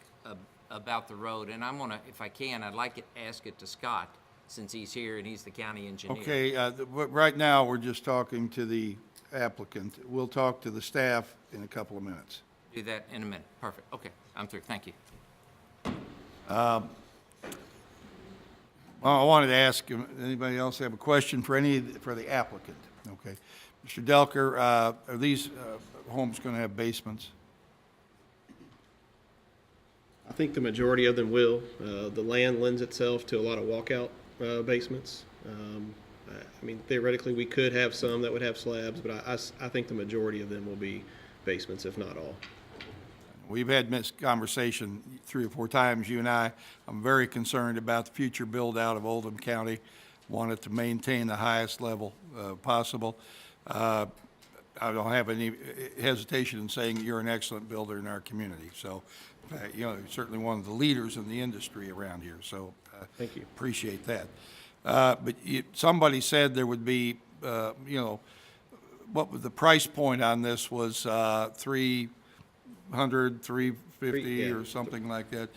about the road, and I'm gonna, if I can, I'd like to ask it to Scott, since he's here and he's the county engineer. Okay, right now, we're just talking to the applicant. We'll talk to the staff in a couple of minutes. Do that in a minute. Perfect. Okay, I'm through. Thank you. Well, I wanted to ask, anybody else have a question for the applicant? Okay. Mr. Delker, are these homes going to have basements? I think the majority of them will. The land lends itself to a lot of walkout basements. I mean, theoretically, we could have some that would have slabs, but I think the majority of them will be basements, if not all. We've had this conversation 3 or 4 times, you and I. I'm very concerned about the future build-out of Oldham County. Want it to maintain the highest level possible. I don't have any hesitation in saying you're an excellent builder in our community. So, you know, you're certainly one of the leaders in the industry around here. So, thank you. Appreciate that. But somebody said there would be, you know, what was the price point on this was $300, $350 or something like that.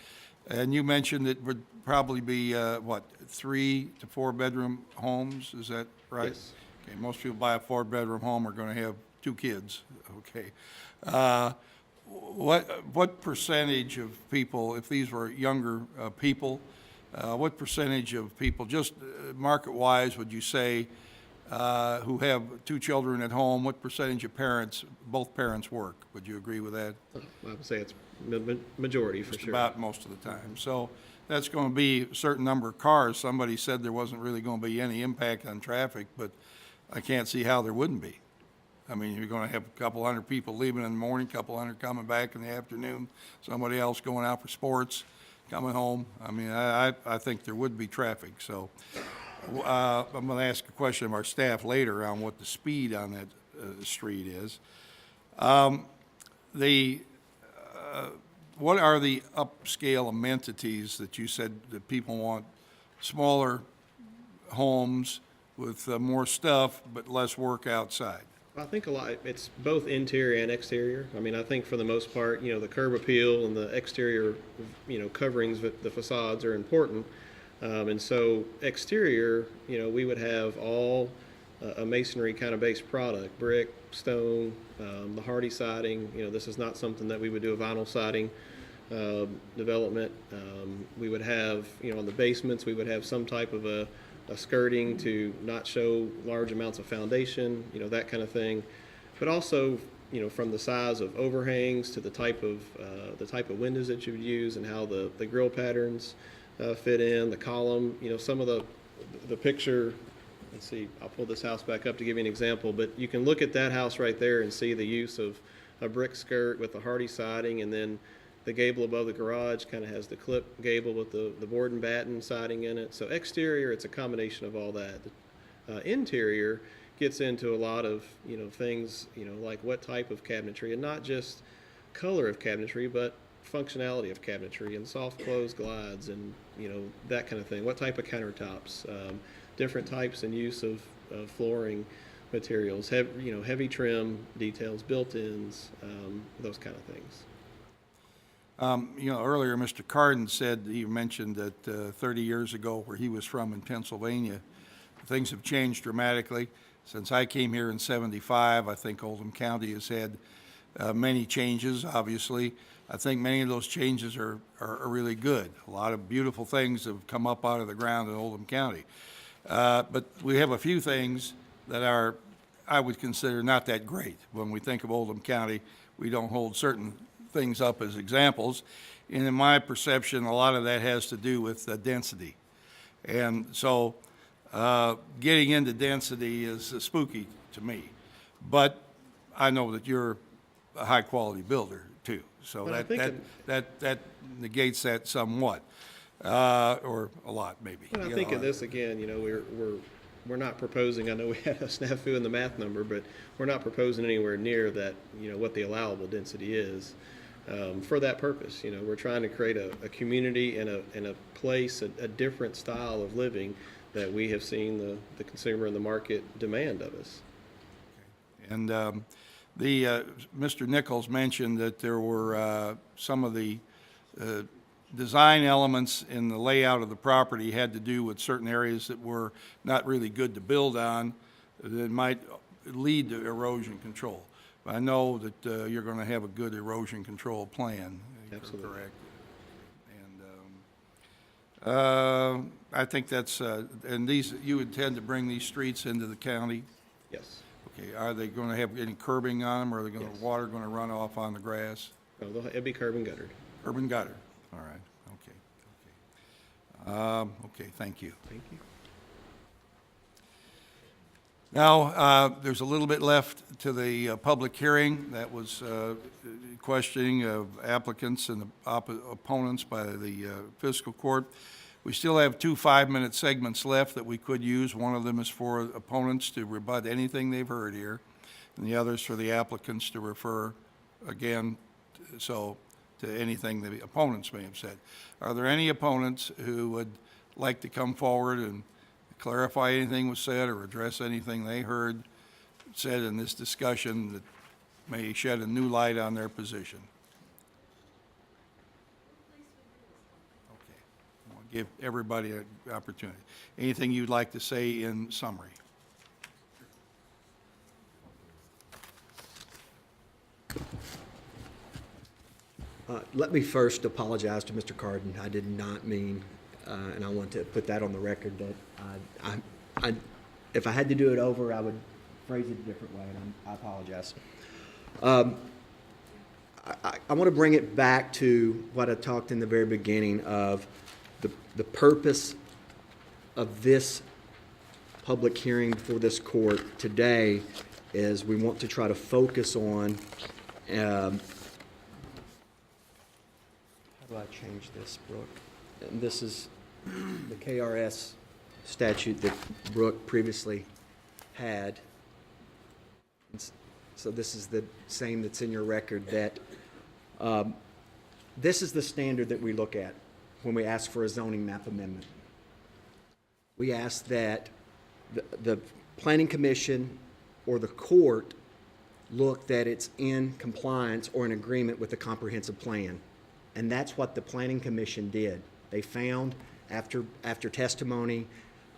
And you mentioned it would probably be, 3 to 4 bedroom homes, is that right? Yes. Okay, most people buy a 4-bedroom home are gonna have 2 kids, okay. What percentage of people, if these were younger people, what percentage of people, just market-wise, would you say, who have 2 children at home, what percentage of parents, both parents work? Would you agree with that? I would say it's majority for Just sure. about most of the time. So that's going to be a certain number of cars. Somebody said there wasn't really going to be any impact on traffic, but I can't see how there wouldn't be. I mean, you're going to have a couple hundred people leaving in the morning, a couple hundred coming back in the afternoon, somebody else going out for sports, coming home. I mean, I think there would be traffic. So I'm going to ask a question of our staff later on what the speed on that street is. What are the upscale amenities that you said that people want? Smaller homes with more stuff but less work outside? I think it's both interior and exterior. I mean, I think for the most part, you know, the curb appeal and the exterior, you know, coverings, the facades are important. And so exterior, you know, we would have all a masonry kind of based product, brick, stone, the hardy siding. You know, this is not something that we would do a vinyl siding development. We would have, you know, on the basements, we would have some type of a skirting to not show large amounts of foundation, you know, that kind of thing. But also, you know, from the size of overhangs to the type of windows that you would use and how the grill patterns fit in, the column, you know, some of the picture. Let's see, I'll pull this house back up to give you an example, but you can look at that house right there and see the use of a brick skirt with the hardy siding, and then the gable above the garage kind of has the clip gable with the board and batten siding in it. So exterior, it's a combination of all that. Interior gets into a lot of, you know, things, you know, like what type of cabinetry, and not just color of cabinetry, but functionality of cabinetry and soft close glides and, you know, that kind of thing. What type of countertops, different types and use of flooring materials, heavy trim details, built-ins, those kind of things. You know, earlier, Mr. Carden said, he mentioned that 30 years ago, where he was from in Pennsylvania, things have changed dramatically. Since I came here in '75, I think Oldham County has had many changes, obviously. I think many of those changes are really good. A lot of beautiful things have come up out of the ground in Oldham County. But we have a few things that are, I would consider, not that great. When we think of Oldham County, we don't hold certain things up as examples. And in my perception, a lot of that has to do with density. And so getting into density is spooky to me. But I know that you're a high-quality builder, too. So Well, that negates that somewhat. or a lot, maybe. Well, I You think know, of this again, you know, we're not proposing, I know we had a snafu in the math number, but we're not proposing anywhere near that, you know, what the allowable density is. For that purpose, you know, we're trying to create a community and a place, a different style of living that we have seen the consumer and the market demand of us. And Mr. Nichols mentioned that there were some of the design elements in the layout of the property had to do with certain areas that were not really good to build on, that might lead to erosion control. I know that you're going to have a good erosion control plan. Absolutely. Correct. And I think that's, and these, you intend to bring these streets into the county? Yes. Okay, are they going to have any curbing on them, or are they going Yes. to, water going to run off on the grass? No, it'd be curb and guttered. Curb and gutter, all right, okay, thank you. Thank you. Now, there's a little bit left to the public hearing. That was questioning of applicants and the opponents by the fiscal court. We still have 2 5-minute segments left that we could use. One of them is for opponents to rebut anything they've heard here, and the other is for the applicants to refer again, to anything the opponents may have said. Are there any opponents who would like to come forward and clarify anything was said or address anything they heard said in this discussion that may shed a new light on their position? Okay, I'll give everybody an opportunity. Anything you'd like to say in summary? Let me first apologize to Mr. Carden. I did not mean, and I want to put that on the record, that if I had to do it over, I would phrase it a different way, and I apologize. I want to bring it back to what I talked in the very beginning of the purpose of this public hearing before this court today is we want to try to focus on how do I change this, Brooke? And this is the KRS statute that Brooke previously had. So this is the same that's in your record, that this is the standard that we look at when we ask for a zoning map amendment. We ask that the Planning Commission or the court look that it's in compliance or in agreement with the comprehensive plan. And that's what the Planning Commission did. They found after testimony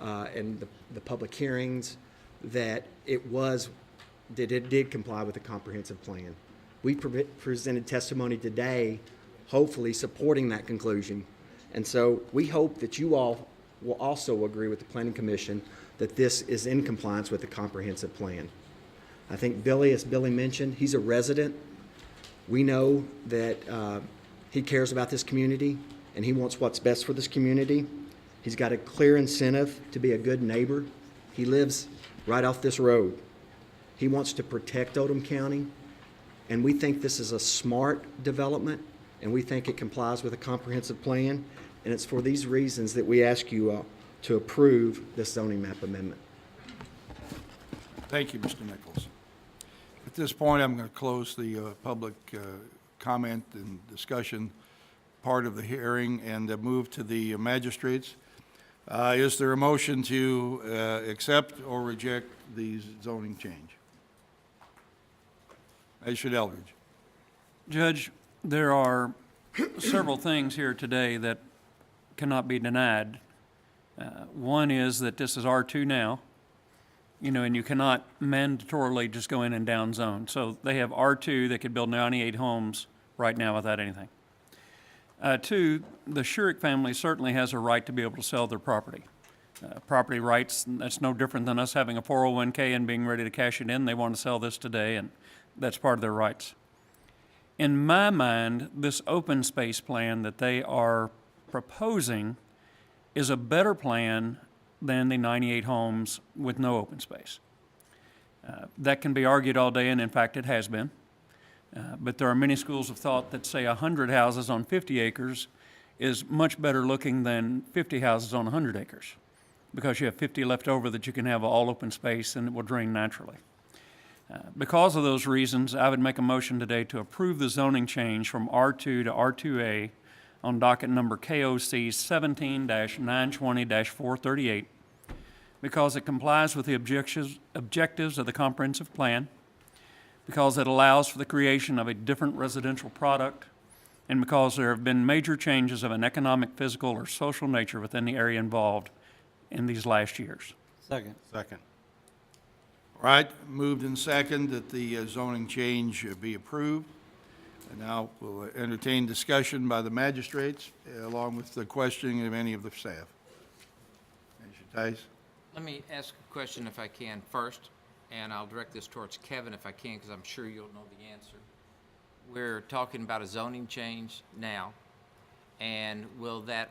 and the public hearings that it did comply with the comprehensive plan. We presented testimony today, hopefully supporting that conclusion. And so we hope that you all will also agree with the Planning Commission that this is in compliance with the comprehensive plan. I think Billy, as Billy mentioned, he's a resident. We know that he cares about this community and he wants what's best for this community. He's got a clear incentive to be a good neighbor. He lives right off this road. He wants to protect Oldham County, and we think this is a smart development, and we think it complies with a comprehensive plan, and it's for these reasons that we ask you to approve this zoning map amendment. Thank you, Mr. Nichols. At this point, I'm going to close the public comment and discussion part of the hearing and move to the magistrates. Is there a motion to accept or reject the zoning change? Magistrate Eldridge. Judge, there are several things here today that cannot be denied. One is that this is R2 now, and you cannot mandatorily just go in and downzone. So they have R2, they could build 98 homes right now without anything. Two, the Shurik family certainly has a right to be able to sell their property. Property rights, that's no different than us having a 401k and being ready to cash it in. They want to sell this today, and that's part of their rights. In my mind, this open space plan that they are proposing is a better plan than the 98 homes with no open space. That can be argued all day, and in fact it has been. But there are many schools of thought that say 100 houses on 50 acres is much better looking than 50 houses on 100 acres, because you have 50 left over that you can have all open space and it will drain naturally. Because of those reasons, I would make a motion today to approve the zoning change from R2 to R2A on docket number KOC 17-920-438, because it complies with the objectives of the comprehensive plan, because it allows for the creation of a different residential product, and because there have been major changes of an economic, physical, or social nature within the area involved in these last years. Second. Second. All right, moved and second that the zoning change be approved. And now we'll entertain discussion by the magistrates, along with the questioning of any of the staff. Mr. Tice? Let me ask a question if I can first, and I'll direct this towards Kevin if I can, because I'm sure you'll know the answer. We're talking about a zoning change now, and will that,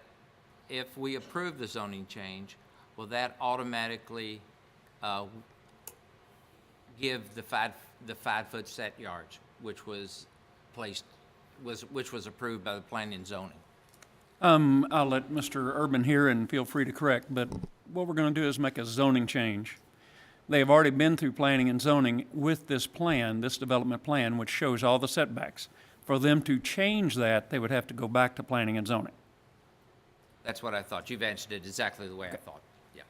if we approve the zoning change, will that automatically give the 5-foot set yards, which was approved by the planning and zoning? I'll let Mr. Urban hear and feel free to correct, but what we're going to do is make a zoning change. They have already been through planning and zoning with this plan, this development plan, which shows all the setbacks. For them to change that, they would have to go back to planning and zoning. That's what I thought. You've answered it exactly the way I thought. Yeah.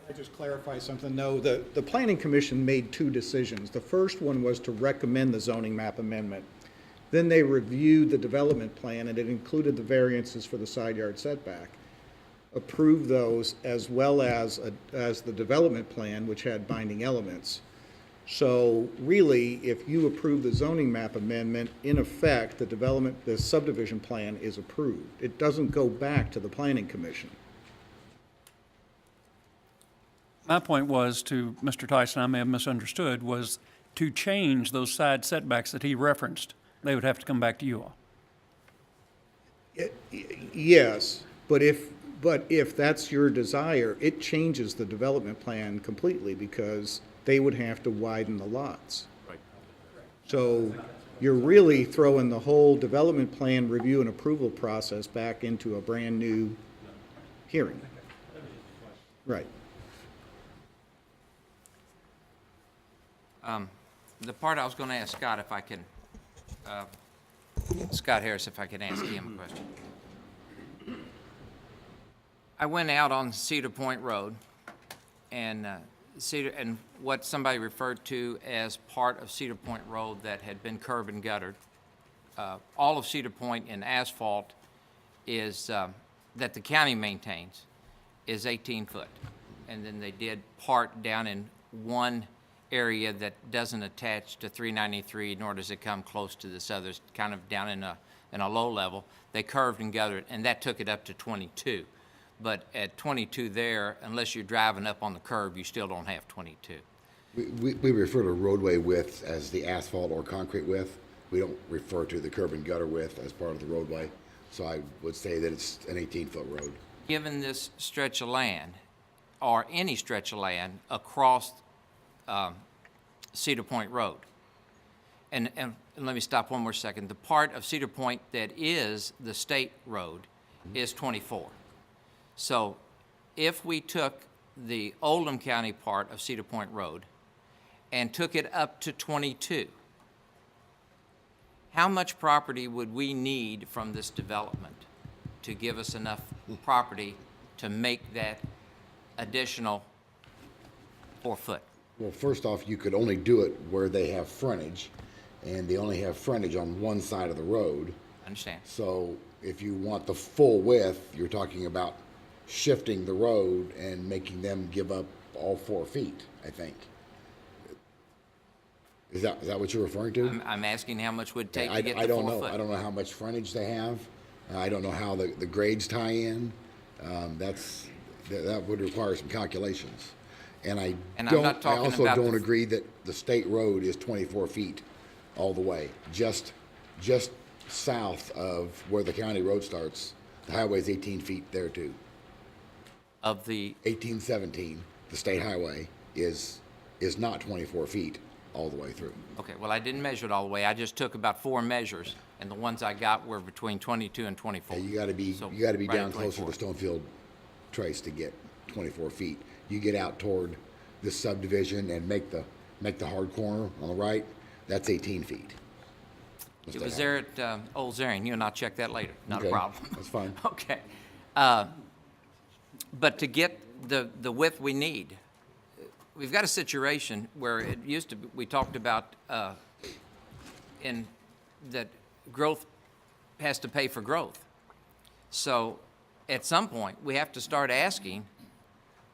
I just clarify something? No, the Planning Commission made two decisions. The first one was to recommend the zoning map amendment. Then they reviewed the development plan, and it included the variances for the side yard setback. Approved those as well as the development plan, which had binding elements. So really, if you approve the zoning map amendment, in effect, the subdivision plan is approved. It doesn't go back to the Planning Commission. My point was to Mr. Tyson, I may have misunderstood, was to change those side setbacks that he referenced, they would have to come back to you all. Yes, but if that's your desire, it changes the development plan completely because they would have to widen the lots. Right. So you're really throwing the whole development plan review and approval process back into a brand-new hearing. Right. The part I was going to ask Scott, if I can, Scott Harris, if I could ask him a question. I went out on Cedar Point Road, and and what somebody referred to as part of Cedar Point Road that had been curb and guttered. All of Cedar Point in asphalt is that the county maintains is 18 foot, and then they did part down in one area that doesn't attach to 393, nor does it come close to this other, kind of down in a low level. They curved and guttered, and that took it up to 22. But at 22 there, unless you're driving up on the curb, you still don't have 22. We refer to roadway width as the asphalt or concrete width. We don't refer to the curb and gutter width as part of the roadway. So I would say that it's an 18-foot road. Given this stretch of land, or any stretch of land across Cedar Point Road. And let me stop one more second. The part of Cedar Point that is the state road is 24. So if we took the Oldham County part of Cedar Point Road and took it up to 22, how much property would we need from this development to give us enough property to make that additional 4 foot? Well, first off, you could only do it where they have frontage, and they only have frontage on one side of the road. Understand. So if you want the full width, you're talking about shifting the road and making them give up all 4 feet, I think. Is that what you're referring to? I'm asking how much would it take I to get I the don't 4 know. foot. I don't know how much frontage they have. I don't know how the grades tie in. That would require some calculations. And I And I'm not talking also about don't the- agree that the state road is 24 feet all the way. Just south of where the county road starts, the highway's 18 feet there too. Of the 1817, the state highway is not 24 feet all the way through. Okay, well, I didn't measure it all the way. I just took about 4 measures, and the ones I got were between 22 and 24. Yeah, you gotta be, So, you gotta be right at down closer 24. to Stonefield Trace to get 24 feet. You get out toward this subdivision and make the hard corner on the right, that's 18 feet. It was there at Old Zarian. You and I'll check that later. Not a Okay, problem. that's fine. Okay. But to get the width we need, we've got a situation where it used to be, we talked about in that growth has to pay for growth. So at some point, we have to start asking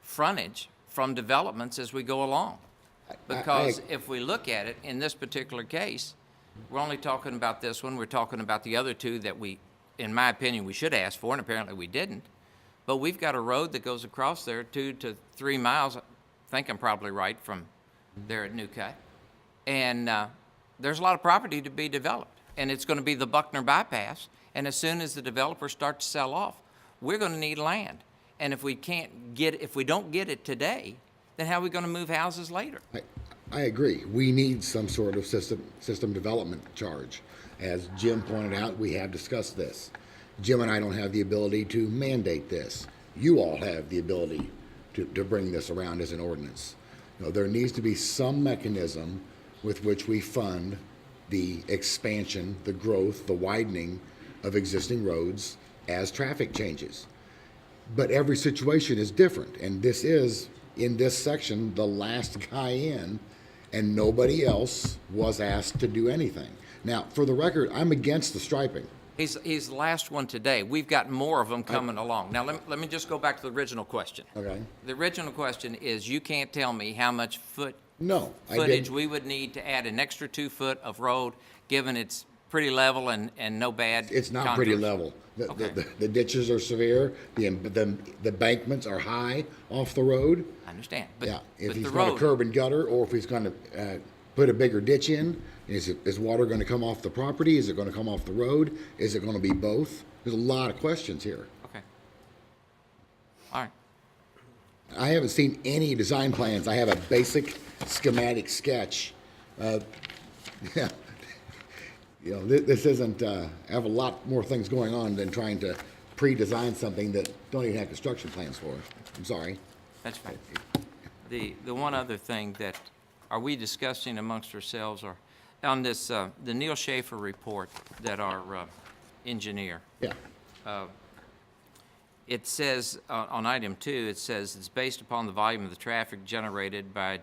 frontage from developments as we go along. Because if we look at it, in this particular case, we're only talking about this one, we're talking about the other two that we, in my opinion, we should ask for, and apparently we didn't. But we've got a road that goes across there 2 to 3 miles, I think I'm probably right, from there at New Cut. And there's a lot of property to be developed, and it's going to be the Buckner bypass. And as soon as the developers start to sell off, we're going to need land. And if we don't get it today, then how are we going to move houses later? I agree. We need some sort of system development charge. As Jim pointed out, we have discussed this. Jim and I don't have the ability to mandate this. You all have the ability to bring this around as an ordinance. You know, there needs to be some mechanism with which we fund the expansion, the growth, the widening of existing roads as traffic changes. But every situation is different, and this is, in this section, the last guy in, and nobody else was asked to do anything. Now, for the record, I'm against the striping. He's the last one today. We've got more of them coming along. Now, let me just go back to the original question. Okay. The original question is, you can't tell me how much No, I footage didn't. we would need to add an extra 2 foot of road, given it's pretty level and no bad It's not pretty contours. level. Okay. The ditches are severe, the embankments are high off the road. I understand. But, Yeah, if but he's the got a road, curb and gutter, or if he's gonna put a bigger ditch in, is water gonna come off the property? Is it gonna come off the road? Is it gonna be both? There's a lot of questions here. okay. All right. I haven't seen any design plans. I have a basic schematic sketch. Yeah. You know, this isn't, I have a lot more things going on than trying to pre-design something that don't even have construction plans for. I'm sorry. That's fine. The one other thing that, are we discussing amongst ourselves, or on this, the Neil Schaefer report that our engineer, Yeah. it says, on item 2, it says it's based upon the volume of the traffic generated by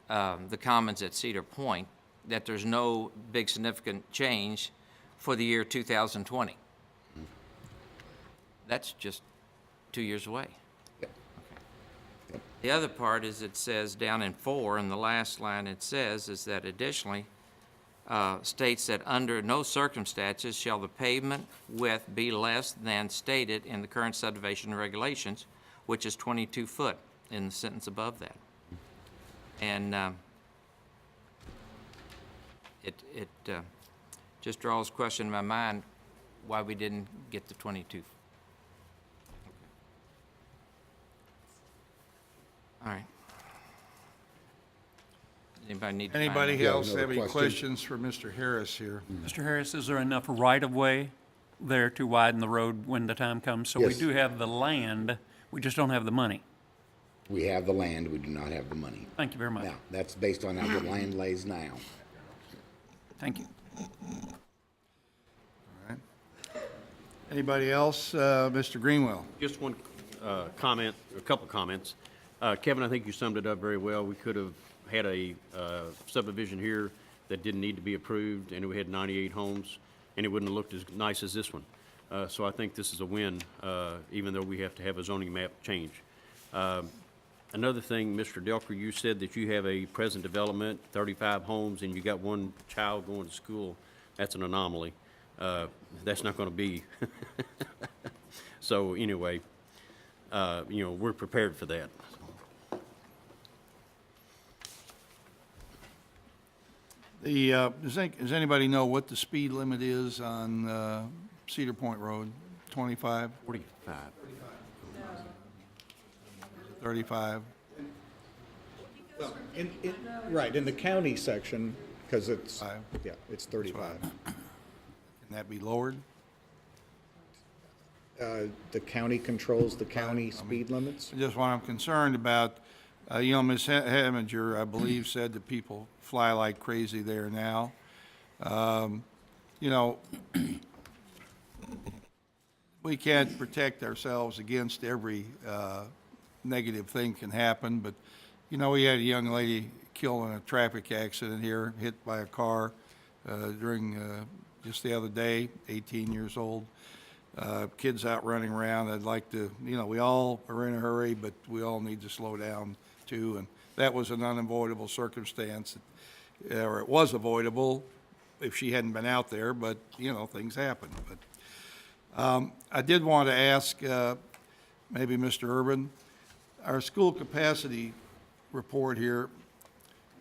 the commons at Cedar Point, that there's no big significant change for the year 2020. That's just 2 years away. Yep. Okay. The other part is, it says down in 4, in the last line, it says is that additionally states that under no circumstances shall the pavement width be less than stated in the current subdivision regulations, which is 22 foot in the sentence above that. And it just draws question in my mind why we didn't get the 22. All right. Anybody need to find Anybody out? Yeah, else another have any question? questions for Mr. Harris here? Mr. Harris, is there enough right-of-way there to widen the road when the time comes? So we Yes. do have the land, we just don't have the money. We have the land, we do not have the money. Thank you very much. Now, that's based on how the land lays now. Thank you. Anybody else? Mr. Greenwell? Just one comment, a couple comments. Kevin, I think you summed it up very well. We could have had a subdivision here that didn't need to be approved, and we had 98 homes, and it wouldn't have looked as nice as this one. So I think this is a win, even though we have to have a zoning map change. Another thing, Mr. Delker, you said that you have a present development, 35 homes, and you got one child going to school. That's an anomaly. That's not going to be. So anyway, you know, we're prepared for that. Does anybody know what the speed limit is on Cedar Point Road? 25? 45. 35? Right, in the county section, because it's, Five. yeah, it's 35. Can that be lowered? The county controls the county speed limits. Just what I'm concerned about, you know, Ms. Heminger, I believe, said that people fly like crazy there now. You know, we can't protect ourselves against every negative thing can happen, but, you know, we had a young lady killed in a traffic accident here, hit by a car during just the other day, 18 years old. Kids out running around. I'd like to, you know, we all are in a hurry, but we all need to slow down too. And that was an unavoidable circumstance, or it was avoidable if she hadn't been out there, but, you know, things happen. But I did want to ask maybe Mr. Urban, our school capacity report here,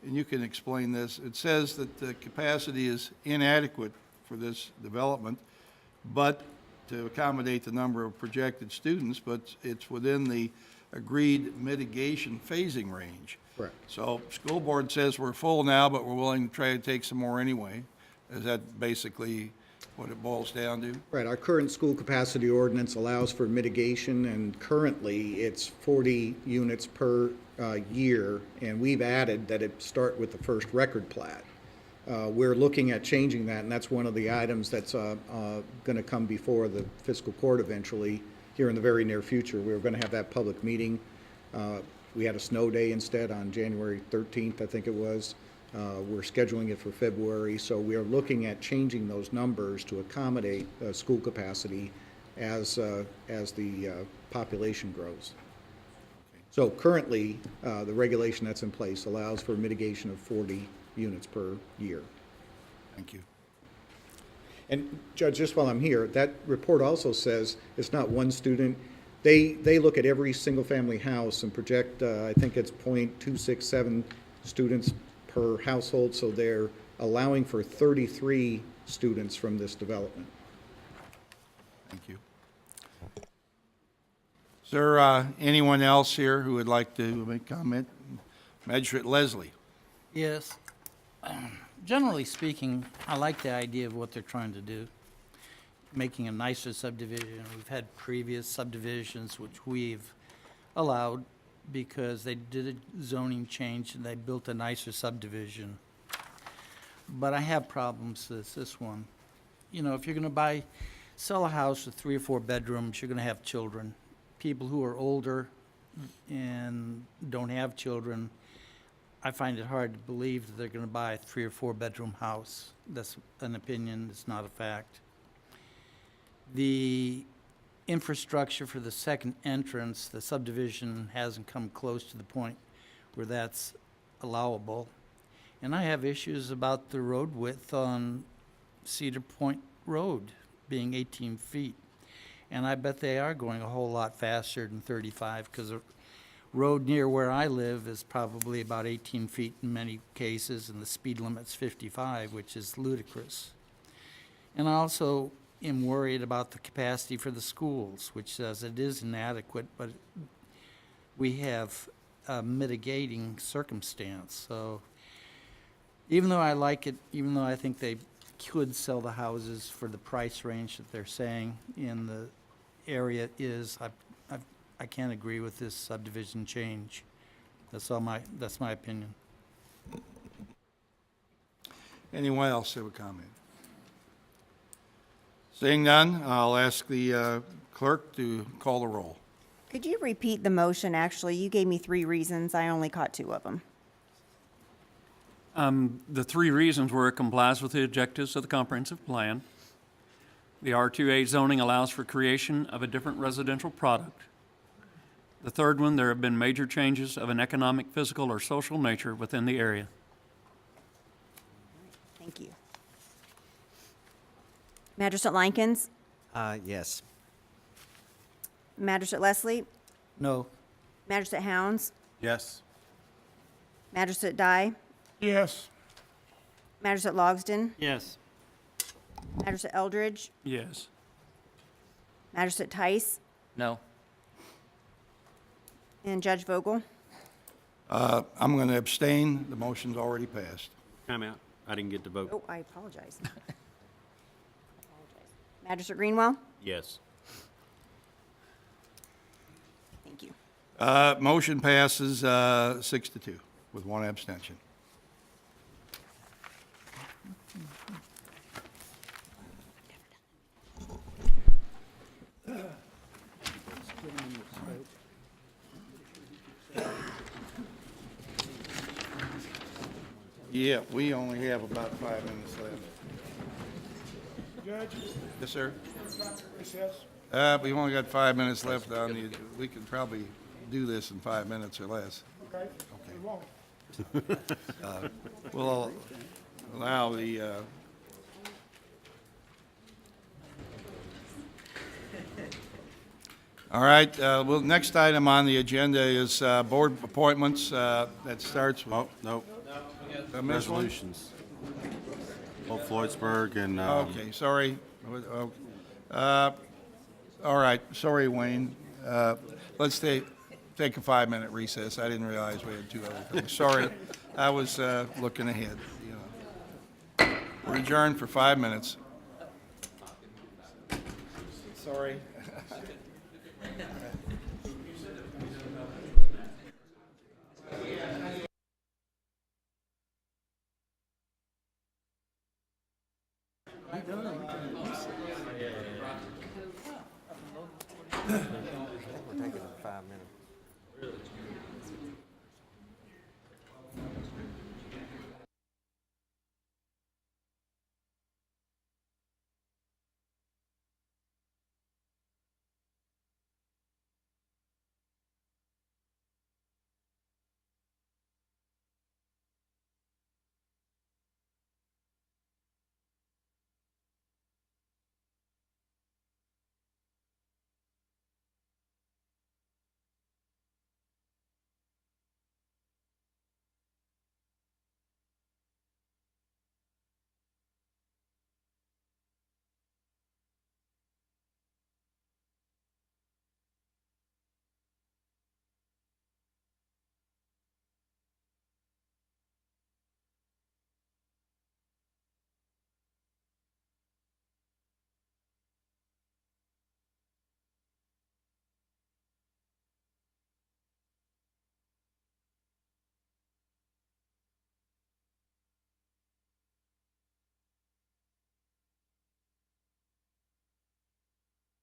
and you can explain this, it says that the capacity is inadequate for this development, but to accommodate the number of projected students, but it's within the agreed mitigation phasing range. Correct. So school board says we're full now, but we're willing to try to take some more anyway. Is that basically what it boils down to? Right, our current school capacity ordinance allows for mitigation, and currently it's 40 units per year, and we've added that it start with the first record plat. We're looking at changing that, and that's one of the items that's going to come before the fiscal court eventually here in the very near future. We're going to have that public meeting. We had a snow day instead on January 13th, I think it was. We're scheduling it for February, so we are looking at changing those numbers to accommodate school capacity as the population grows. So currently, the regulation that's in place allows for mitigation of 40 units per year. Thank you. And Judge, just while I'm here, that report also says it's not one student. They look at every single-family house and project, I think it's 0.267 students per household, so they're allowing for 33 students from this development. Thank you. Is there anyone else here who would like to make comment? Magistrate Leslie. Yes. Generally speaking, I like the idea of what they're trying to do, making a nicer subdivision. We've had previous subdivisions which we've allowed because they did a zoning change and they built a nicer subdivision. But I have problems with this one. You know, if you're gonna sell a house with 3 or 4 bedrooms, you're gonna have children. People who are older and don't have children, I find it hard to believe that they're gonna buy a 3 or 4 bedroom house. That's an opinion, it's not a fact. The infrastructure for the second entrance, the subdivision hasn't come close to the point where that's allowable. And I have issues about the road width on Cedar Point Road being 18 feet. And I bet they are going a whole lot faster than 35, because the road near where I live is probably about 18 feet in many cases, and the speed limit's 55, which is ludicrous. And I also am worried about the capacity for the schools, which says it is inadequate, but we have a mitigating circumstance. So even though I like it, even though I think they could sell the houses for the price range that they're saying in the area is, I can't agree with this subdivision change. That's my opinion. Anyone else have a comment? Seeing none, I'll ask the clerk to call the roll. Could you repeat the motion, actually? You gave me 3 reasons. I only caught 2 of them. The 3 reasons were it complies with the objectives of the comprehensive plan. The R2A zoning allows for creation of a different residential product. The third one, there have been major changes of an economic, physical, or social nature within the area. Thank you. Magistrate Likens, Yes. Magistrate Leslie, No. Magistrate Hounds, Yes. Magistrate Dye, Yes. Magistrate Logsdon, Yes. Magistrate Eldridge, Yes. Magistrate Tice, No. and Judge Vogel. I'm going to abstain. The motion's already passed. Time out. I didn't get to vote. Oh, I apologize. Magistrate Greenwell? Yes. Thank you. Motion passes 6-2 with one abstention. Yeah, we only have about 5 minutes left. Judge, Yes, sir? recess. We've only got 5 minutes left on the, we can probably do this in 5 minutes or less. Okay. We won't. We'll allow the, all right, well, next item on the agenda is board appointments. That starts with. Oh, nope. Missed one? Resolutions. Old Floydsburg and, Okay, sorry. All right, sorry, Wayne. Let's take a 5-minute recess. I didn't realize we had two other things. Sorry, I was looking ahead, you know. We're adjourned for 5 minutes. Sorry. We're taking a 5-minute